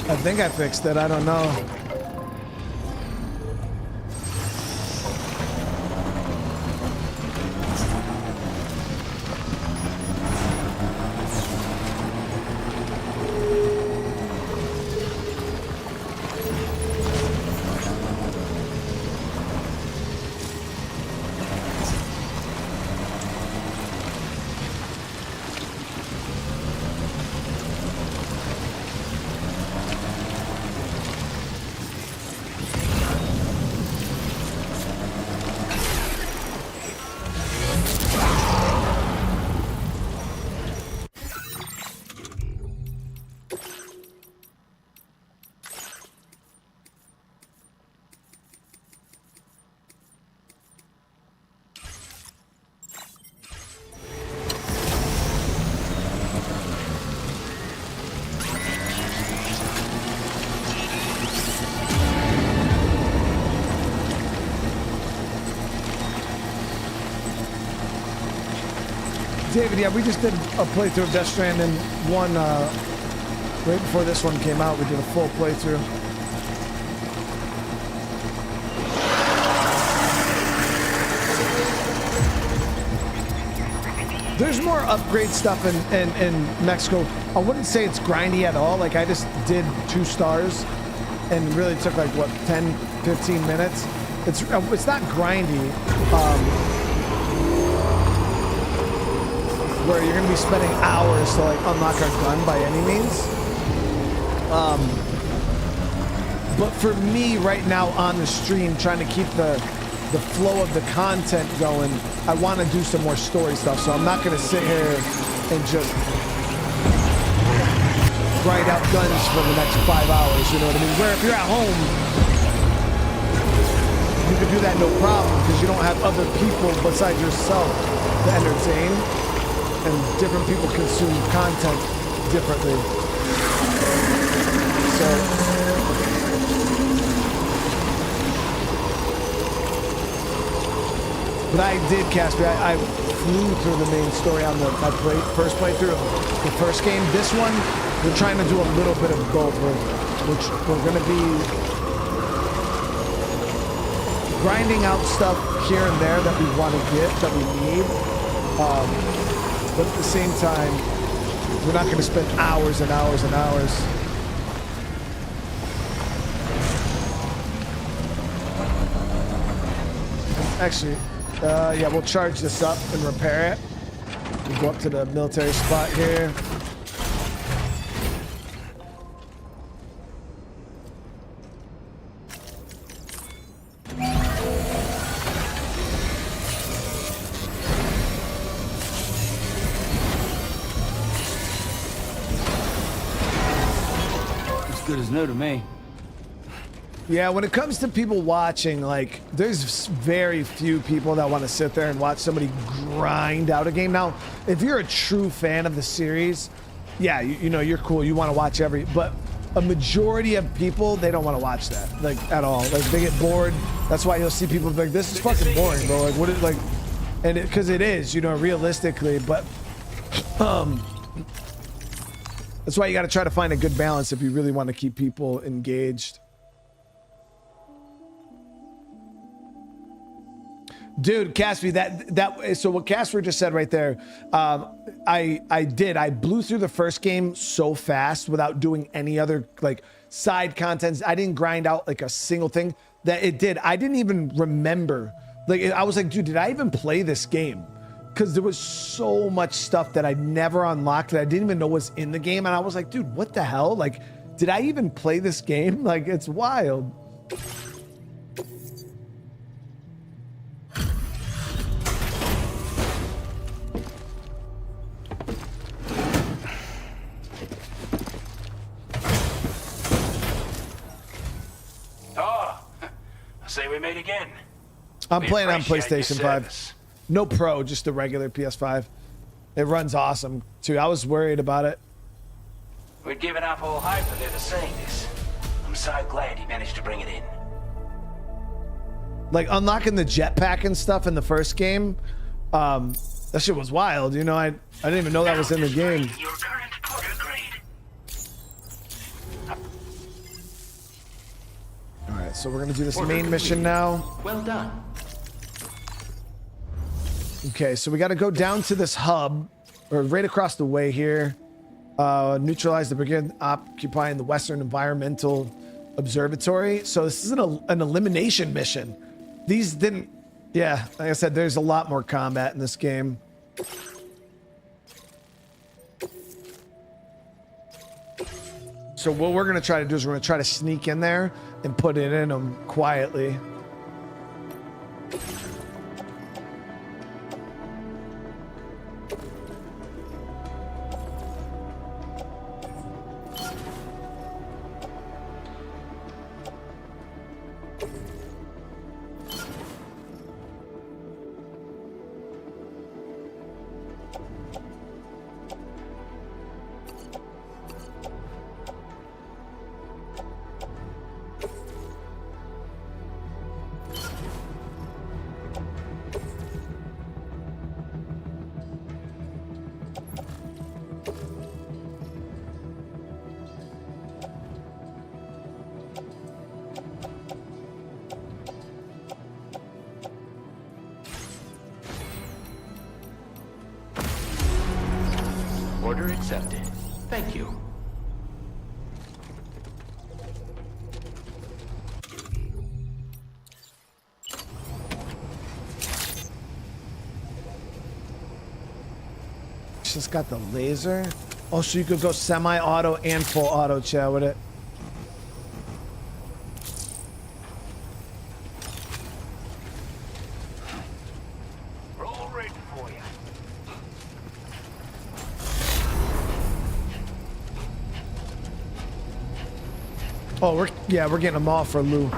I think I fixed it. I don't know. David, yeah, we just did a playthrough of Death Stranding 1 right before this one came out. We did a full playthrough. There's more upgrade stuff in Mexico. I wouldn't say it's grindy at all. Like, I just did 2 stars and really took like, what, 10, 15 minutes. It's not grindy. Where you're gonna be spending hours to like unlock a gun by any means. But for me right now on the stream, trying to keep the flow of the content going, I want to do some more story stuff. So I'm not gonna sit here and just grind out guns for the next 5 hours. You know what I mean? Where if you're at home, you can do that no problem because you don't have other people besides yourself to entertain. And different people consume content differently. So, but I did, Casper. I flew through the main story on my first playthrough of the first game. This one, we're trying to do a little bit of both. Which we're going to be grinding out stuff here and there that we want to get, that we need. But at the same time, we're not going to spend hours and hours and hours. Actually, yeah, we'll charge this up and repair it. We'll go up to the military spot here. Good as new to me. Yeah, when it comes to people watching, like, there's very few people that want to sit there and watch somebody grind out a game. Now, if you're a true fan of the series, yeah, you know, you're cool. You want to watch but a majority of people, they don't want to watch that, like, at all. Like, they get bored. That's why you'll see people be like, this is fucking boring, bro. Like, what is, like, and because it is, you know, realistically, but, that's why you got to try to find a good balance if you really want to keep people engaged. Dude, Caspi, so what Casper just said right there, I blew through the first game so fast without doing any other like side contents. I didn't grind out like a single thing that it did. I didn't even remember. Like, I was like, dude, did I even play this game? Because there was so much stuff that I never unlocked that I didn't even know was in the game. And I was like, dude, what the hell? Like, did I even play this game? Like, it's wild. Oh, I say we meet again. I'm playing on PlayStation 5. No Pro, just the regular PS5. It runs awesome, too. I was worried about it. We'd given up all hope of ever seeing this. I'm so glad he managed to bring it in. Like, unlocking the jetpack and stuff in the first game, that shit was wild. You know, I didn't even know that was in the game. Your current Porter grade. All right, so we're going to do this main mission now. Well done. Okay, so we got to go down to this hub, or right across the way here. Neutralize the brigade occupying the Western Environmental Observatory. So this is an elimination mission. These didn't... Yeah, like I said, there's a lot more combat in this game. So what we're going to try to do is we're going to try to sneak in there and put it in them quietly. Order accepted. Thank you. Just got the laser. Oh, so you could go semi-auto and full auto, chat with it. We're all ready for you. Oh, we're getting them all for Lou.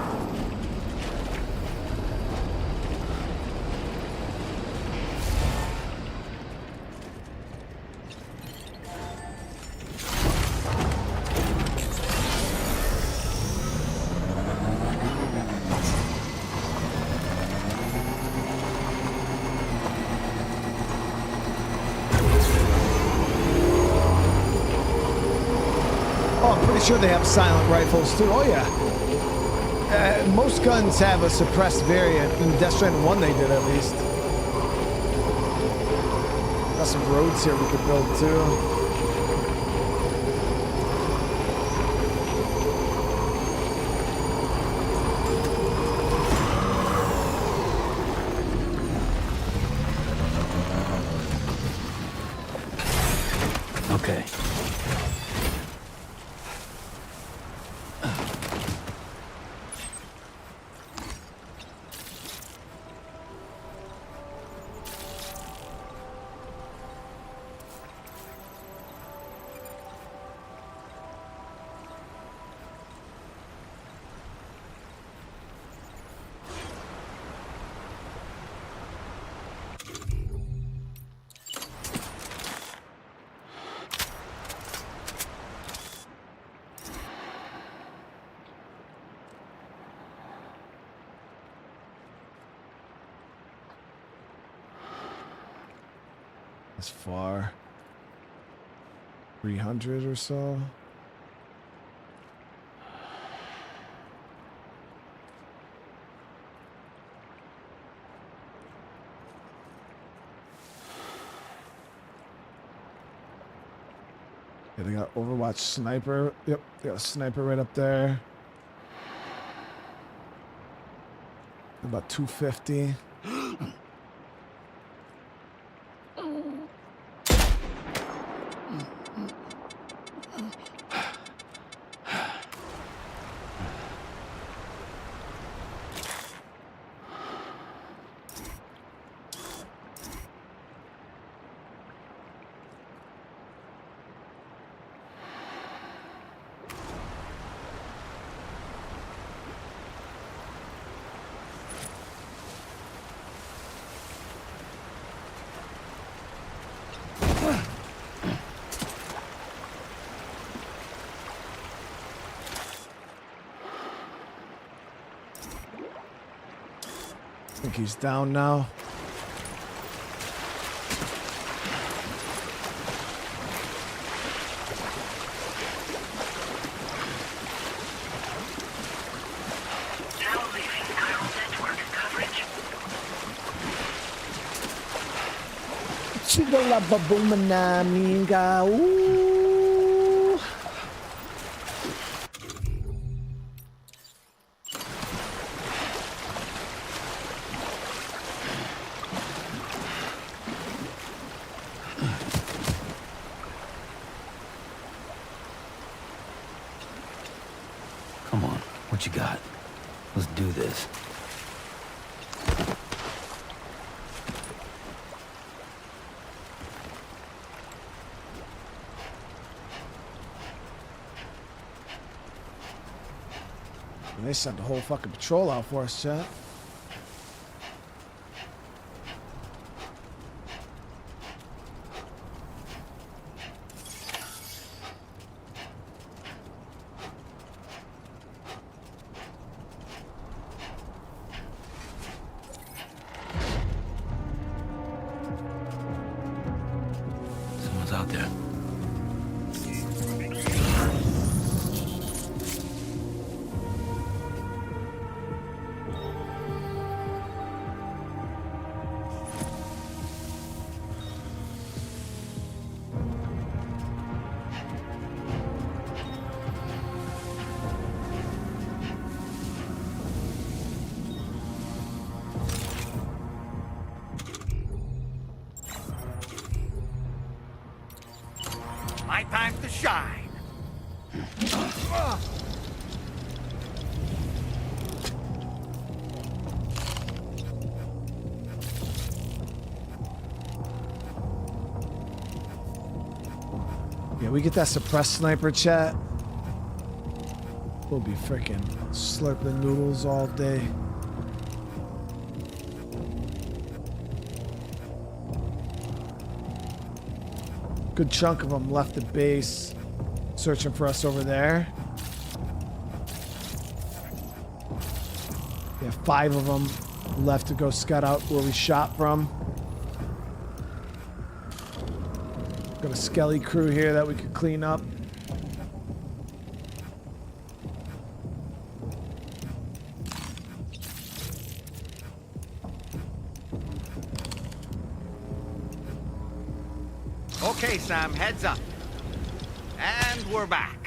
Sure, they have silent rifles too. Oh yeah, most guns have a suppressed variant. In Death Stranding 1 they did, at least. Got some roads here we could build too. Okay. As far 300 or so. Yeah, they got Overwatch sniper. Yep, they got a sniper right up there. About 250. I think he's down now. Now leaving neural network coverage. Chigala babumana minga. Ooh. Come on, what you got? Let's do this. And they sent the whole fucking patrol out for us, chat. Someone's out there. my time to shine. Yeah, we get that suppressed sniper, chat. We'll be freaking slurping noodles all day. Good chunk of them left the base, searching for us over there. We have 5 of them left to go scout out where we shot from. Got a skelly crew here that we could clean up. Okay, Sam, heads up. And we're back.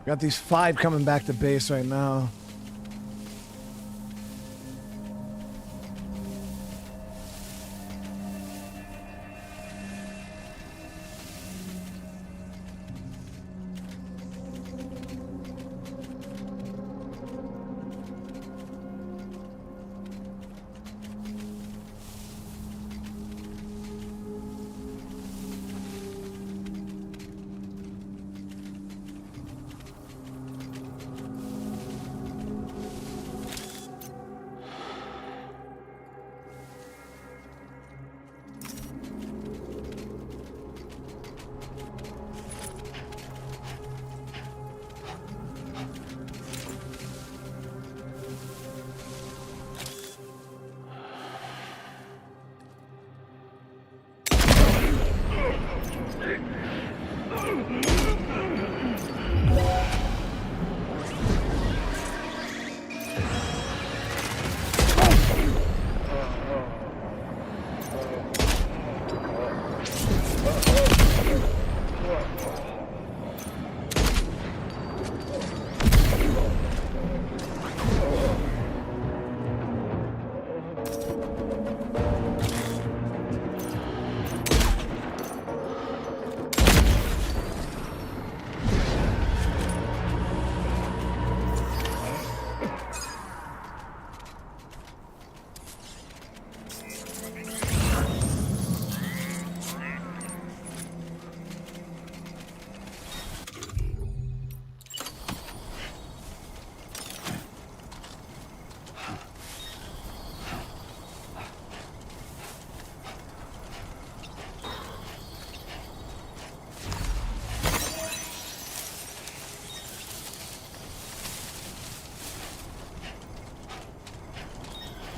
Got these 5 coming back to base right now.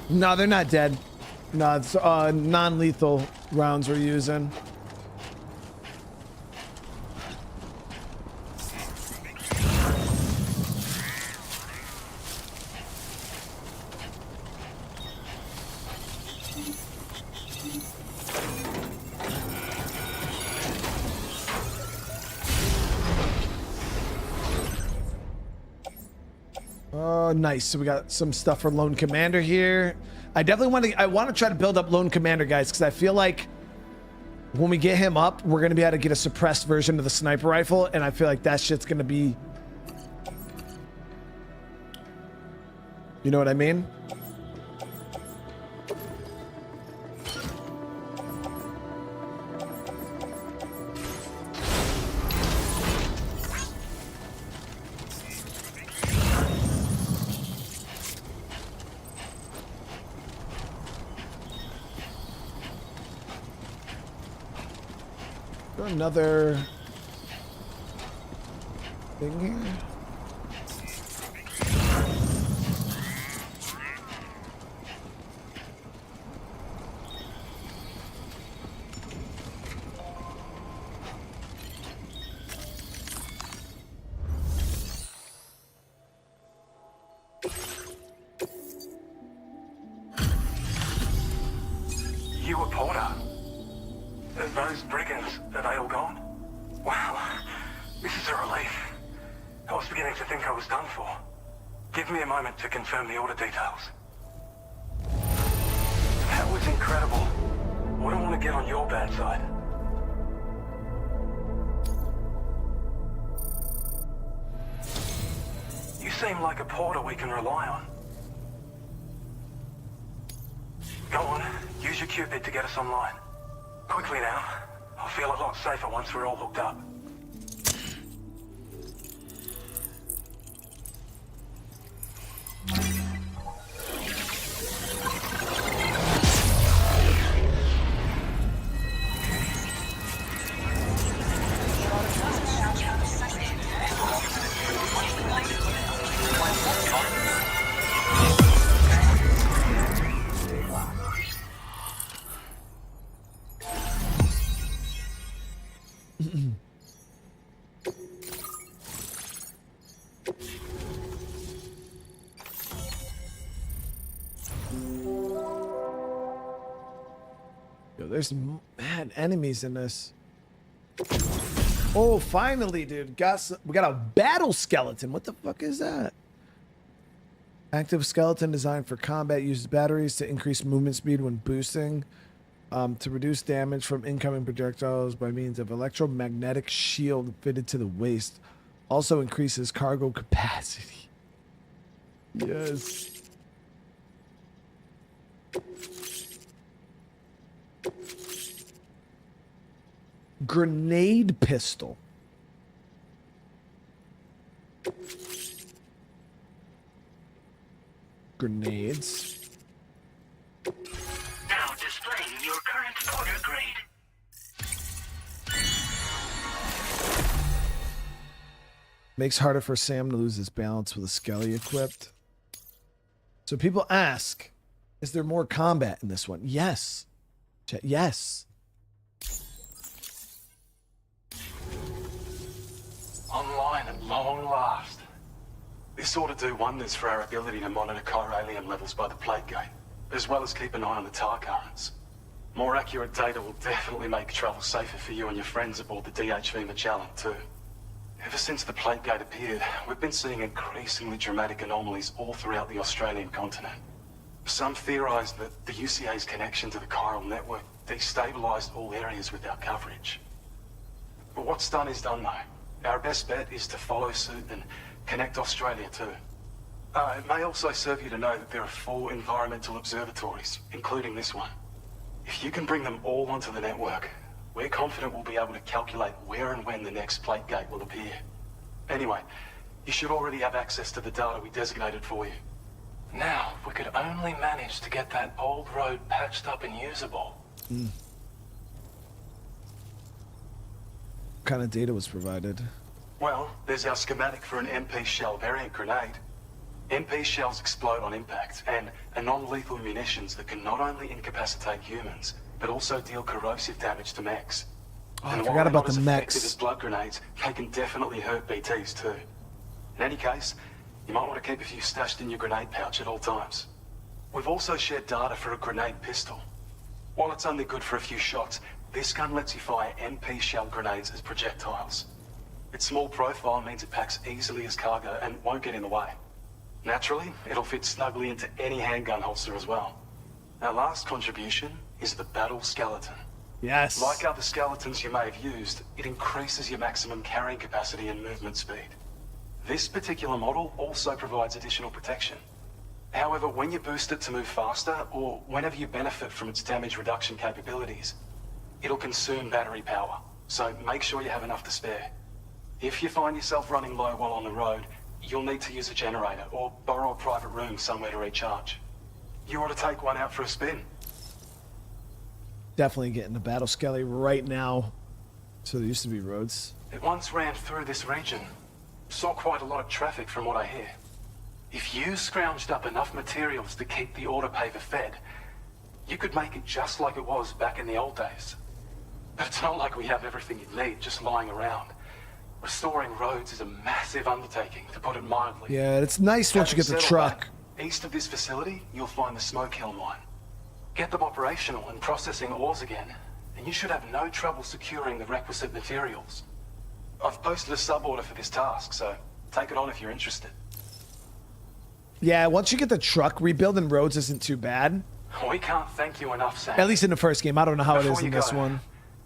No, they're not dead. No, it's non-lethal rounds we're using. Oh, nice. So we got some stuff for Lone Commander here. I definitely want to try to build up Lone Commander, guys, because I feel like when we get him up, we're going to be able to get a suppressed version of the sniper rifle, and I feel like that shit's going to be... You know what I mean? Another thing here. You a porter? Those brigands, are they all gone? Wow, this is a relief. I was beginning to think I was done for. Give me a moment to confirm the order details. That was incredible. Wouldn't want to get on your bad side. You seem like a porter we can rely on. Go on, use your Cupid to get us online. Quickly now. I'll feel a lot safer once we're all hooked up. There's mad enemies in this. Oh, finally, dude. We got a battle skeleton. What the fuck is that? Active skeleton designed for combat uses batteries to increase movement speed when boosting, to reduce damage from incoming projectiles by means of electromagnetic shield fitted to the waist. Also increases cargo capacity. Yes. Grenade pistol. Grenades. Now displaying your current porter grade. Makes harder for Sam to lose his balance with a skelly equipped. So people ask, is there more combat in this one? Yes. Yes. Online at long last. This ought to do wonders for our ability to monitor chiralium levels by the plate gate, as well as keep an eye on the tar currents. More accurate data will definitely make travel safer for you and your friends aboard the DHV Magellan too. Ever since the plate gate appeared, we've been seeing increasingly dramatic anomalies all throughout the Australian continent. Some theorise that the UCA's connection to the chiral network destabilised all areas with our coverage. But what's done is done though. Our best bet is to follow suit and connect Australia too. It may also serve you to know that there are 4 environmental observatories, including this one. If you can bring them all onto the network, we're confident we'll be able to calculate where and when the next plate gate will appear. Anyway, you should already have access to the data we designated for you. Now, if we could only manage to get that old road patched up and usable. What kind of data was provided? Well, there's our schematic for an MP shell variant grenade. MP shells explode on impact and are non-lethal munitions that can not only incapacitate humans, but also deal corrosive damage to mechs. Oh, And I while forgot they're about not the as effective mechs. as blood grenades, they can definitely hurt BTs too. In any case, you might want to keep a few stashed in your grenade pouch at all times. We've also shared data for a grenade pistol. While it's only good for a few shots, this gun lets you fire MP shell grenades as projectiles. Its small profile means it packs easily as cargo and won't get in the way. Naturally, it'll fit snugly into any handgun holster as well. Our last contribution is the battle skeleton. Yes. Like other skeletons you may have used, it increases your maximum carrying capacity and movement speed. This particular model also provides additional protection. However, when you boost it to move faster, or whenever you benefit from its damage reduction capabilities, it'll consume battery power, so make sure you have enough to spare. If you find yourself running low while on the road, you'll need to use a generator or borrow a private room somewhere to recharge. You ought to take one out for a spin. Definitely getting the battle skelly right now. So there used to be roads. It once ran through this region. Saw quite a lot of traffic from what I hear. If you scrounged up enough materials to keep the autopaver fed, you could make it just like it was back in the old days. But it's not like we have everything you need just lying around. Restoring roads is a massive undertaking, to put it mildly. Yeah, it's nice once you get the Having said all truck. that, east of this facility, you'll find the Smoke Hill mine. Get them operational and processing ores again, and you should have no trouble securing the requisite materials. I've posted a sub-order for this task, so take it on if you're interested. Yeah, once you get the truck, rebuilding roads isn't too bad. We can't thank you enough, Sam. At least in the first game. I don't know how it Before is in you this go, one.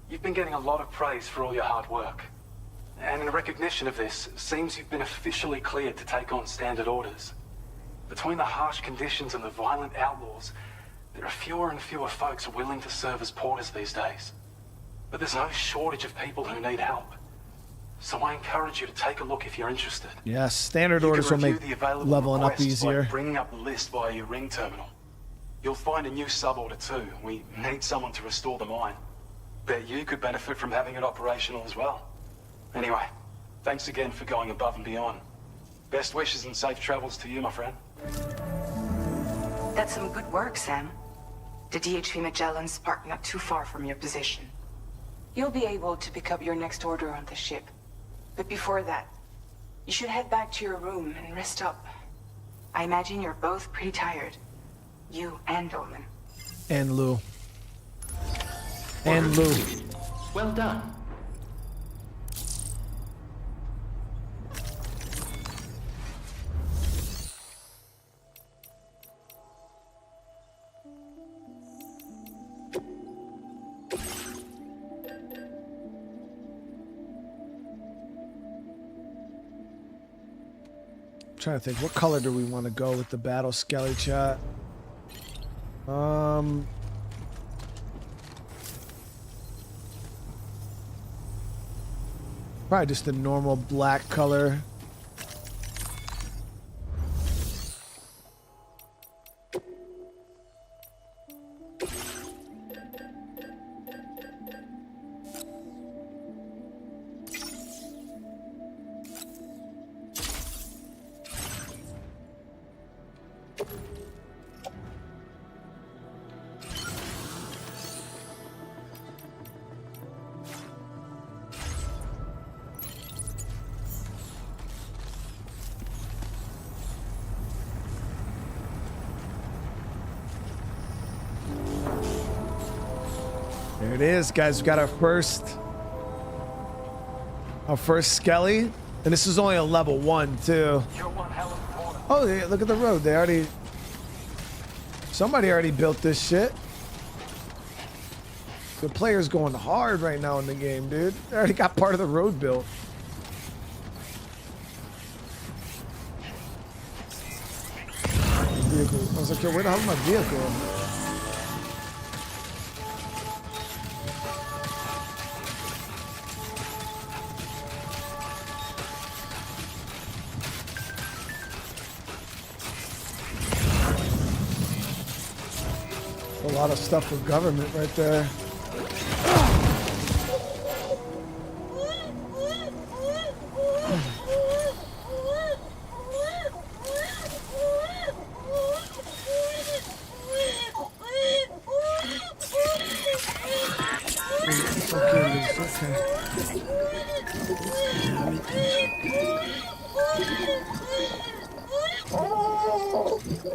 You've been getting a lot of praise for all your hard work. And in recognition of this, it seems you've been officially cleared to take on standard orders. Between the harsh conditions and the violent outlaws, there are fewer and fewer folks willing to serve as porters these days. But there's no shortage of people who need help. So I encourage you to take a look if you're interested. Yes, standard You orders can will review make the available leveling up requests by easier. bringing up the list via your ring terminal. You'll find a new sub-order too. We need someone to restore the mine. Bet you could benefit from having it operational as well. Anyway, thanks again for going above and beyond. Best wishes and safe travels to you, my friend. That's some good work, Sam. The DHV Magellan's parked not too far from your position. You'll be able to pick up your next order on the ship. But before that, you should head back to your room and rest up. I imagine you're both pretty tired. You and Olin. And Lou. And Lou. Well done. Trying to think, what color do we want to go with the battle skelly chat? Probably just the normal black color. There it is, guys. We got our first skelly, and this is only a level 1 too. Oh, yeah, look at the road. Somebody already built this shit. The player's going hard right now in the game, dude. They already got part of the road built. Vehicle. I was like, yo, where the hell is my vehicle? A lot of stuff for government right there. I'm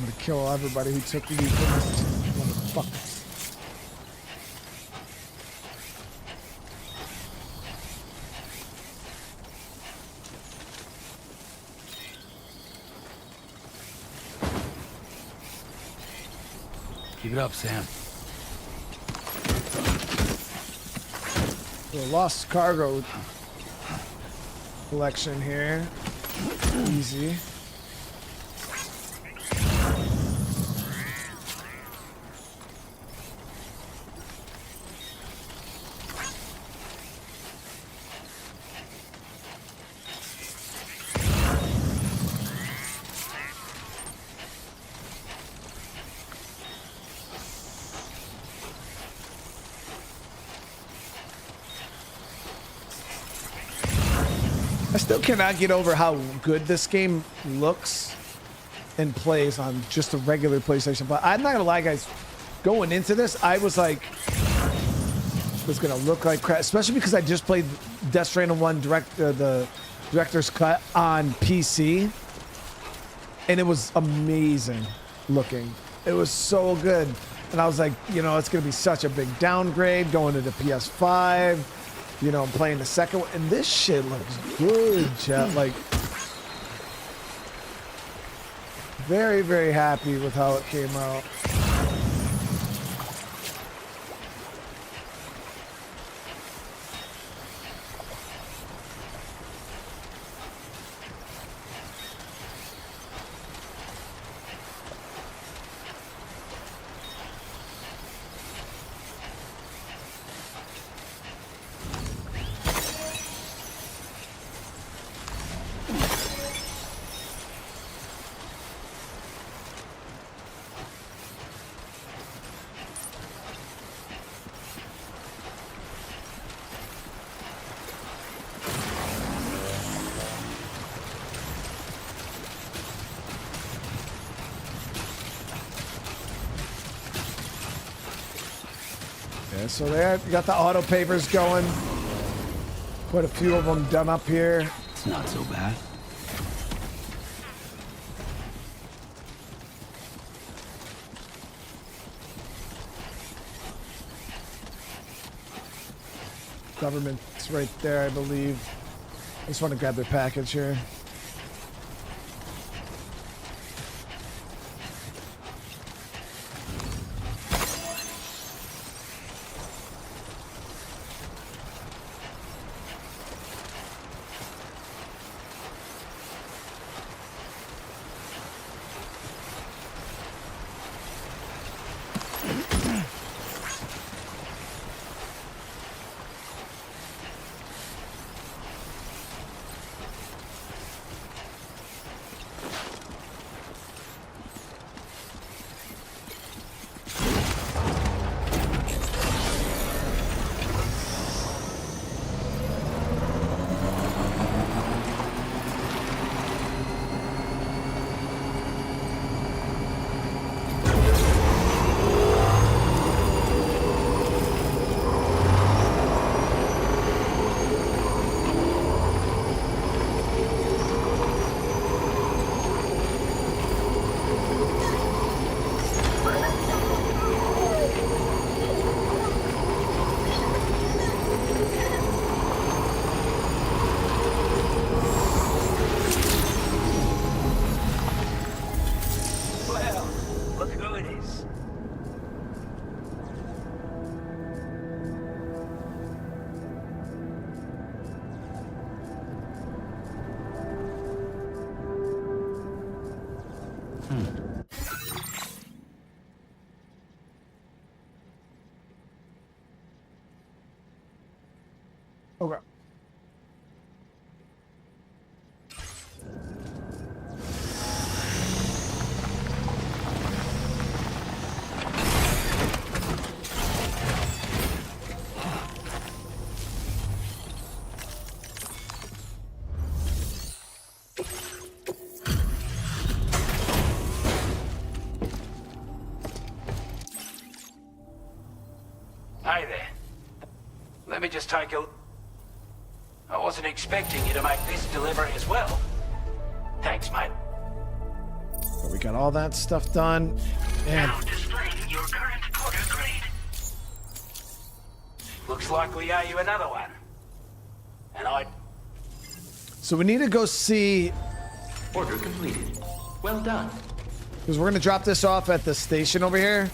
gonna kill everybody who took these motherfuckers. Keep it up, Sam. The lost cargo collection here. Easy. I still cannot get over how good this game looks and plays on just a regular PlayStation. But I'm not gonna lie, guys. Going into this, I was like, it's gonna look like crap, especially because I just played Death Stranding 1 the director's cut on PC, and it was amazing looking. It was so good, and I was like, you know, it's gonna be such a big downgrade going to the PS5. You know, I'm playing the second one, and this shit looks good, chat. Like, very, very happy with how it came out. So there, you got the auto pavers going. Quite a few of them done up here. It's not so bad. Government's right there, I believe. I just want to grab their package here. Okay. Hey there. Let me just take a... I wasn't expecting you to make this delivery as well. Thanks, mate. We got all that stuff done. And Now displaying your current Porter grade. Looks like we owe you another one. And so we need to go see, Order completed. Well done. because we're going to drop this off at the station over here.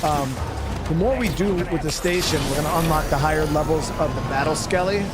The more we do with the station, we're going to unlock the higher levels of the battle skelly.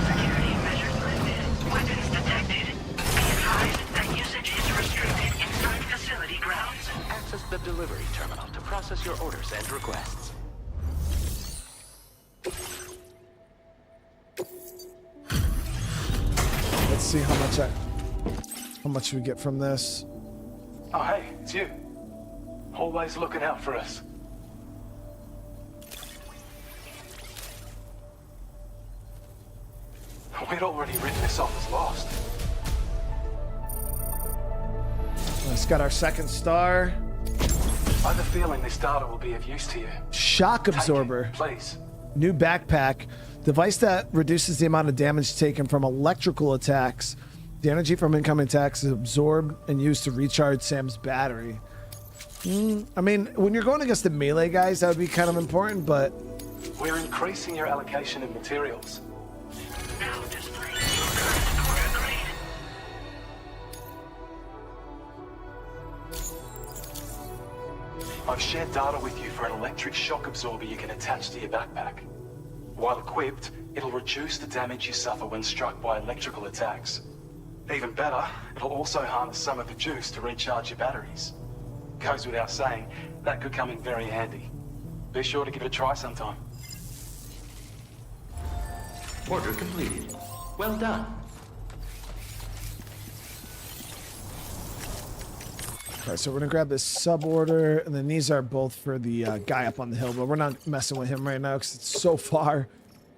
Security measures lifted. Weapons detected. Be advised that usage is restricted inside facility grounds. Access the delivery terminal to process your orders and requests. Let's see how much we get from this. Oh, hey, it's you. Always looking out for us. We'd already written this off as lost. It's got our second star. I have a feeling this data will be of use to you. Shock Take it, absorber. please. New backpack. Device that reduces the amount of damage taken from electrical attacks. The energy from incoming attacks is absorbed and used to recharge Sam's battery. I mean, when you're going against the melee guys, that would be kind of important, but... We're increasing your allocation of materials. Now displaying your current Porter grade. I've shared data with you for an electric shock absorber you can attach to your backpack. While equipped, it'll reduce the damage you suffer when struck by electrical attacks. Even better, it'll also harness some of the juice to recharge your batteries. Goes without saying, that could come in very handy. Be sure to give it a try sometime. Order completed. Well done. Alright, so we're gonna grab this sub order, and then these are both for the guy up on the hill, but we're not messing with him right now because it's so far.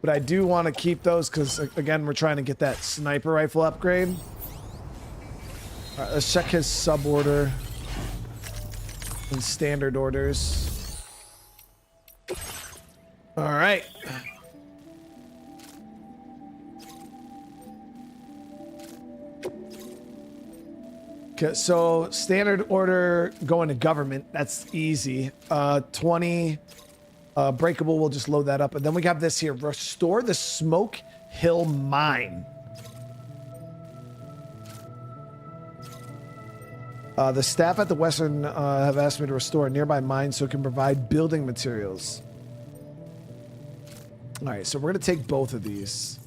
But I do want to keep those because, again, we're trying to get that sniper rifle upgrade. Alright, let's check his sub order and standard orders. Alright. Okay, so standard order going to government, that's easy. 20 breakable, we'll just load that up. And then we have this here, restore the Smoke Hill Mine. The staff at the Western have asked me to restore a nearby mine so it can provide building materials. All right, so we're going to take both of these.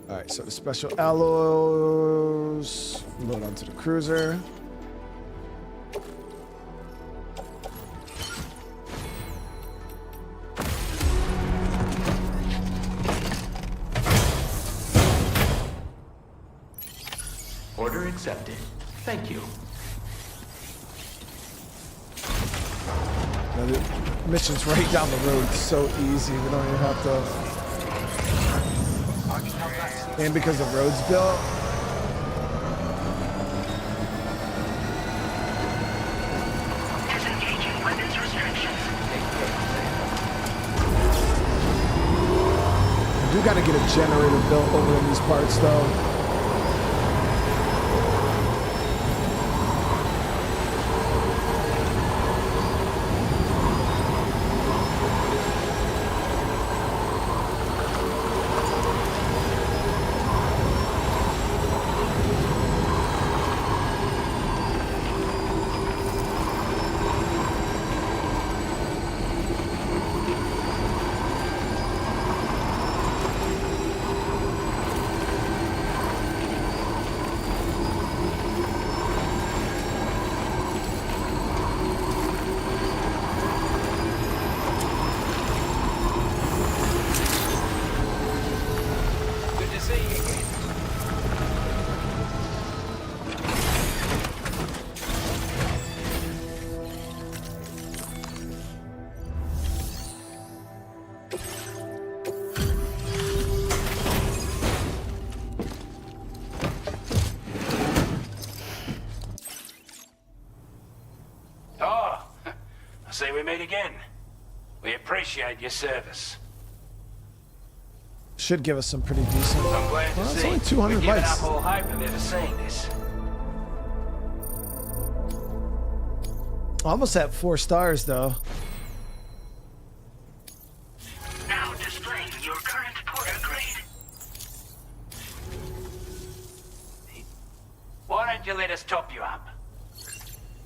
All right, so the special alloys load onto the cruiser. Order accepted. Thank you. Now the mission's right down the road, so easy. We don't even have to. And because the road's built. Disengaging weapons restrictions. We do got to get a generator built over in these parts, though. say we meet again. We appreciate your service. Should give us some pretty decent. I'm glad Well, to it's see only 200 we've given likes. up all hope of ever seeing this. Almost at 4 stars though. Now displaying your current porter grade. Why don't you let us top you up?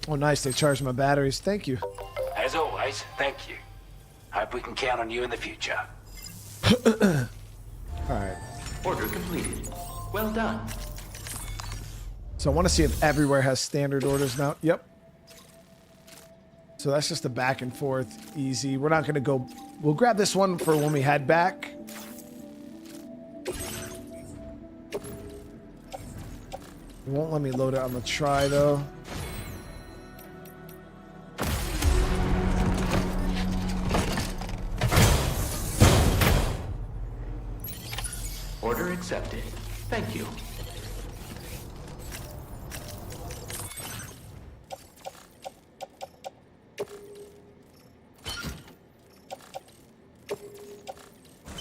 Oh, nice. They charged my batteries. Thank you. As always, thank you. Hope we can count on you in the future. All right. Order completed. Well done. So I want to see if everywhere has standard orders now. Yep. So that's just a back and forth. Easy. We're not going to go. We'll grab this one for when we head back. It won't let me load it on the try though. Order accepted. Thank you.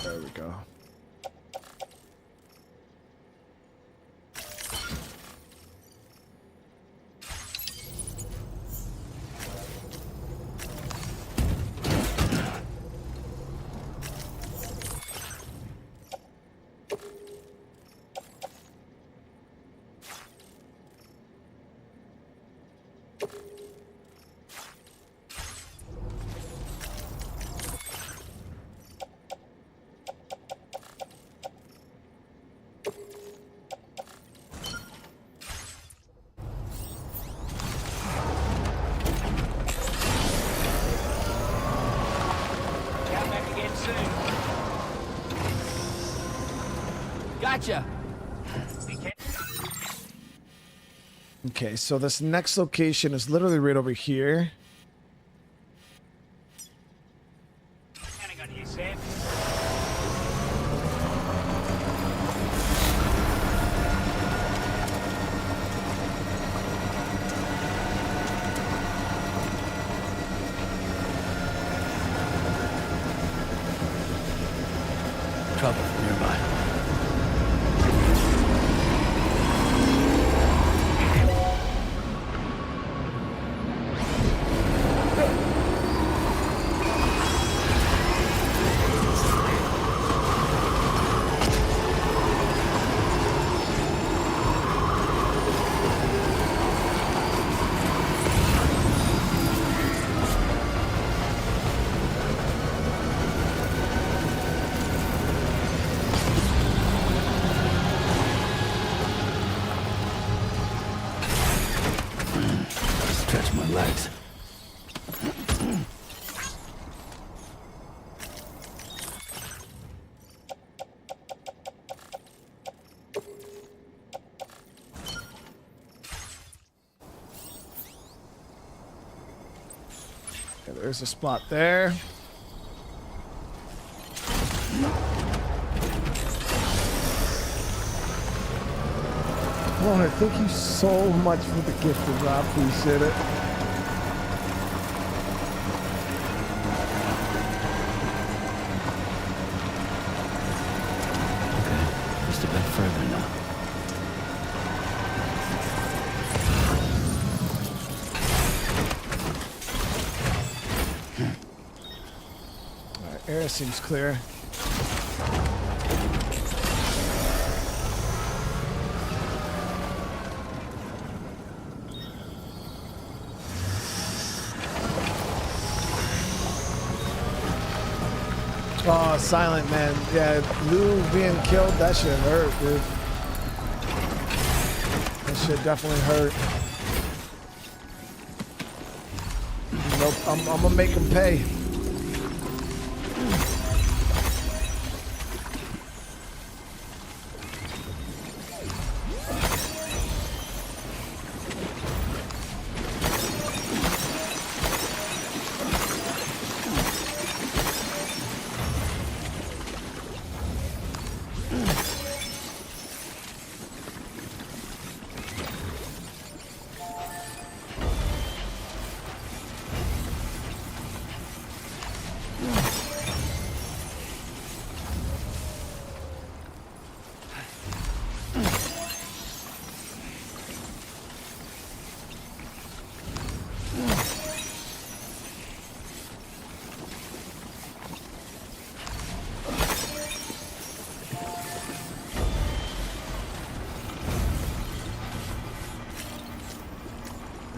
There we go. Come back again soon. Gotcha. Okay, so this next location is literally right over here. Counting on you, Sam. Trouble nearby. Stretch my legs. Okay, there's a spot there. Well, thank you so much for the gift, Rob. Appreciate it. Okay, just a bit further now. All right, area seems clear. Oh, Silent Man. Yeah, Lou being killed, that shit hurt, dude. That shit definitely hurt. Nope, I'm gonna make him pay.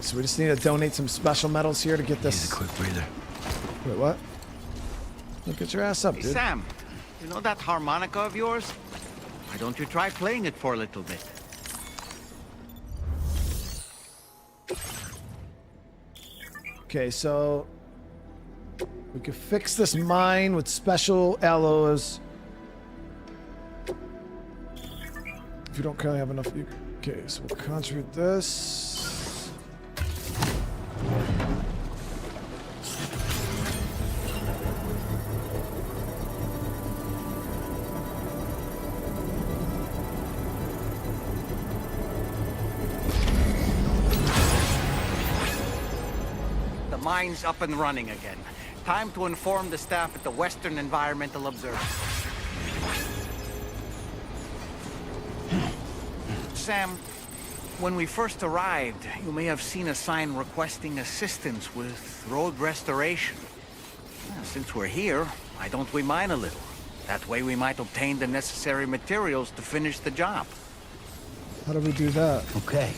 so we just need to donate some special metals here to get this. Here's a quick breather. Wait, what? Look, get your ass up, Hey, dude. Sam, you know that harmonica of yours? Why don't you try playing it for a little bit? Okay, so we can fix this mine with special alloys. If you don't currently have enough, okay, so we'll contribute this. The mine's up and running again. Time to inform the staff at the Western Environmental Observatory. Sam, when we first arrived, you may have seen a sign requesting assistance with road restoration. Since we're here, why don't we mine a little? That way we might obtain the necessary materials to finish the job. How do we do that? Okay.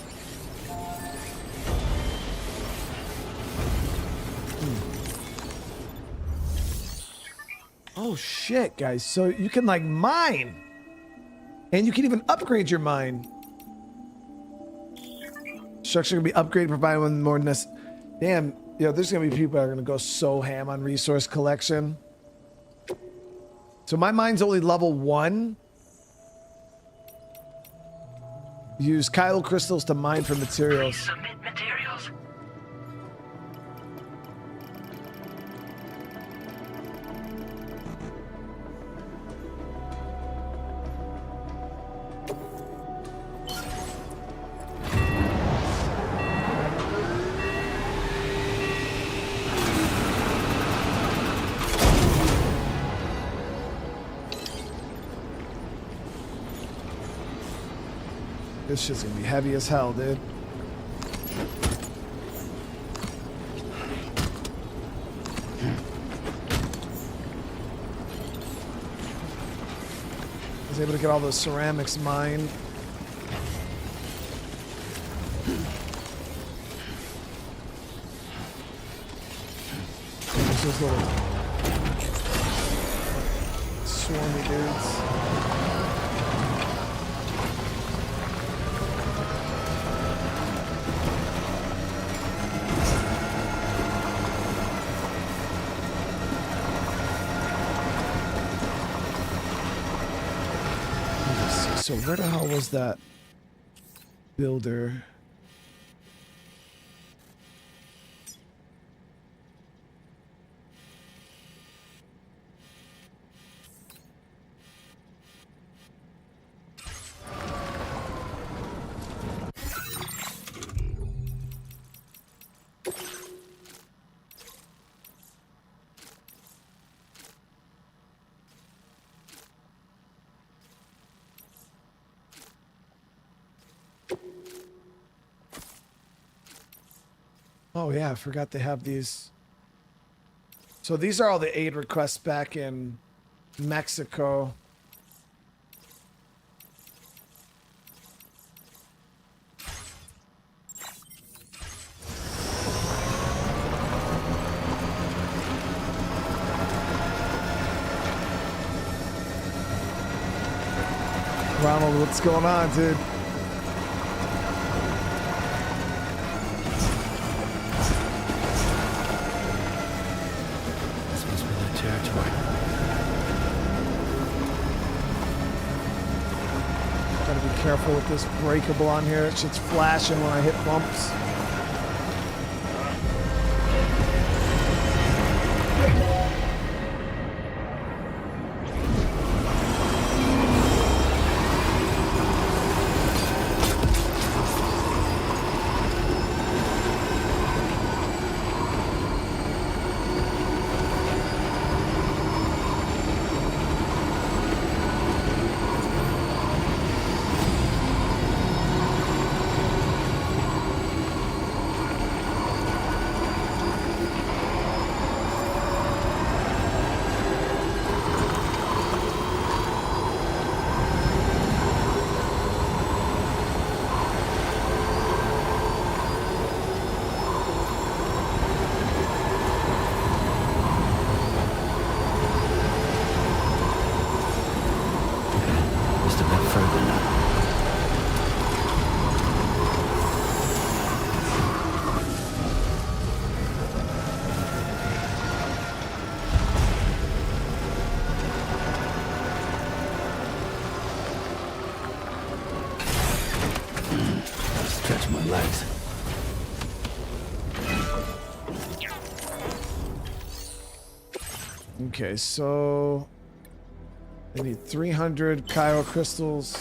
Oh shit, guys. So you can like mine. And you can even upgrade your mine. Structure can be upgraded, provided with more Damn, yo, there's gonna be people that are gonna go so ham on resource collection. So my mine's only level 1. Use Kylo crystals to mine for materials. Submit materials. This shit's gonna be heavy as hell, dude. I was able to get all those ceramics mined. There's those little swarmy dudes. So where the hell was that builder? Oh yeah, I forgot they have these. So these are all the aid requests back in Mexico. Ronald, what's going on, dude? Careful with this breakable on here. It shit's flashing when I hit bumps. further now. Stretch my legs. Okay, so I need 300 Cairo crystals.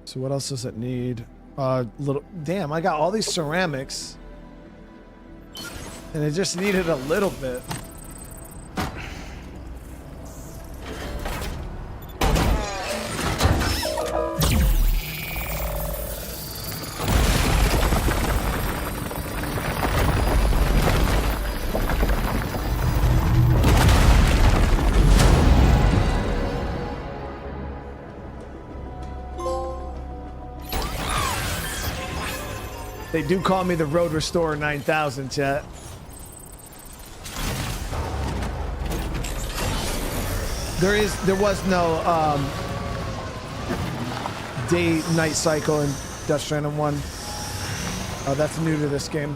So what else does it need? Little. Damn, I got all these ceramics, and it just needed a little bit. They do call me the Road Restorer 9000, chat. There was no day-night cycle in Death Stranding 1. Oh, that's new to this game.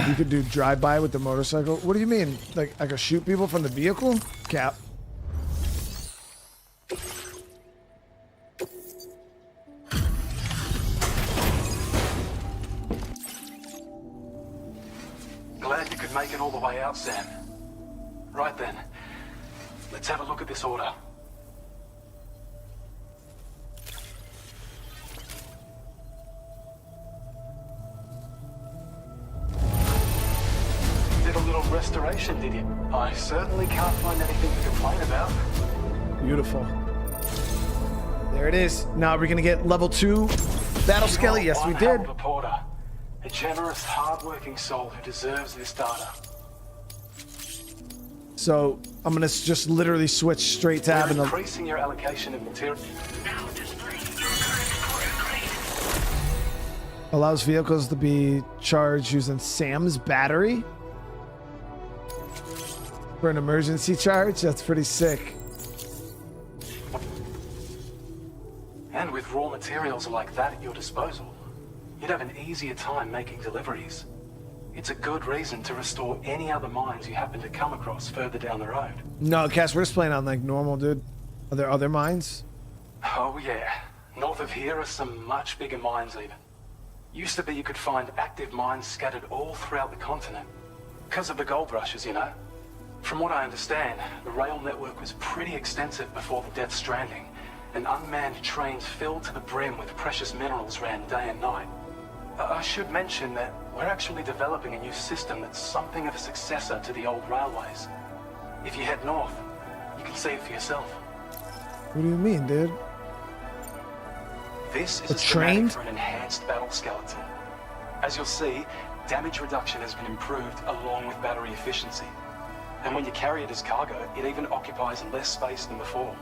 You could do drive-by with the motorcycle. What do you mean? Like I could shoot people from the vehicle? Cap. Glad you could make it all the way out, Sam. Right then, let's have a look at this order. Restoration, did you? I certainly can't find anything to complain about. Beautiful. There it is. Now we're gonna get level 2 battle skelly. Yes, we did. A porter, a generous, hard-working soul who deserves this data. So I'm gonna just literally switch straight tab and increasing your allocation of material. Allows vehicles to be charged using Sam's battery. For an emergency charge? That's pretty sick. And with raw materials like that at your disposal, you'd have an easier time making deliveries. It's a good reason to restore any other mines you happen to come across further down the road. No, Cass, we're just playing on like normal, dude. Are there other mines? Oh yeah. North of here are some much bigger mines even. Used to be you could find active mines scattered all throughout the continent. Because of the gold rushes, you know. From what I understand, the rail network was pretty extensive before the Death Stranding, and unmanned trains filled to the brim with precious minerals ran day and night. I should mention that we're actually developing a new system that's something of a successor to the old railways. If you head north, you can see it for yourself. What do you mean, dude? This is a schematic for an enhanced battle skeleton. As you'll see, damage reduction has been improved along with battery efficiency. And when you carry it as cargo, it even occupies less space than before.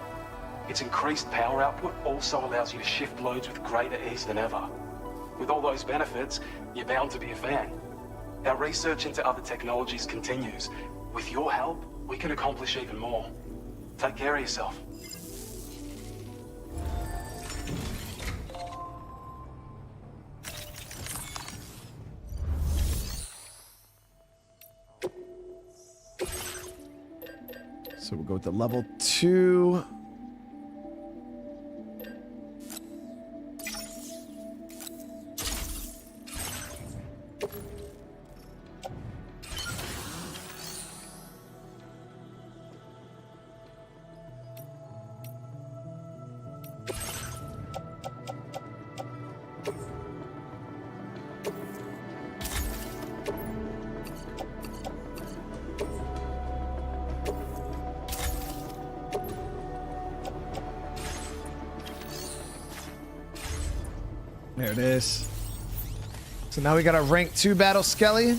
Its increased power output also allows you to shift loads with greater ease than ever. With all those benefits, you're bound to be a fan. Our research into other technologies continues. With your help, we can accomplish even more. Take care of yourself. So we'll go with the level 2. There it is. So now we got a rank 2 battle Skelly.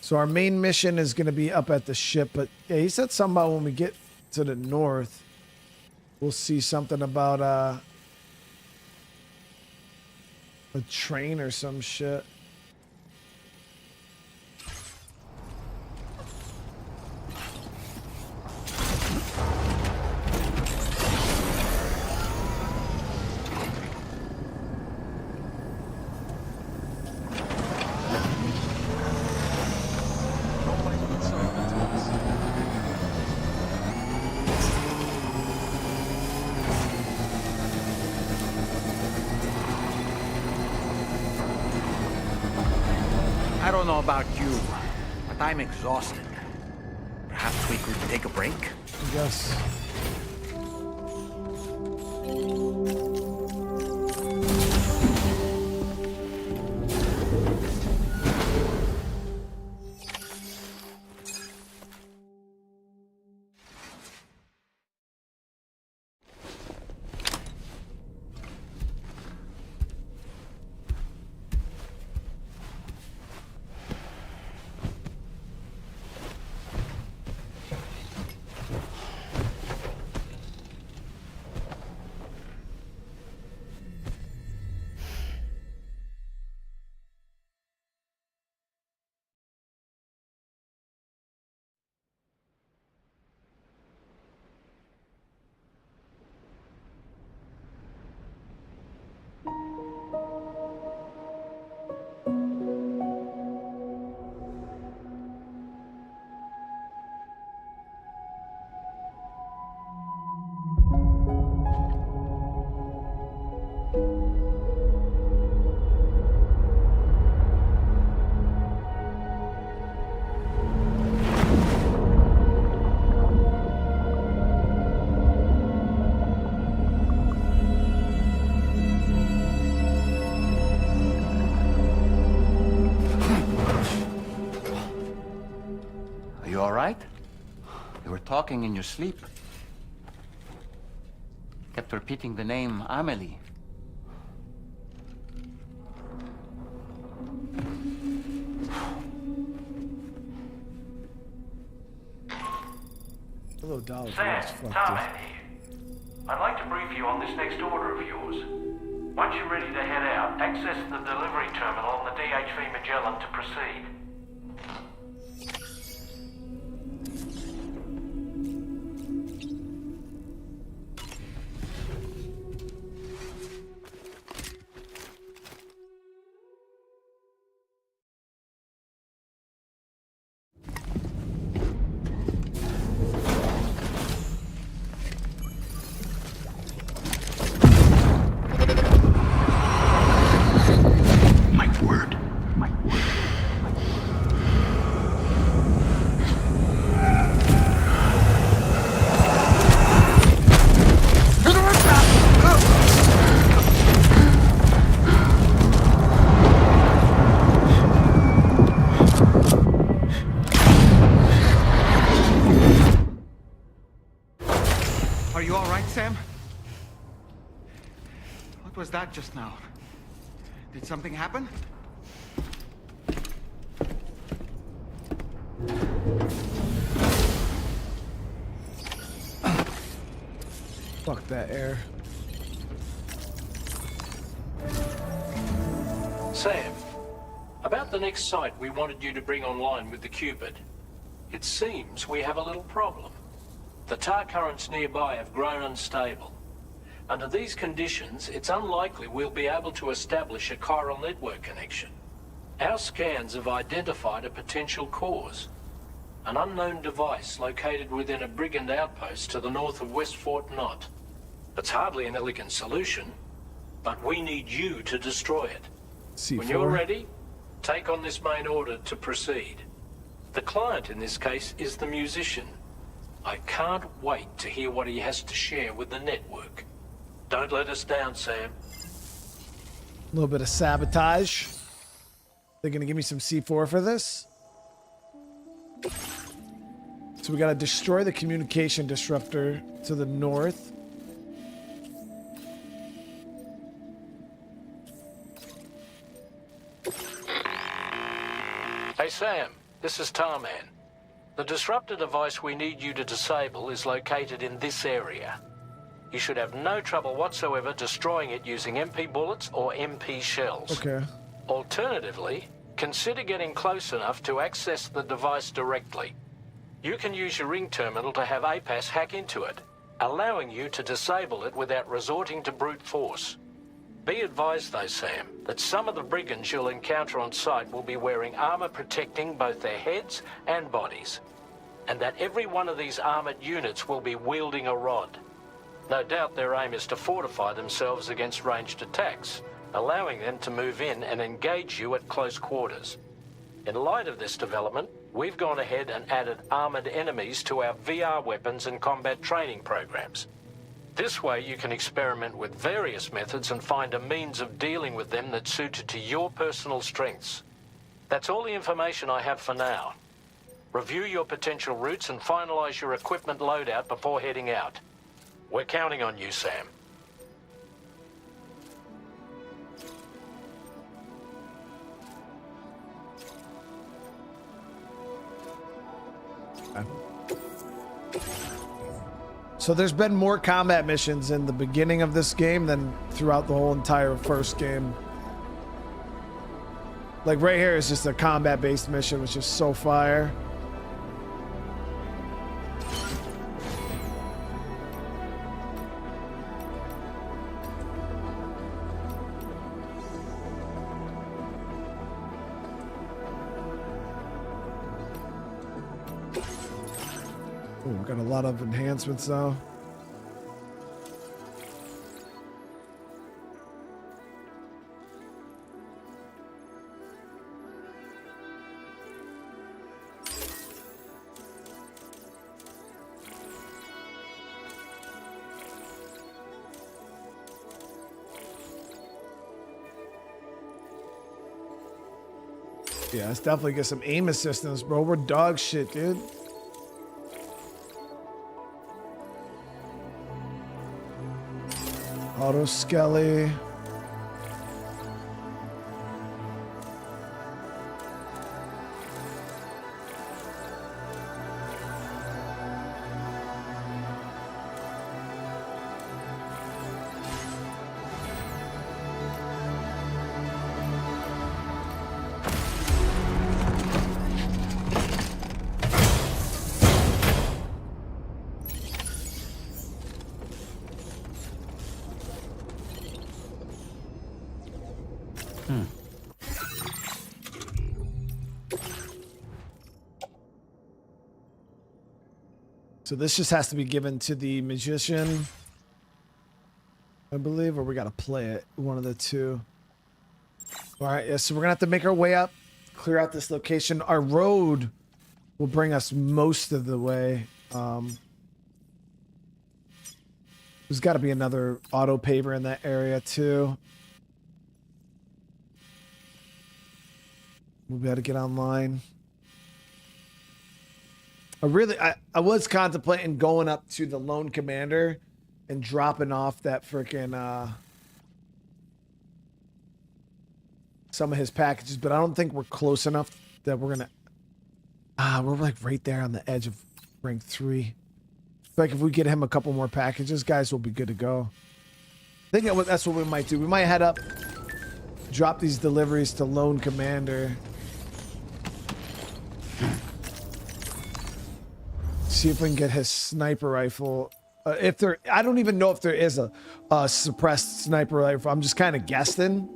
So our main mission is going to be up at the ship, but yeah, he said something about when we get to the north, we'll see something about a train or some shit. I don't know about you, but I'm exhausted. Perhaps we could take a break? Yes. Talking in your sleep. Kept repeating the name Amelie. Hello, Dollar. Sam, Tarman here. I'd like to brief you on this next order of yours. Once you're ready to head out, access the delivery terminal on the DHV Magellan to proceed. What was that just now? Did something happen? Fuck that air. Sam, about the next site we wanted you to bring online with the Cupid. It seems we have a little problem. The tar currents nearby have grown unstable. Under these conditions, it's unlikely we'll be able to establish a chiral network connection. Our scans have identified a potential cause. An unknown device located within a brigand outpost to the north of West Fort Knott. It's hardly an elegant solution, but we need you to destroy it. C4. When you're ready, take on this main order to proceed. The client in this case is the musician. I can't wait to hear what he has to share with the network. Don't let us down, Sam. A little bit of sabotage. They're gonna give me some C4 for this. So we got to destroy the communication disruptor to the north. Hey Sam, this is Tarman. The disruptor device we need you to disable is located in this area. You should have no trouble whatsoever destroying it using MP bullets or MP shells. Okay. Alternatively, consider getting close enough to access the device directly. You can use your ring terminal to have APAS hack into it, allowing you to disable it without resorting to brute force. Be advised though, Sam, that some of the brigands you'll encounter on site will be wearing armor protecting both their heads and bodies, and that every one of these armored units will be wielding a rod. No doubt their aim is to fortify themselves against ranged attacks, allowing them to move in and engage you at close quarters. In light of this development, we've gone ahead and added armored enemies to our VR weapons and combat training programs. This way you can experiment with various methods and find a means of dealing with them that's suited to your personal strengths. That's all the information I have for now. Review your potential routes and finalize your equipment loadout before heading out. We're counting on you, Sam. So there's been more combat missions in the beginning of this game than throughout the whole entire first game. Like right here is just a combat-based mission, which is so fire. Oh, we got a lot of enhancements now. Yeah, let's definitely get some aim assistance, bro. We're dog shit, dude. Auto Skelly. So this just has to be given to the magician, I believe, or we got to play it. One of the two. All right, yeah, so we're going to have to make our way up, clear out this location. Our road will bring us most of the way. There's got to be another auto paver in that area too. We'll be able to get online. I was contemplating going up to the lone commander and dropping off that freaking some of his packages, but I don't think we're close enough that we're gonna we're like right there on the edge of rank 3. Like if we get him a couple more packages, guys, we'll be good to go. I think that's what we might do. We might head up, drop these deliveries to lone commander. See if we can get his sniper rifle. If there, I don't even know if there is a suppressed sniper rifle. I'm just kind of guessing.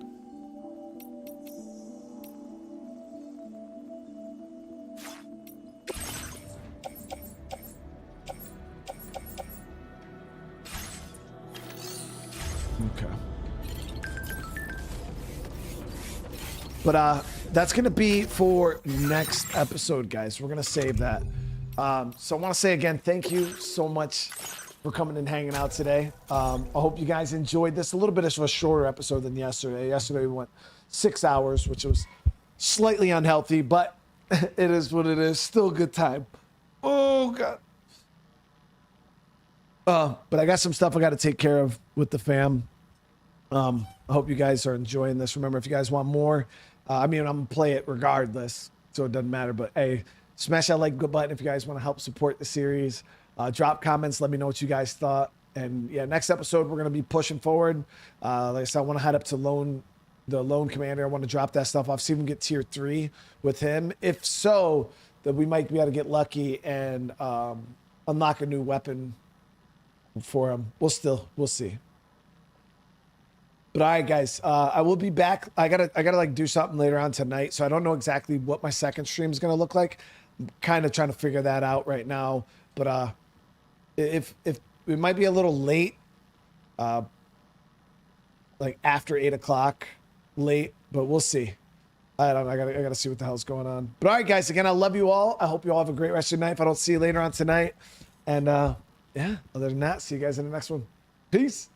Okay. But that's gonna be for next episode, guys. We're gonna save that. So I want to say again, thank you so much for coming and hanging out today. I hope you guys enjoyed this. A little bit of a shorter episode than yesterday. Yesterday we went 6 hours, which was slightly unhealthy, but it is what it is. Still a good time. Oh God. But I got some stuff I got to take care of with the fam. I hope you guys are enjoying this. Remember, if you guys want more, I'm gonna play it regardless, so it doesn't matter. But hey, smash that like button if you guys want to help support the series. Drop comments, let me know what you guys thought. And yeah, next episode we're gonna be pushing forward. Like I said, I want to head up to the lone commander. I want to drop that stuff off, see if we can get tier 3 with him. If so, then we might be able to get lucky and unlock a new weapon for him. We'll see. But all right, guys, I will be back. I gotta like do something later on tonight, so I don't know exactly what my second stream is gonna look like. I'm kind of trying to figure that out right now. But if it might be a little late, like after 8 o'clock, late, but we'll see. I don't know. I gotta see what the hell's going on. But all right, guys, again, I love you all. I hope you all have a great rest of your night. If I don't see you later on tonight, and yeah, other than that, see you guys in the next one. Peace.